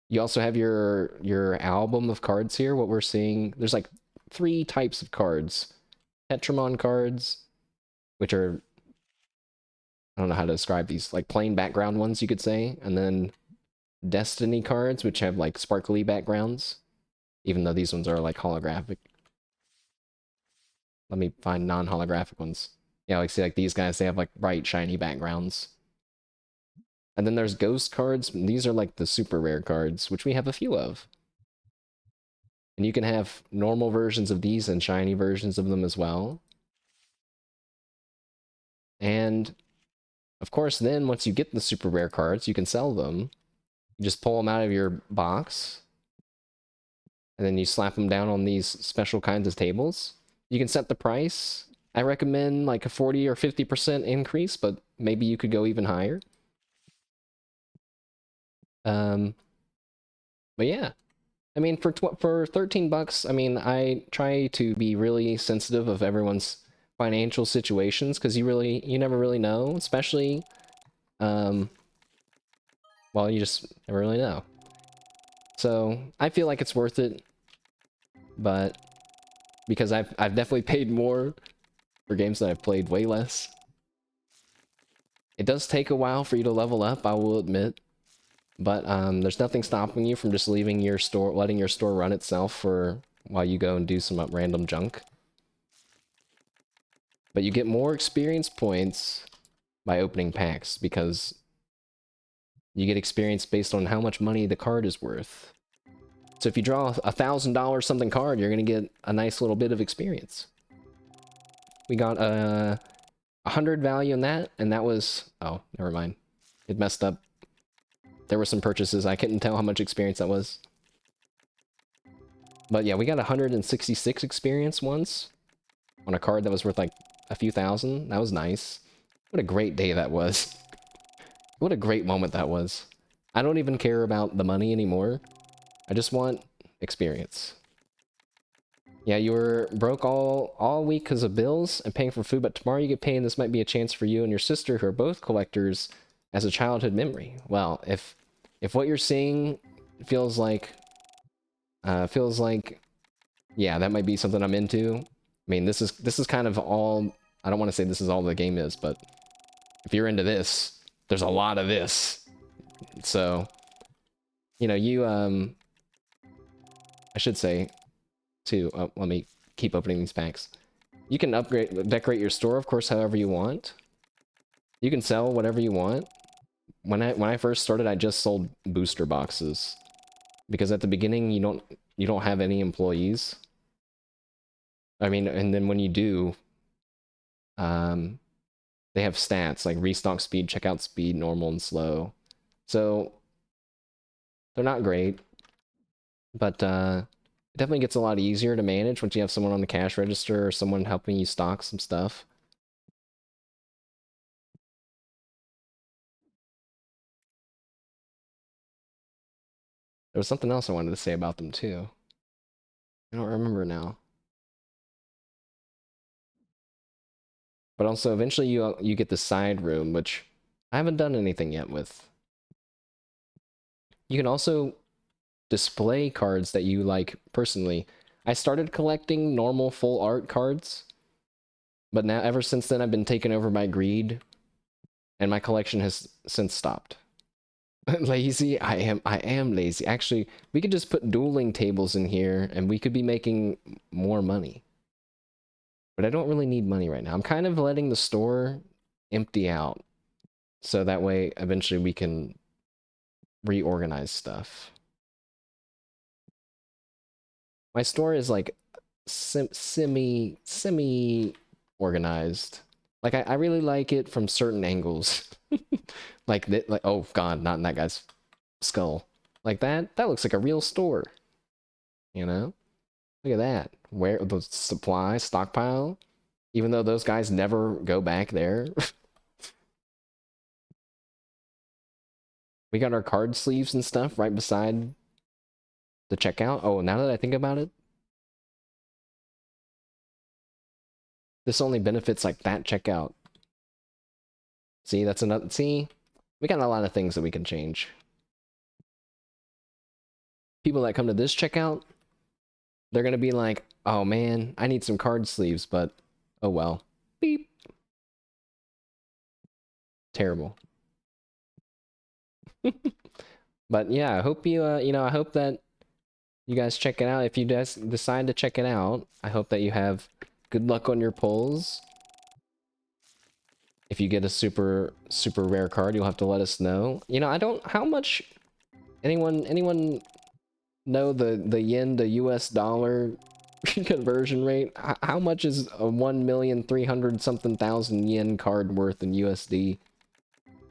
You also have your album of cards here. What we're seeing, there's like 3 types of cards. Tetramon cards, which are, I don't know how to describe these, like plain background ones, you could say, and then Destiny cards, which have like sparkly backgrounds, even though these ones are like holographic. Let me find non-holographic ones. Yeah, like see, like these guys, they have like bright, shiny backgrounds. And then there's ghost cards. These are like the super rare cards, which we have a few of. And you can have normal versions of these and shiny versions of them as well. And of course, then once you get the super rare cards, you can sell them. You just pull them out of your box, and then you slap them down on these special kinds of tables. You can set the price. I recommend like a 40 or 50% increase, but maybe you could go even higher. But yeah, I mean, for 13 bucks, I mean, I try to be really sensitive of everyone's financial situations, because you never really know, especially, well, you just never really know. So I feel like it's worth it, but because I've definitely paid more for games that I've played way less. It does take a while for you to level up, I will admit. But there's nothing stopping you from just leaving your store, letting your store run itself for while you go and do some random junk. But you get more experience points by opening packs, because you get experience based on how much money the card is worth. So if you draw a $1,000 something card, you're going to get a nice little bit of experience. We got 100 value in that, and that was... Oh, never mind. It messed up. There were some purchases. I couldn't tell how much experience that was. But yeah, we got 166 experience once on a card that was worth like a few thousand. That was nice. What a great day that was. What a great moment that was. I don't even care about the money anymore. I just want experience. Yeah, you were broke all week because of bills and paying for food, but tomorrow you get paid, and this might be a chance for you and your sister, who are both collectors, as a childhood memory. Well, if what you're seeing feels like yeah, that might be something I'm into. I mean, this is kind of all. I don't want to say this is all the game is, but if you're into this, there's a lot of this. So, you know, I should say too. Let me keep opening these packs. You can decorate your store, of course, however you want. You can sell whatever you want. When I first started, I just sold booster boxes because at the beginning you don't have any employees. I mean, and then when you do, um, they have stats like restock speed, checkout speed, normal, and slow. So they're not great, but it definitely gets a lot easier to manage once you have someone on the cash register or someone helping you stock some stuff. There was something else I wanted to say about them too. I don't remember now. But also, eventually you get the side room, which I haven't done anything yet with. You can also display cards that you like personally. I started collecting normal full art cards, but now ever since then I've been taken over by greed, and my collection has since stopped. Lazy? I am lazy. Actually, we could just put dueling tables in here, and we could be making more money. But I don't really need money right now. I'm kind of letting the store empty out, so that way eventually we can reorganize stuff. My store is like semi organized. Like I really like it from certain angles. like oh god, not in that guy's skull. Like that looks like a real store. You know? Look at that. Where the supply stockpile, even though those guys never go back there. We got our card sleeves and stuff right beside the checkout. Oh, now that I think about it, this only benefits like that checkout. See, that's another. See, we got a lot of things that we can change. People that come to this checkout, they're gonna be like, oh man, I need some card sleeves, but oh well. Beep. Terrible. But yeah, I hope you, I hope that you guys check it out. If you guys decide to check it out, I hope that you have good luck on your pulls. If you get a super rare card, you'll have to let us know. You know, I don't. How much? Anyone know the yen to US dollar conversion rate? How much is a 1,300,000 something thousand yen card worth in USD?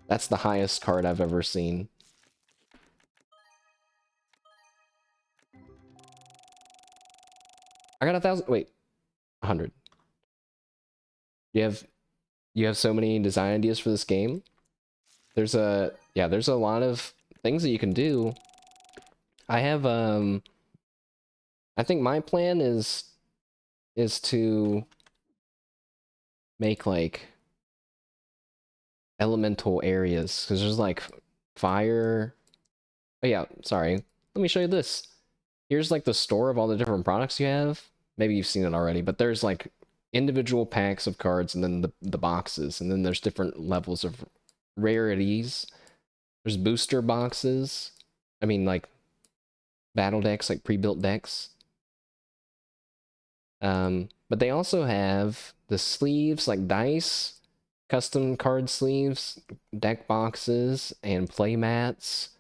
That's the highest card I've ever seen. I got 1,000. Wait, 100. You have so many design ideas for this game. There's a lot of things that you can do. I have I think my plan is to make like elemental areas because there's like fire. Oh yeah, sorry. Let me show you this. Here's like the store of all the different products you have. Maybe you've seen it already, but there's like individual packs of cards and then the boxes, and then there's different levels of rarities. There's booster boxes. I mean like battle decks, like pre-built decks. But they also have the sleeves, like dice, custom card sleeves, deck boxes, and play mats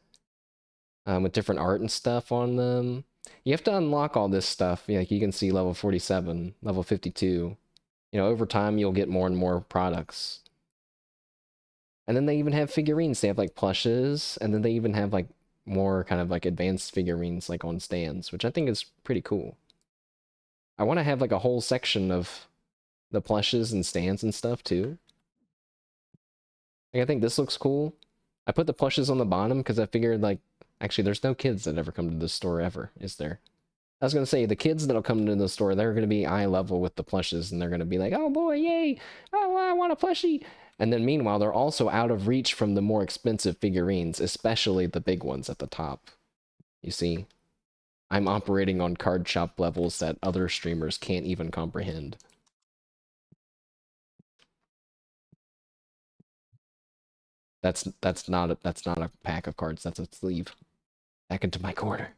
with different art and stuff on them. You have to unlock all this stuff. Like you can see level 47, level 52. You know, over time you'll get more and more products. And then they even have figurines. They have like plushes, and then they even have like more kind of like advanced figurines like on stands, which I think is pretty cool. I want to have like a whole section of the plushes and stands and stuff too. Like, I think this looks cool. I put the plushes on the bottom because I figured like, actually there's no kids that ever come to this store ever, is there? I was gonna say the kids that'll come into the store, they're gonna be eye level with the plushes, and they're gonna be like, "Oh boy, yay! Oh, I want a plushie!" And then meanwhile, they're also out of reach from the more expensive figurines, especially the big ones at the top. You see, I'm operating on card shop levels that other streamers can't even comprehend. That's not a pack of cards. That's a sleeve. Back into my corner.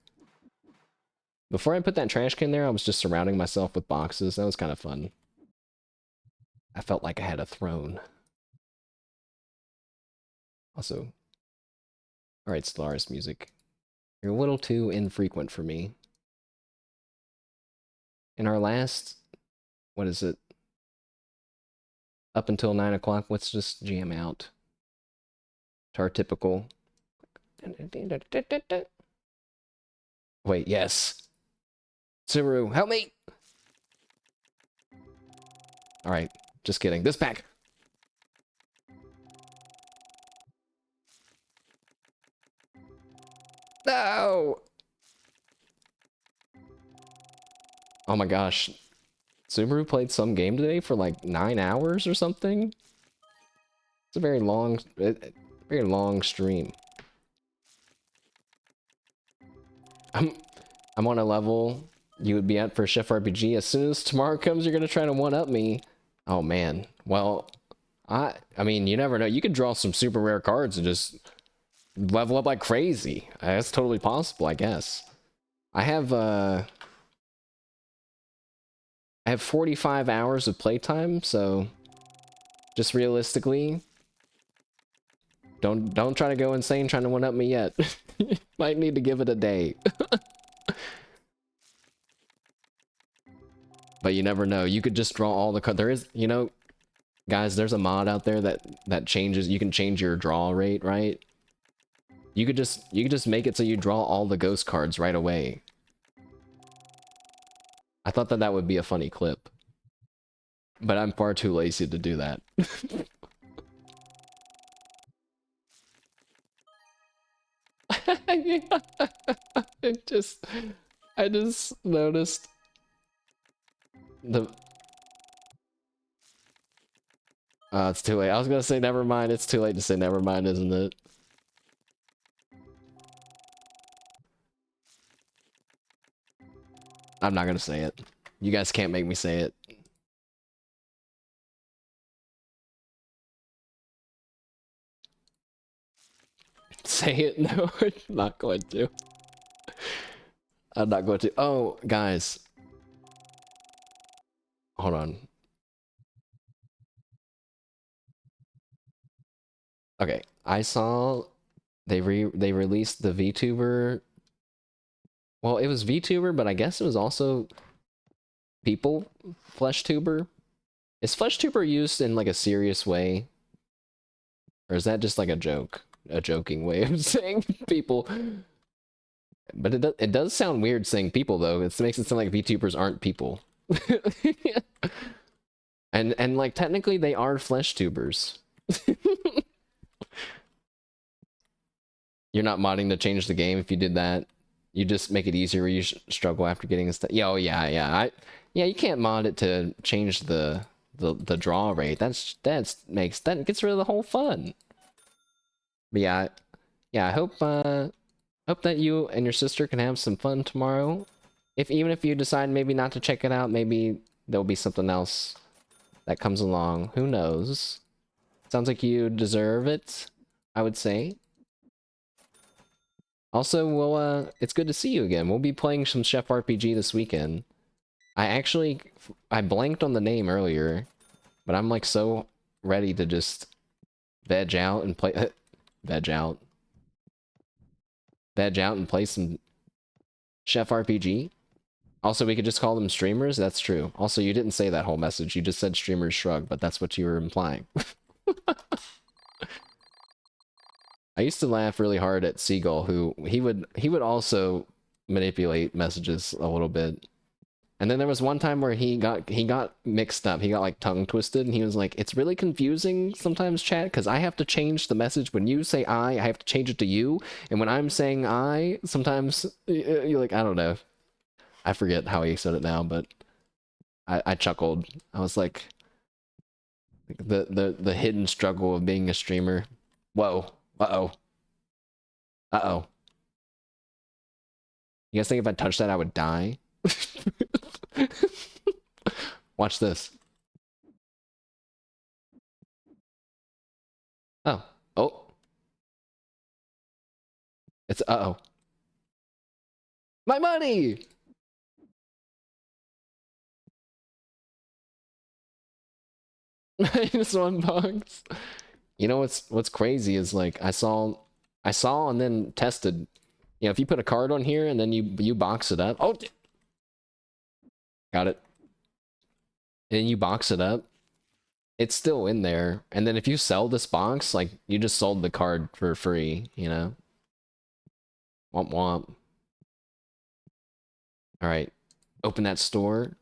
Before I put that trash can there, I was just surrounding myself with boxes. That was kind of fun. I felt like I had a throne. Also, alright, Stellaris music. You're a little too infrequent for me. In our last, what is it? Up until 9 o'clock, let's just jam out. To our typical. Wait, yes. Subaru, help me! Alright, just kidding. This pack! No! Oh my gosh. Subaru played some game today for like 9 hours or something? It's a very long stream. I'm on a level you would be at for Chef RPG. As soon as tomorrow comes, you're gonna try to one-up me. Oh man. Well, I mean, you never know. You could draw some super rare cards and just level up like crazy. That's totally possible, I guess. I have 45 hours of playtime, so just realistically, don't try to go insane trying to one-up me yet. Might need to give it a day. But you never know. You could just draw all the cards. There is, you know, guys, there's a mod out there that changes. You can change your draw rate, right? You could just make it so you draw all the ghost cards right away. I thought that would be a funny clip, but I'm far too lazy to do that. I just noticed the. It's too late. I was gonna say never mind. It's too late to say never mind, isn't it? I'm not gonna say it. You guys can't make me say it. Say it? No, I'm not going to. I'm not going to. Oh, guys. Hold on. Okay, I saw they released the VTuber. Well, it was VTuber, but I guess it was also people FleshTuber. Is FleshTuber used in like a serious way? Or is that just like a joke? A joking way of saying people? But it does sound weird saying people though. It makes it sound like VTubers aren't people. and like technically they are FleshTubers. You're not modding to change the game if you did that. You just make it easier where you struggle after getting stuff. Yeah, oh yeah. Yeah, you can't mod it to change the draw rate. That gets rid of the whole fun. But yeah, I hope that you and your sister can have some fun tomorrow. Even if you decide maybe not to check it out, maybe there'll be something else that comes along. Who knows? Sounds like you deserve it, I would say. Also, it's good to see you again. We'll be playing some Chef RPG this weekend. I blanked on the name earlier, but I'm like so ready to just veg out and play, veg out and play some Chef RPG. Also, we could just call them streamers. That's true. Also, you didn't say that whole message. You just said streamers shrug, but that's what you were implying. I used to laugh really hard at Seagull, who he would also manipulate messages a little bit. And then there was one time where he got mixed up. He got like tongue twisted, and he was like, "It's really confusing sometimes, chat, because I have to change the message. When you say I have to change it to you, and when I'm saying I, sometimes you're like, I don't know. I forget how he said it now, but I chuckled. I was like, the hidden struggle of being a streamer. Whoa. Uh-oh. Uh-oh. You guys think if I touched that, I would die? Watch this. Oh. Oh. It's uh-oh. My money! -1 box. You know what's crazy is like I saw and then tested. You know, if you put a card on here and then you box it up. Oh, got it. And you box it up, it's still in there. And then if you sell this box, like you just sold the card for free, you know? Womp womp. All right. Open that store.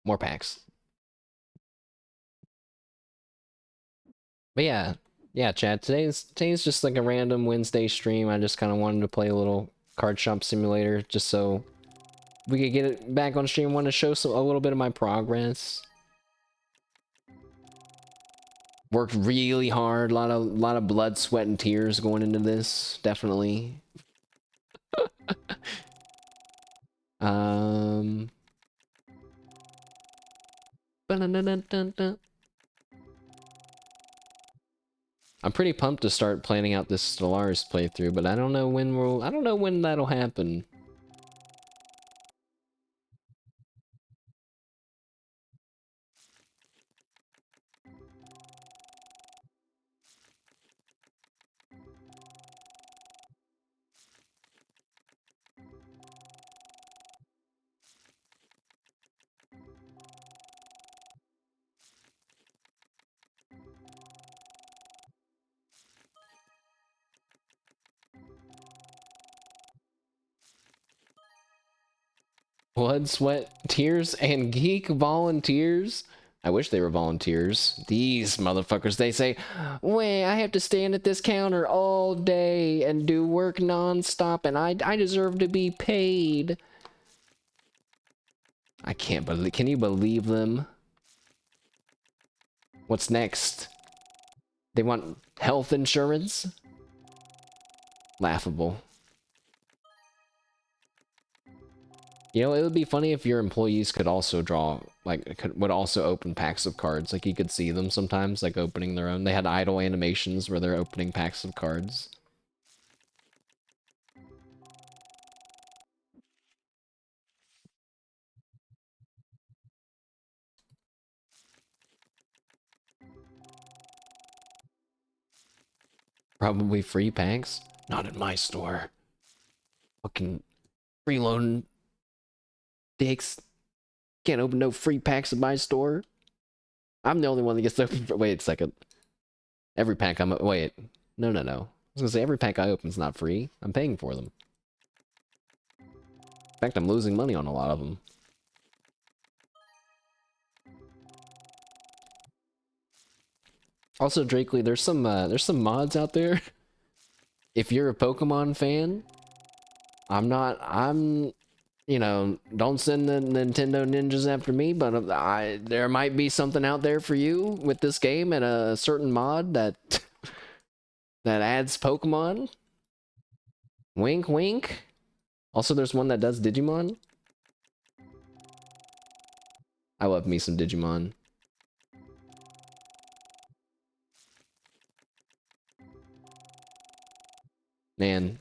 More packs. But yeah, Chad. Today's just like a random Wednesday stream. I just kind of wanted to play a little card shop simulator, just so we could get it back on stream. Want to show a little bit of my progress. Worked really hard. A lot of blood, sweat, and tears going into this. Definitely. Um. I'm pretty pumped to start planning out this Stellaris playthrough, but I don't know when that'll happen. Blood, sweat, tears, and geek volunteers? I wish they were volunteers. These motherfuckers, they say, wait, I have to stand at this counter all day and do work non-stop, and I deserve to be paid. I can't believe, can you believe them? What's next? They want health insurance? Laughable. You know, it would be funny if your employees could also draw, like, would also open packs of cards. Like, you could see them sometimes, like, opening their own. They had idle animations where they're opening packs of cards. Probably free packs? Not in my store. Fucking freeloading dicks. Can't open no free packs in my store. I'm the only one that gets to open. Wait a second. Every pack I'm... Wait. No. I was gonna say, every pack I open is not free. I'm paying for them. In fact, I'm losing money on a lot of them. Also, Drakely, there's some mods out there. If you're a Pokemon fan, you know, don't send the Nintendo ninjas after me, but there might be something out there for you with this game and a certain mod that that adds Pokemon. Wink, wink. Also, there's one that does Digimon. I love me some Digimon. Man,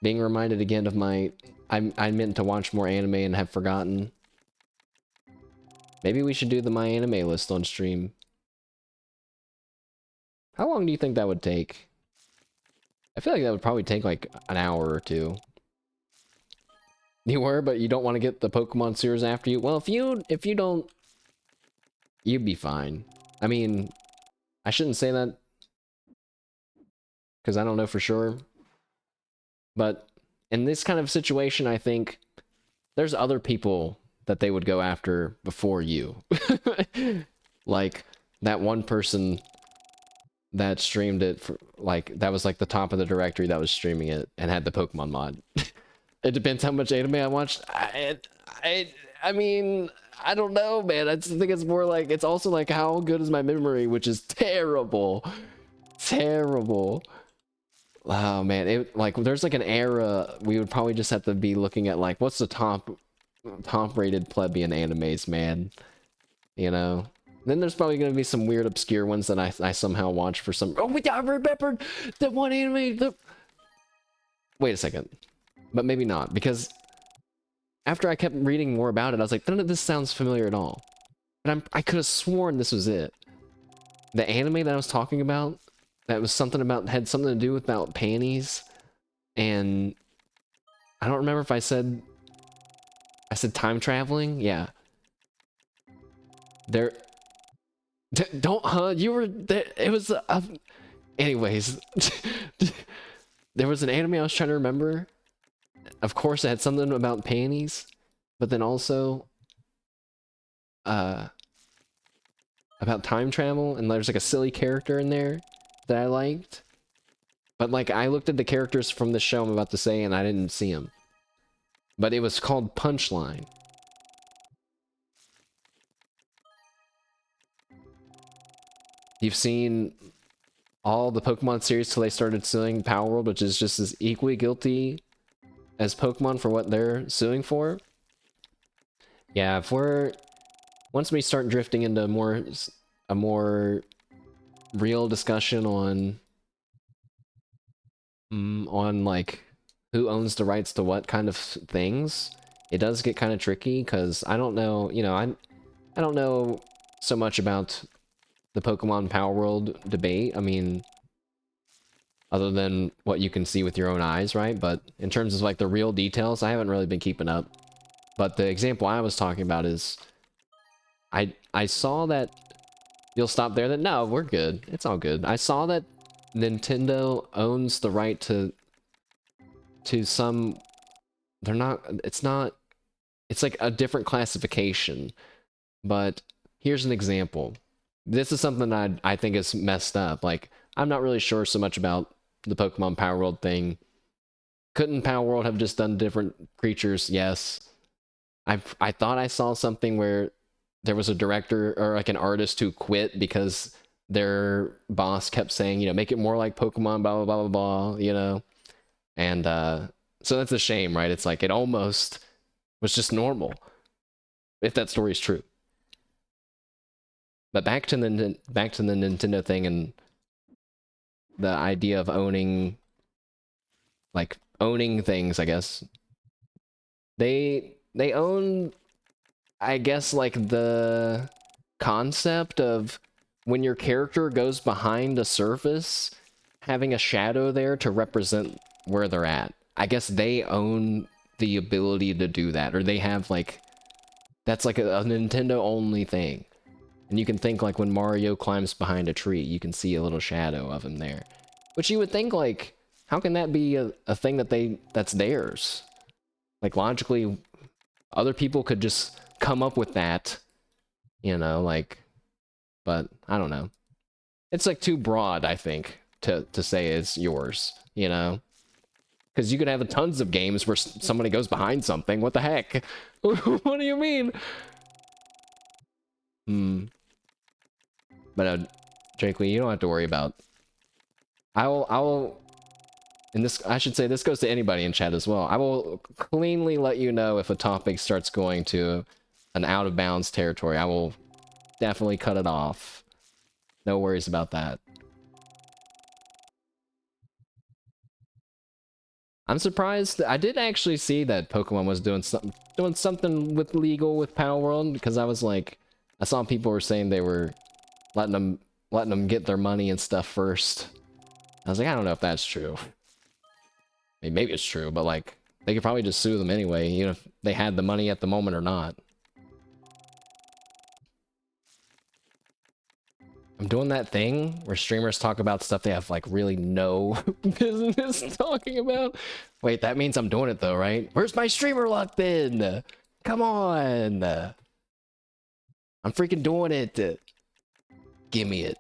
being reminded again of my... I meant to watch more anime and have forgotten. Maybe we should do the My Anime list on stream. How long do you think that would take? I feel like that would probably take like an hour or two. You were, but you don't want to get the Pokemon series after you? Well, if you don't... You'd be fine. I mean, I shouldn't say that because I don't know for sure. But in this kind of situation, I think there's other people that they would go after before you. Like that one person that streamed it for, like, that was like the top of the directory that was streaming it and had the Pokemon mod. It depends how much anime I watched. I mean, I don't know, man. I just think it's more like, it's also like how good is my memory, which is terrible. Terrible. Oh man, it like there's like an era we would probably just have to be looking at like what's the top rated plebeian animes, man. You know? Then there's probably gonna be some weird obscure ones that I somehow watched for some. Oh, I remembered that one anime. Wait a second, but maybe not, because after I kept reading more about it, I was like, none of this sounds familiar at all. But I could have sworn this was it. The anime that I was talking about, that was something about, had something to do with about panties, and I don't remember if I said time traveling. Yeah, there. Don't, huh? You were there. It was. Anyways, there was an anime I was trying to remember. Of course, it had something about panties, but then also, about time travel, and there's like a silly character in there that I liked. But like, I looked at the characters from the show I'm about to say, and I didn't see them. But it was called Punchline. You've seen all the Pokemon series till they started suing Power World, which is just as equally guilty as Pokemon for what they're suing for. Yeah, if we're, once we start drifting into a more real discussion on like who owns the rights to what kind of things, it does get kind of tricky, because I don't know, you know, I don't know so much about the Pokemon Power World debate. I mean, other than what you can see with your own eyes, right? But in terms of like the real details, I haven't really been keeping up. But the example I was talking about is, I saw that, you'll stop there, that no, we're good. It's all good. I saw that Nintendo owns the right to some, they're not, it's not, it's like a different classification. But here's an example. This is something I think is messed up. Like, I'm not really sure so much about the Pokemon Power World thing. Couldn't Power World have just done different creatures? Yes. I thought I saw something where there was a director or like an artist who quit because their boss kept saying, you know, make it more like Pokemon, blah, blah, blah, blah, blah, you know? And so that's a shame, right? It's like, it almost was just normal, if that story's true. But back to the Nintendo thing and the idea of owning, like, owning things, I guess. They own, I guess, like, the concept of when your character goes behind a surface, having a shadow there to represent where they're at. I guess they own the ability to do that, or they have, like, that's like a Nintendo only thing. And you can think like when Mario climbs behind a tree, you can see a little shadow of him there. Which you would think, like, how can that be a thing that's theirs? Like, logically, other people could just come up with that, you know, like, but I don't know. It's like too broad, I think, to say it's yours, you know? Because you could have tons of games where somebody goes behind something. What the heck? What do you mean? But Drakely, you don't have to worry about. I will, and this, I should say, this goes to anybody in chat as well. I will cleanly let you know if a topic starts going to an out of bounds territory. I will definitely cut it off. No worries about that. I'm surprised. I did actually see that Pokemon was doing something with legal with Power World, because I was like, I saw people were saying they were letting them get their money and stuff first. I was like, I don't know if that's true. I mean, maybe it's true, but like, they could probably just sue them anyway, even if they had the money at the moment or not. I'm doing that thing where streamers talk about stuff they have like really no business talking about. Wait, that means I'm doing it though, right? Where's my streamer luck then? Come on. I'm freaking doing it. Give me it.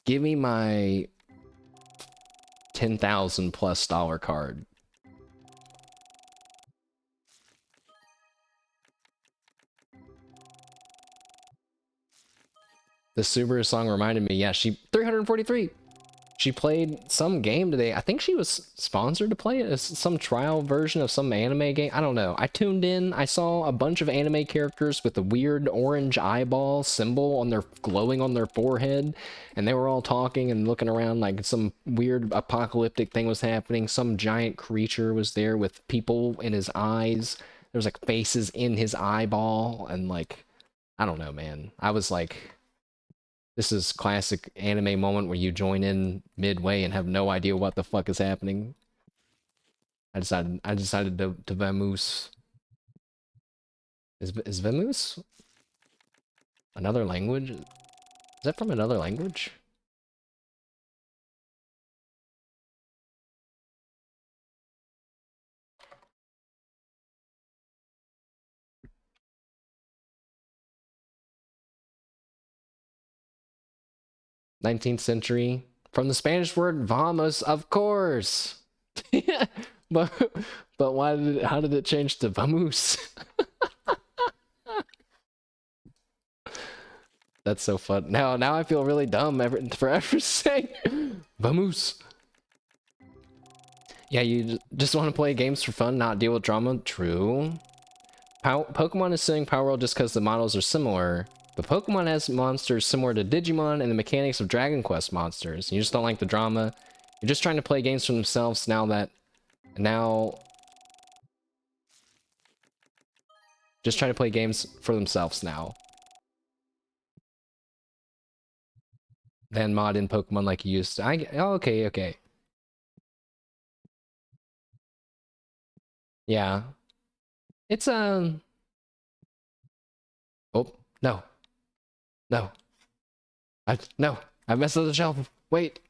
Give me my 10,000 plus dollar card. The Subaru song reminded me, yeah, she 343. She played some game today. I think she was sponsored to play it as some trial version of some anime game. I don't know. I tuned in. I saw a bunch of anime characters with the weird orange eyeball symbol on their glowing on their forehead, and they were all talking and looking around like some weird apocalyptic thing was happening. Some giant creature was there with people in his eyes. There was like faces in his eyeball, and like, I don't know, man. I was like, this is classic anime moment where you join in midway and have no idea what the fuck is happening. I decided to vamoose. Is vamoose another language? Is that from another language? '19th century. From the Spanish word vamos, of course. but but why did it, how did it change to vamoose? That's so fun. Now I feel really dumb for ever saying vamoose. Yeah, you just want to play games for fun, not deal with drama. True. Pokemon is saying Power World just because the models are similar. But Pokemon has monsters similar to Digimon and the mechanics of Dragon Quest monsters. You just don't like the drama. You're just trying to play games for themselves just trying to play games for themselves now. Then mod in Pokemon like you used to. Oh, okay. Yeah. It's, oh, no. No. No. I messed up the shelf. Wait.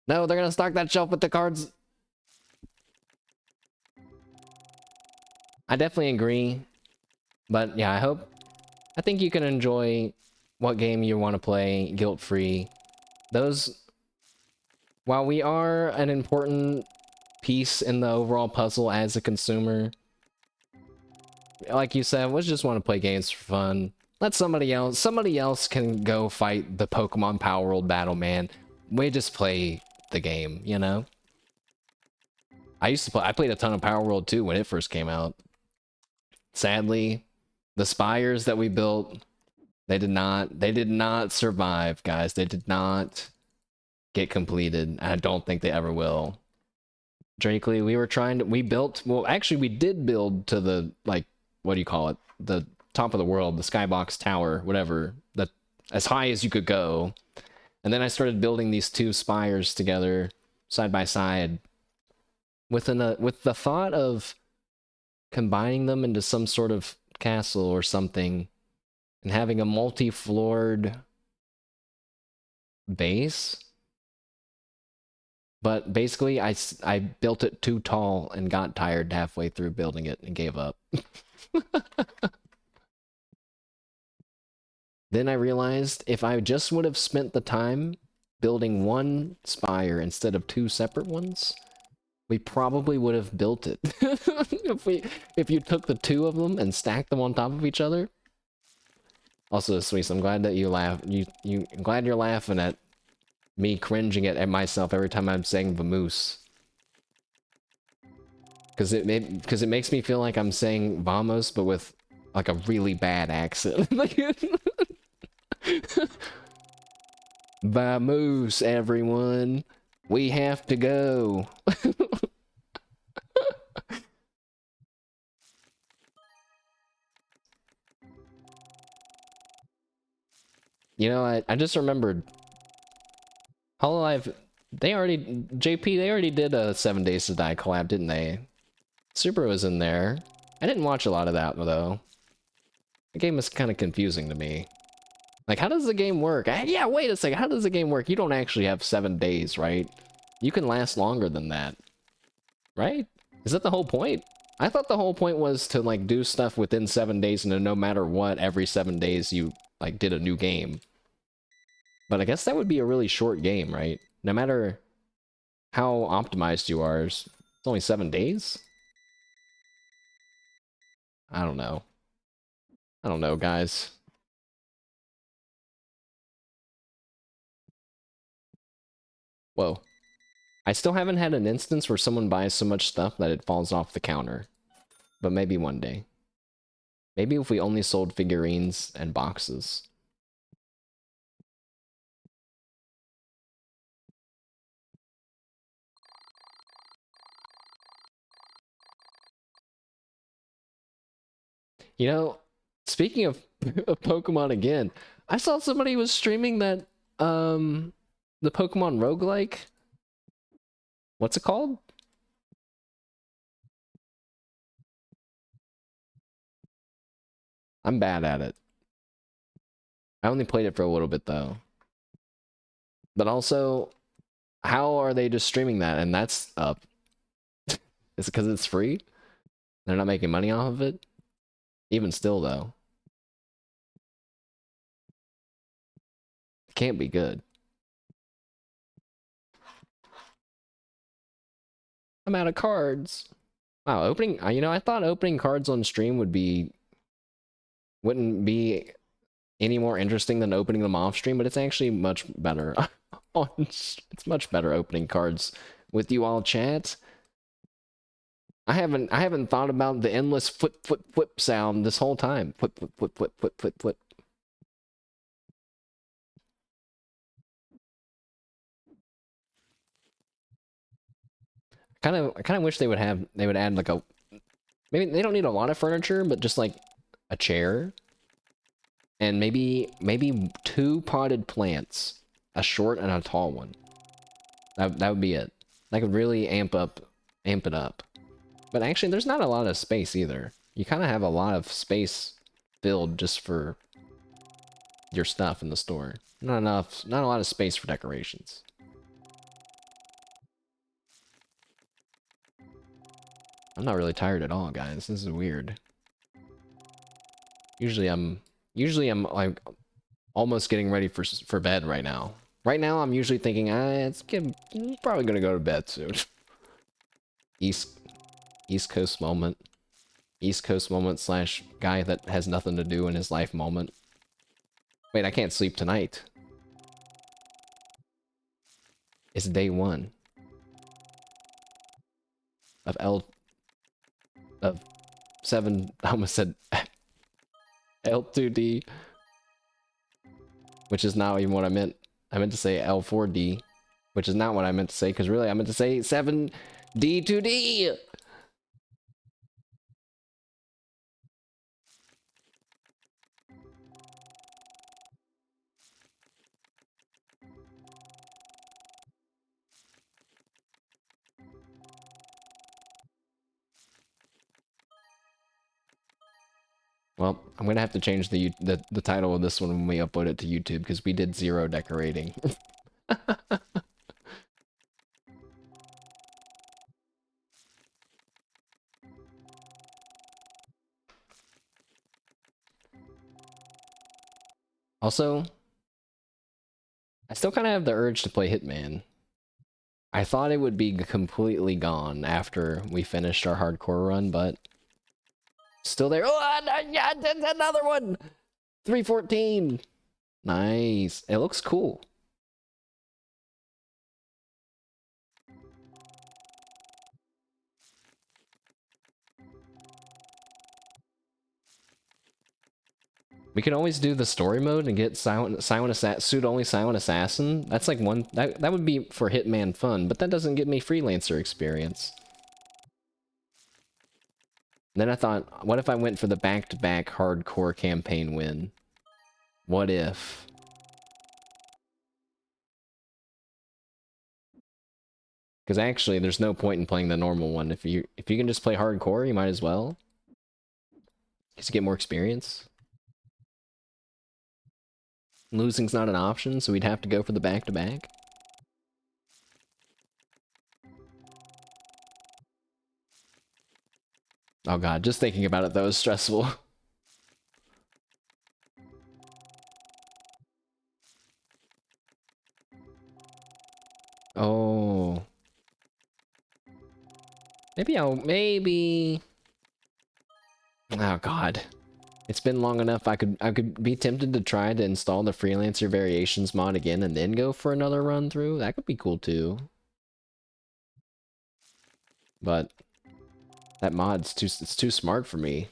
No, they're gonna stock that shelf with the cards. I definitely agree. But yeah, I think you can enjoy what game you want to play guilt-free. While we are an important piece in the overall puzzle as a consumer, like you said, we just want to play games for fun. Let somebody else can go fight the Pokemon Power World battle, man. We just play the game, you know? I played a ton of Power World 2 when it first came out. Sadly, the spires that we built, they did not survive, guys. They did not get completed. I don't think they ever will. Drakely, we did build to the, like, what do you call it? The top of the world, the Skybox Tower, whatever. As high as you could go. And then I started building these two spires together, side by side, with the thought of combining them into some sort of castle or something, and having a multi-floored base. But basically, I built it too tall and got tired halfway through building it and gave up. Then I realized if I just would have spent the time building one spire instead of two separate ones, we probably would have built it. if you took the two of them and stacked them on top of each other. Also, Sweet, I'm glad that you laugh. I'm glad you're laughing at me cringing at myself every time I'm saying vamoose. Because it makes me feel like I'm saying vamos, but with like a really bad accent. Vamoose, everyone. We have to go. You know, I just remembered Hololive, they already did a 7 Days to Die collab, didn't they? Super was in there. I didn't watch a lot of that, though. The game is kind of confusing to me. Like, how does the game work? Yeah, wait a second. How does the game work? You don't actually have 7 days, right? You can last longer than that, right? Is that the whole point? I thought the whole point was to, like, do stuff within 7 days, and then no matter what, every 7 days you, like, did a new game. But I guess that would be a really short game, right? No matter how optimized you are, it's only 7 days? I don't know. I don't know, guys. Whoa. I still haven't had an instance where someone buys so much stuff that it falls off the counter. But maybe one day. Maybe if we only sold figurines and boxes. You know, speaking of, of Pokemon again, I saw somebody was streaming that, the Pokemon roguelike. What's it called? I'm bad at it. I only played it for a little bit, though. But also, how are they just streaming that? And that's up. Is it because it's free? They're not making money off of it? Even still, though. It can't be good. I'm out of cards. Wow, opening... You know, I thought opening cards on stream wouldn't be any more interesting than opening them off stream, but it's actually much better. It's much better opening cards with you all, chat. I haven't thought about the endless flip flip flip sound this whole time. Flip flip flip flip flip flip flip. I kind of wish they would add like a, maybe they don't need a lot of furniture, but just like a chair and maybe 2 potted plants, a short and a tall one. That would be it. That could really amp it up. But actually, there's not a lot of space either. You kind of have a lot of space filled just for your stuff in the store. Not a lot of space for decorations. I'm not really tired at all, guys. This is weird. Usually I'm like almost getting ready for bed right now. Right now, I'm usually thinking, I'm probably gonna go to bed soon. East Coast moment. East Coast moment slash guy that has nothing to do in his life moment. Wait, I can't sleep tonight. It's day 1 of of 7. I almost said L2D, which is not even what I meant. I meant to say L4D, which is not what I meant to say, because really I meant to say 7D2D. Well, I'm gonna have to change the title of this one when we upload it to YouTube, because we did 0 decorating. Also, I still kind of have the urge to play Hitman. I thought it would be completely gone after we finished our hardcore run, but still there. Oh, yeah, another one! 314! Nice. It looks cool. We could always do the story mode and get suit only silent assassin. That's like one that would be for Hitman fun, but that doesn't get me freelancer experience. Then I thought, what if I went for the back-to-back hardcore campaign win? What if? Because actually, there's no point in playing the normal one. If you can just play hardcore, you might as well. Because you get more experience. losing's not an option, so we'd have to go for the back-to-back. Oh god, just thinking about it though is stressful. Oh. Maybe... Oh god. It's been long enough, I could be tempted to try to install the Freelancer Variations mod again and then go for another run through. That could be cool too. But that mod's it's too smart for me.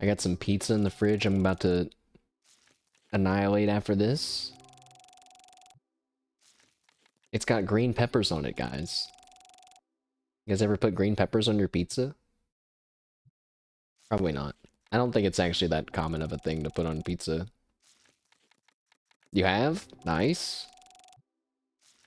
I got some pizza in the fridge I'm about to annihilate after this. It's got green peppers on it, guys. You guys ever put green peppers on your pizza? Probably not. I don't think it's actually that common of a thing to put on pizza. You have? Nice.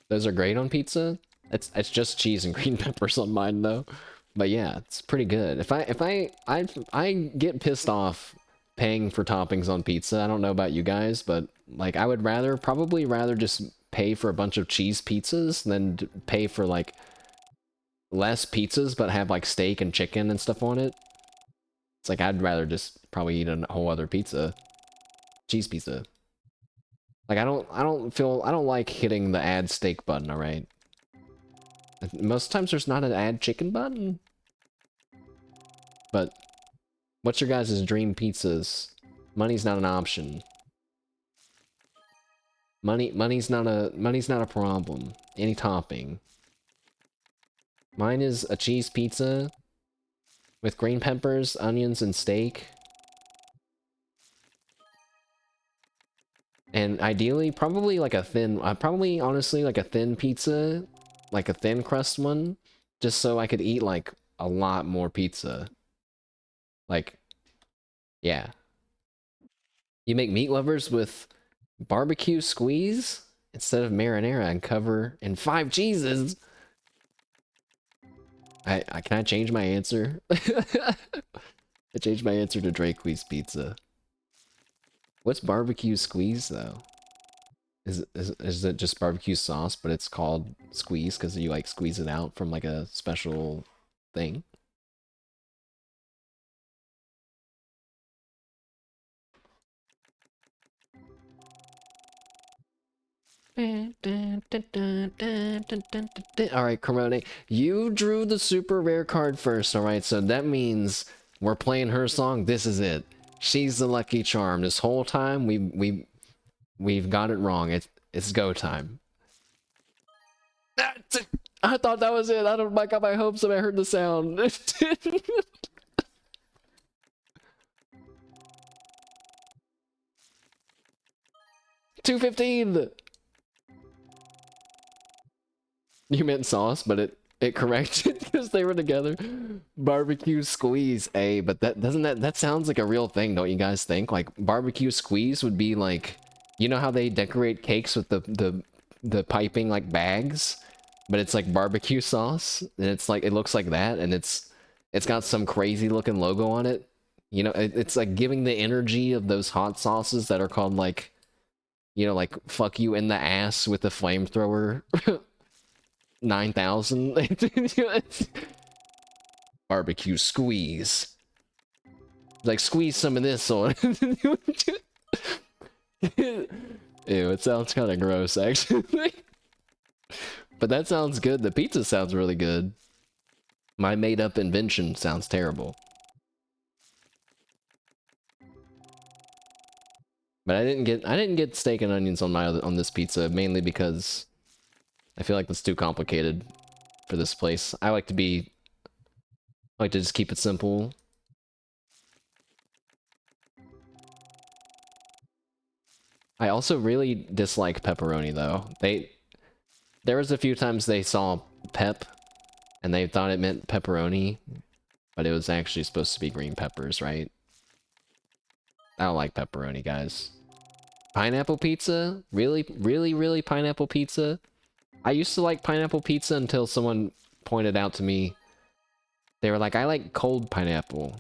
Those are great on pizza. It's just cheese and green peppers on mine though. But yeah, it's pretty good. I get pissed off paying for toppings on pizza. I don't know about you guys, but like I would probably rather just pay for a bunch of cheese pizzas than pay for like less pizzas but have like steak and chicken and stuff on it. It's like I'd rather just probably eat a whole other pizza. Cheese pizza. Like I don't like hitting the add steak button, alright? Most times there's not an add chicken button. But what's your guys' dream pizzas? Money's not an option. Money's not a problem. Any topping. Mine is a cheese pizza with green peppers, onions, and steak. And ideally, probably like a thin, probably honestly like a thin pizza, like a thin crust one, just so I could eat like a lot more pizza. Like, yeah. You make meat lovers with barbecue squeeze instead of marinara and cover in 5 cheeses. Can I change my answer? I changed my answer to Drake's Pizza. What's barbecue squeeze though? Is it just barbecue sauce, but it's called squeeze because you like squeeze it out from like a special thing? Alright, Corone, you drew the super rare card first, alright? So that means we're playing her song. This is it. She's the lucky charm. This whole time we've got it wrong. It's go time. I thought that was it. I got my hopes up. I heard the sound. 215. You meant sauce, but it corrected because they were together. Barbecue squeeze, but that sounds like a real thing, don't you guys think? Like barbecue squeeze would be like, you know how they decorate cakes with the piping like bags, but it's like barbecue sauce, and it's like it looks like that, and it's got some crazy looking logo on it. You know, it's like giving the energy of those hot sauces that are called like, you know, like fuck you in the ass with the flamethrower. 9,000. Barbecue squeeze. Like squeeze some of this on. Ew, it sounds kind of gross actually. But that sounds good. The pizza sounds really good. My made-up invention sounds terrible. But I didn't get steak and onions on this pizza mainly because I feel like that's too complicated for this place. I like to just keep it simple. I also really dislike pepperoni though. There was a few times they saw pep and they thought it meant pepperoni, but it was actually supposed to be green peppers, right? I don't like pepperoni, guys. Pineapple pizza? Really? Really, really pineapple pizza? I used to like pineapple pizza until someone pointed out to me. They were like, I like cold pineapple.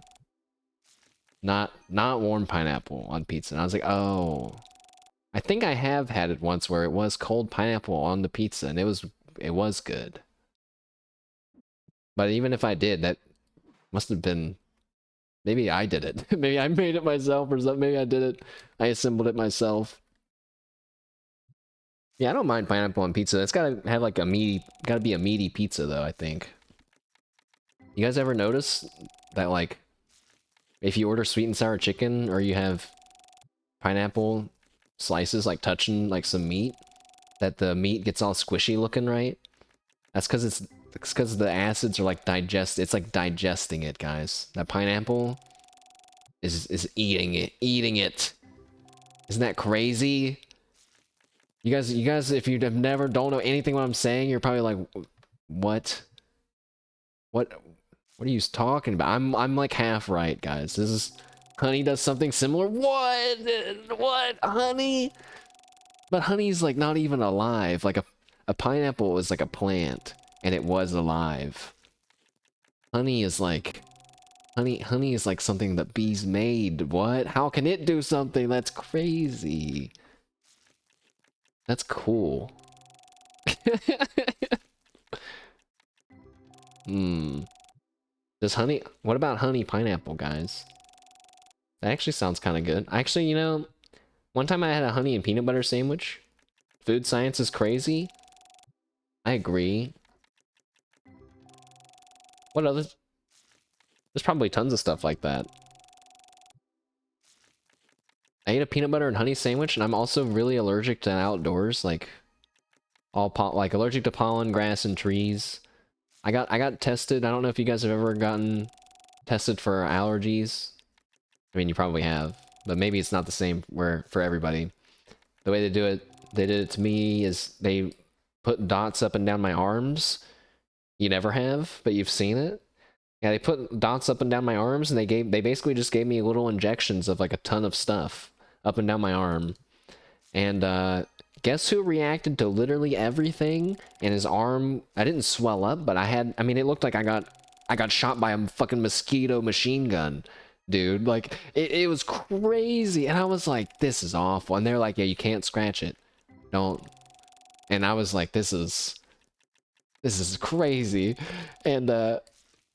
Not warm pineapple on pizza. And I was like, oh. I think I have had it once where it was cold pineapple on the pizza, and it was good. But even if I did, that must have been, maybe I did it. Maybe I made it myself or something. Maybe I did it. I assembled it myself. Yeah, I don't mind pineapple on pizza. It's gotta have like gotta be a meaty pizza though, I think. You guys ever notice that like, if you order sweet and sour chicken or you have pineapple slices like touching like some meat, that the meat gets all squishy looking, right? That's because it's because the acids are like it's like digesting it, guys. That pineapple is eating it. Isn't that crazy? You guys, if you have never don't know anything what I'm saying, you're probably like, what? What are you talking about? I'm like half right, guys. This is honey does something similar. What? What? Honey? But honey's like not even alive. Like a pineapple is like a plant and it was alive. Honey is like honey is like something that bees made. What? How can it do something? That's crazy. That's cool. Hmm. Does honey... What about honey pineapple, guys? That actually sounds kind of good. Actually, you know, one time I had a honey and peanut butter sandwich. Food science is crazy. I agree. What other... There's probably tons of stuff like that. I ate a peanut butter and honey sandwich, and I'm also really allergic to outdoors, like like allergic to pollen, grass, and trees. I got tested. I don't know if you guys have ever gotten tested for allergies. I mean, you probably have, but maybe it's not the same for everybody. The way they did it to me is they put dots up and down my arms. You never have, but you've seen it. Yeah, they put dots up and down my arms, and they basically just gave me little injections of like a ton of stuff up and down my arm. And guess who reacted to literally everything? And his arm, I didn't swell up, but I mean, it looked like I got shot by a fucking mosquito machine gun, dude. Like, it was crazy. And I was like, this is awful. And they're like, yeah, you can't scratch it. Don't. And I was like, this is crazy. And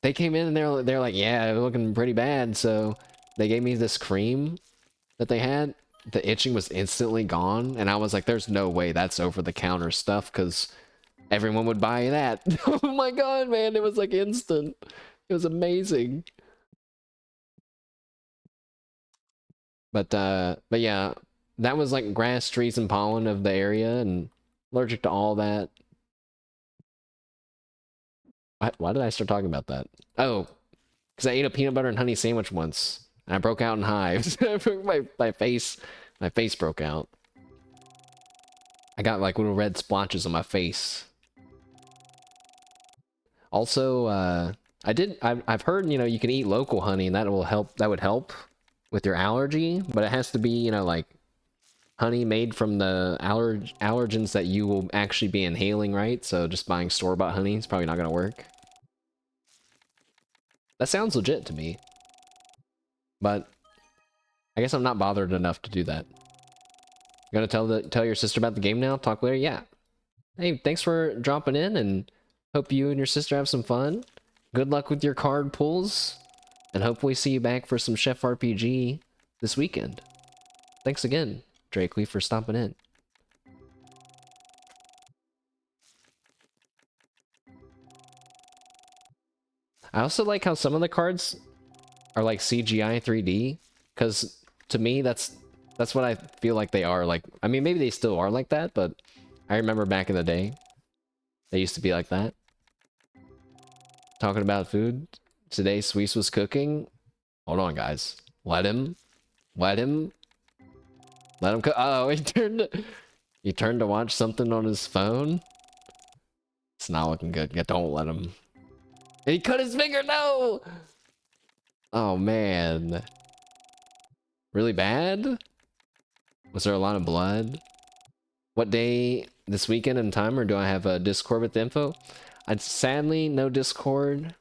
they came in and they're like, yeah, looking pretty bad. So they gave me this cream that they had. The itching was instantly gone, and I was like, there's no way that's over-the-counter stuff, because everyone would buy that. Oh my god, man, it was like instant. It was amazing. But yeah, that was like grass, trees, and pollen of the area, and allergic to all that. Why did I start talking about that? Oh, because I ate a peanut butter and honey sandwich once, and I broke out in hives. my face broke out. I got like little red splotches on my face. Also, I've heard, you know, you can eat local honey and that would help with your allergy, but it has to be, you know, like honey made from the allergens that you will actually be inhaling, right? So just buying store-bought honey is probably not gonna work. That sounds legit to me. But I guess I'm not bothered enough to do that. You gonna tell your sister about the game now? Talk later? Yeah. Hey, thanks for dropping in, and hope you and your sister have some fun. Good luck with your card pulls, and hopefully see you back for some Chef RPG this weekend. Thanks again, Drakely, for stopping in. I also like how some of the cards are like CGI 3D, because to me that's what I feel like they are. Like, I mean, maybe they still are like that, but I remember back in the day they used to be like that. Talking about food, today Sweets was cooking. Hold on, guys. Let him cook. Oh, he turned to watch something on his phone. It's not looking good. Yeah, don't let him. And he cut his finger. No. Oh man. Really bad? Was there a lot of blood? What day this weekend and time, or do I have a Discord with the info? I'd sadly no Discord,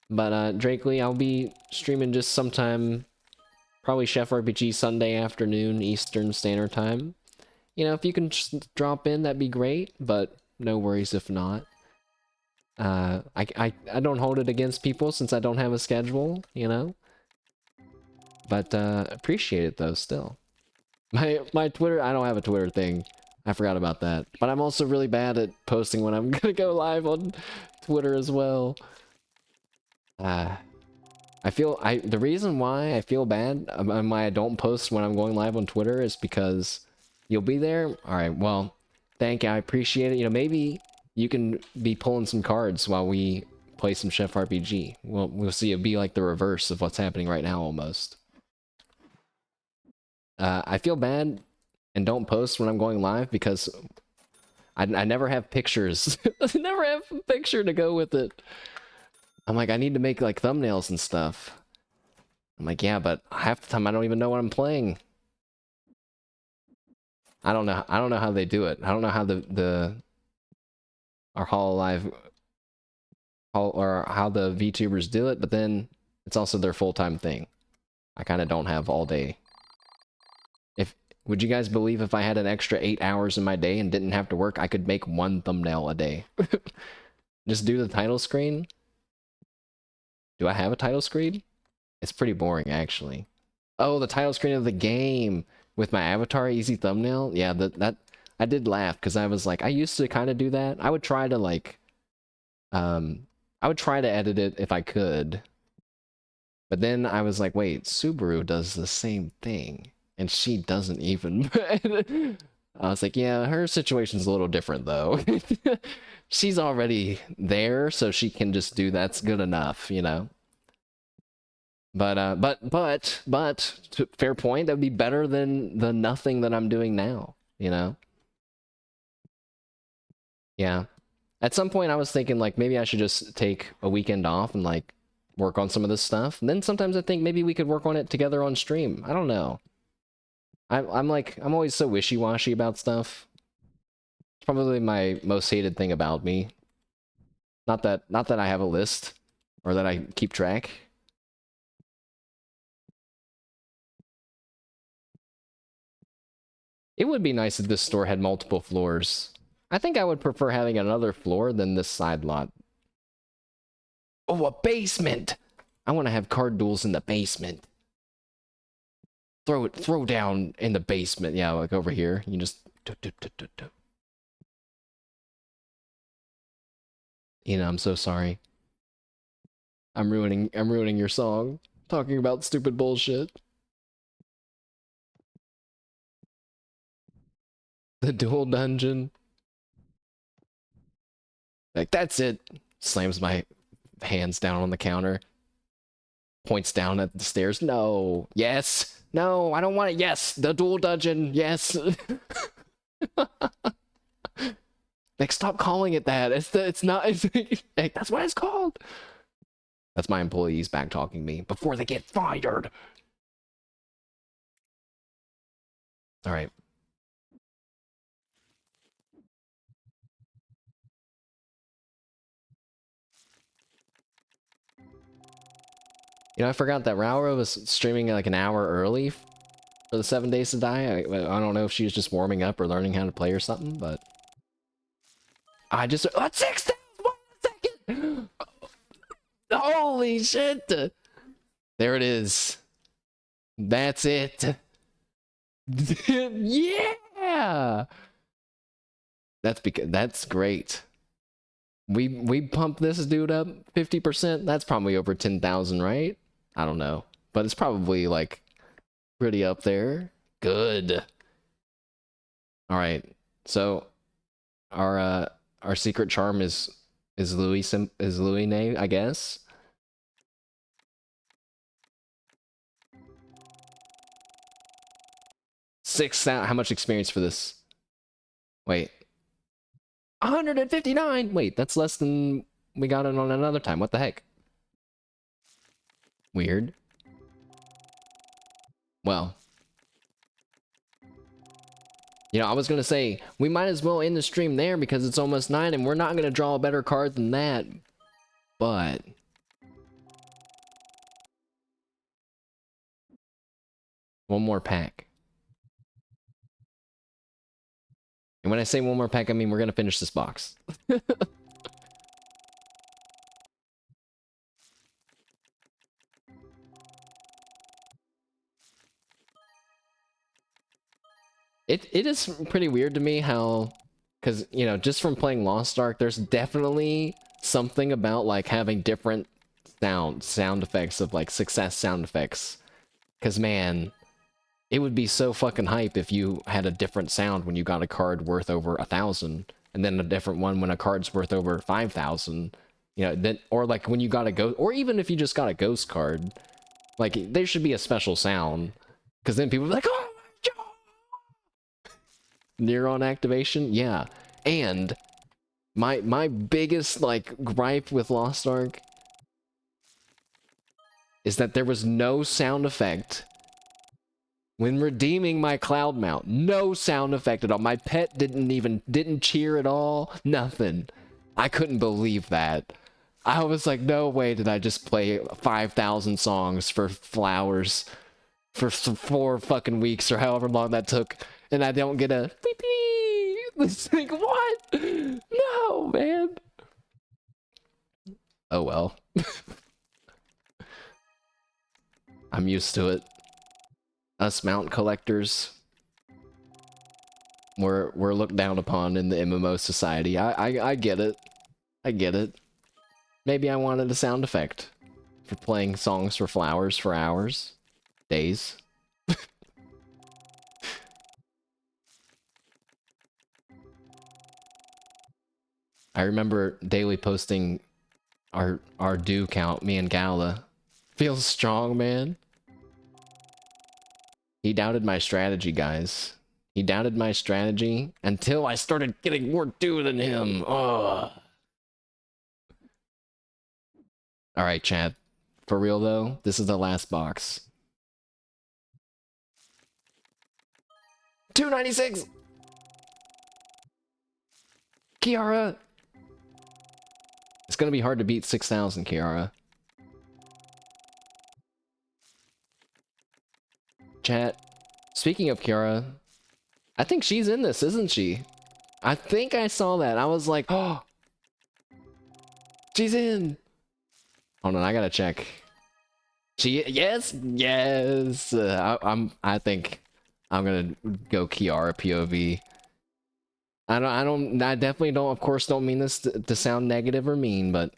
but Drakely, I'll be streaming just sometime, probably Chef RPG Sunday afternoon Eastern Standard Time. You know, if you can just drop in, that'd be great, but no worries if not. I don't hold it against people since I don't have a schedule, you know? But appreciate it though, still. My Twitter, I don't have a Twitter thing. I forgot about that. But I'm also really bad at posting when I'm gonna go live on Twitter as well. The reason why I feel bad and why I don't post when I'm going live on Twitter is because you'll be there. All right, well, thank you. I appreciate it. You know, maybe you can be pulling some cards while we play some Chef RPG. We'll see. It'll be like the reverse of what's happening right now almost. I feel bad and don't post when I'm going live because I never have pictures. I never have a picture to go with it. I'm like, I need to make like thumbnails and stuff. I'm like, yeah, but half the time I don't even know what I'm playing. I don't know how they do it. I don't know how our Hololive or how the VTubers do it, but then it's also their full-time thing. I kind of don't have all day. Would you guys believe if I had an extra 8 hours in my day and didn't have to work, I could make one thumbnail a day? Just do the title screen? Do I have a title screen? It's pretty boring, actually. Oh, the title screen of the game with my avatar, easy thumbnail? Yeah, that I did laugh because I was like, I used to kind of do that. I would try to like, I would try to edit it if I could. But then I was like, wait, Subaru does the same thing. And she doesn't even. I was like, yeah, her situation's a little different though. She's already there, so she can just do that's good enough, you know. But fair point. That'd be better than the nothing that I'm doing now, you know. Yeah. At some point, I was thinking like maybe I should just take a weekend off and like work on some of this stuff. And then sometimes I think maybe we could work on it together on stream. I don't know. I'm always so wishy-washy about stuff. It's probably my most hated thing about me. Not that I have a list or that I keep track. It would be nice if this store had multiple floors. I think I would prefer having another floor than this side lot. Oh, a basement! I want to have card duels in the basement. Throw down in the basement. Yeah, like over here. You just... You know, I'm so sorry. I'm ruining your song. Talking about stupid bullshit. The dual dungeon. Like, that's it. Slams my hands down on the counter. Points down at the stairs. No. Yes. No, I don't want it. Yes. The dual dungeon. Yes. Like, stop calling it that. It's not. Like, that's what it's called. That's my employees back talking me before they get fired. All right. You know, I forgot that Raura was streaming like an hour early for the 7 Days to Die. I don't know if she was just warming up or learning how to play or something, but I just 6,000 second. Holy shit! There it is. That's it. Yeah. That's great. We pump this dude up 50%. That's probably over 10,000, right? I don't know, but it's probably like pretty up there. Good. All right. So our secret charm is Louis name, I guess. How much experience for this? Wait. 159. Wait, that's less than we got it on another time. What the heck? Weird. Well, You know, I was gonna say, we might as well end the stream there because it's almost 9 and we're not gonna draw a better card than that. But... one more pack. And when I say one more pack, I mean we're gonna finish this box. It is pretty weird to me how... because, you know, just from playing Lost Ark, there's definitely something about, like, having different sound effects of, like, success sound effects. Because, man, it would be so fucking hype if you had a different sound when you got a card worth over 1,000, and then a different one when a card's worth over 5,000. You know, then, or like when you got a ghost, or even if you just got a ghost card, like there should be a special sound, because then people be like, oh my god, neuron activation, yeah. And my biggest like gripe with Lost Ark is that there was no sound effect when redeeming my cloud mount. No sound effect at all. My pet didn't cheer at all. Nothing. I couldn't believe that. I was like, no way did I just play 5,000 songs for flowers for 4 fucking weeks or however long that took, and I don't get a beep beep. It's like, what? No, man. Oh well. I'm used to it. Us mount collectors, we're looked down upon in the MMO society. I get it. I get it. Maybe I wanted a sound effect for playing songs for flowers for hours, days. I remember daily posting our do count, me and Gala. Feels strong, man. He doubted my strategy, guys. He doubted my strategy until I started getting more do than him. Ugh. Alright, chat. For real, though, this is the last box. 296! Kiara! It's gonna be hard to beat 6,000, Kiara. Chat. Speaking of Kiara, I think she's in this, isn't she? I think I saw that. I was like, oh, she's in. Hold on, I gotta check. Yes. I think I'm gonna go Kiara POV. I definitely don't, of course, don't mean this to sound negative or mean, but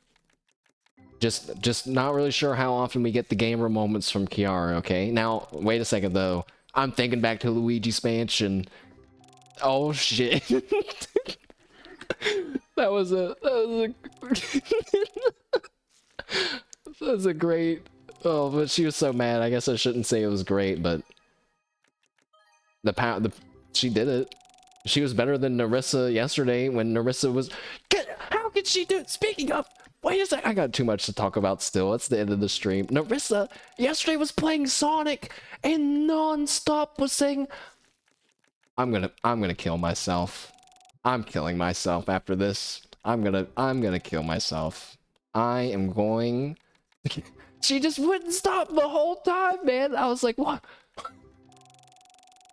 just not really sure how often we get the gamer moments from Kiara, okay? Now, wait a second, though. I'm thinking back to Luigi's Mansion. Oh, shit. that was a that was a great... Oh, but she was so mad. I guess I shouldn't say it was great, but... She did it. She was better than Narissa yesterday when Narissa was... How could she do it? Speaking of... Wait a sec, I got too much to talk about still. It's the end of the stream. Narissa yesterday was playing Sonic and non-stop was saying... I'm gonna kill myself. I'm killing myself after this. I'm gonna kill myself. I am going... She just wouldn't stop the whole time, man. I was like, what?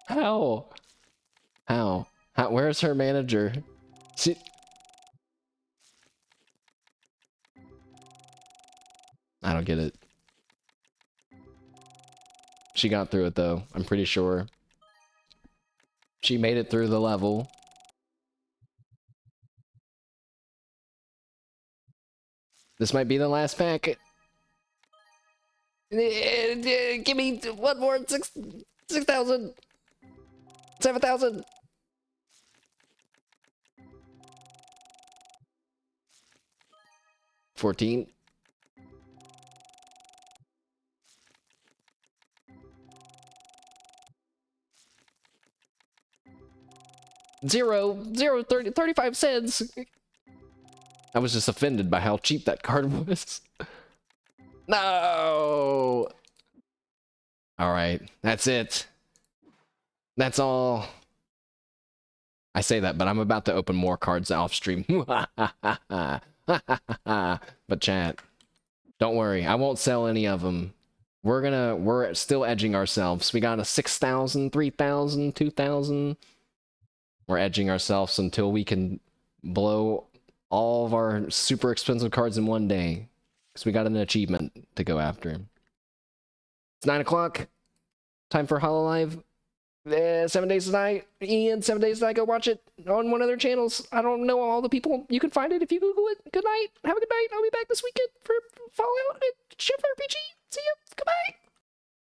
How? How? Where's her manager? She... I don't get it. She got through it, though. I'm pretty sure. She made it through the level. This might be the last pack. Give me one more. 6,000. 7,000. 14. Zero 35 cents. I was just offended by how cheap that card was. No. All right, that's it. That's all. I say that, but I'm about to open more cards off stream. But chat, don't worry, I won't sell any of them. We're still edging ourselves. We got a 6,000, 3,000, 2,000. We're edging ourselves until we can blow all of our super expensive cards in one day. Because we got an achievement to go after. It's 9 o'clock. Time for Hololive. 7 Days to Die. Ian, 7 Days to Die. Go watch it on one of their channels. I don't know all the people. You can find it if you Google it. Good night. Have a good night. I'll be back this weekend for Fallout and Chef RPG. See ya. Goodbye.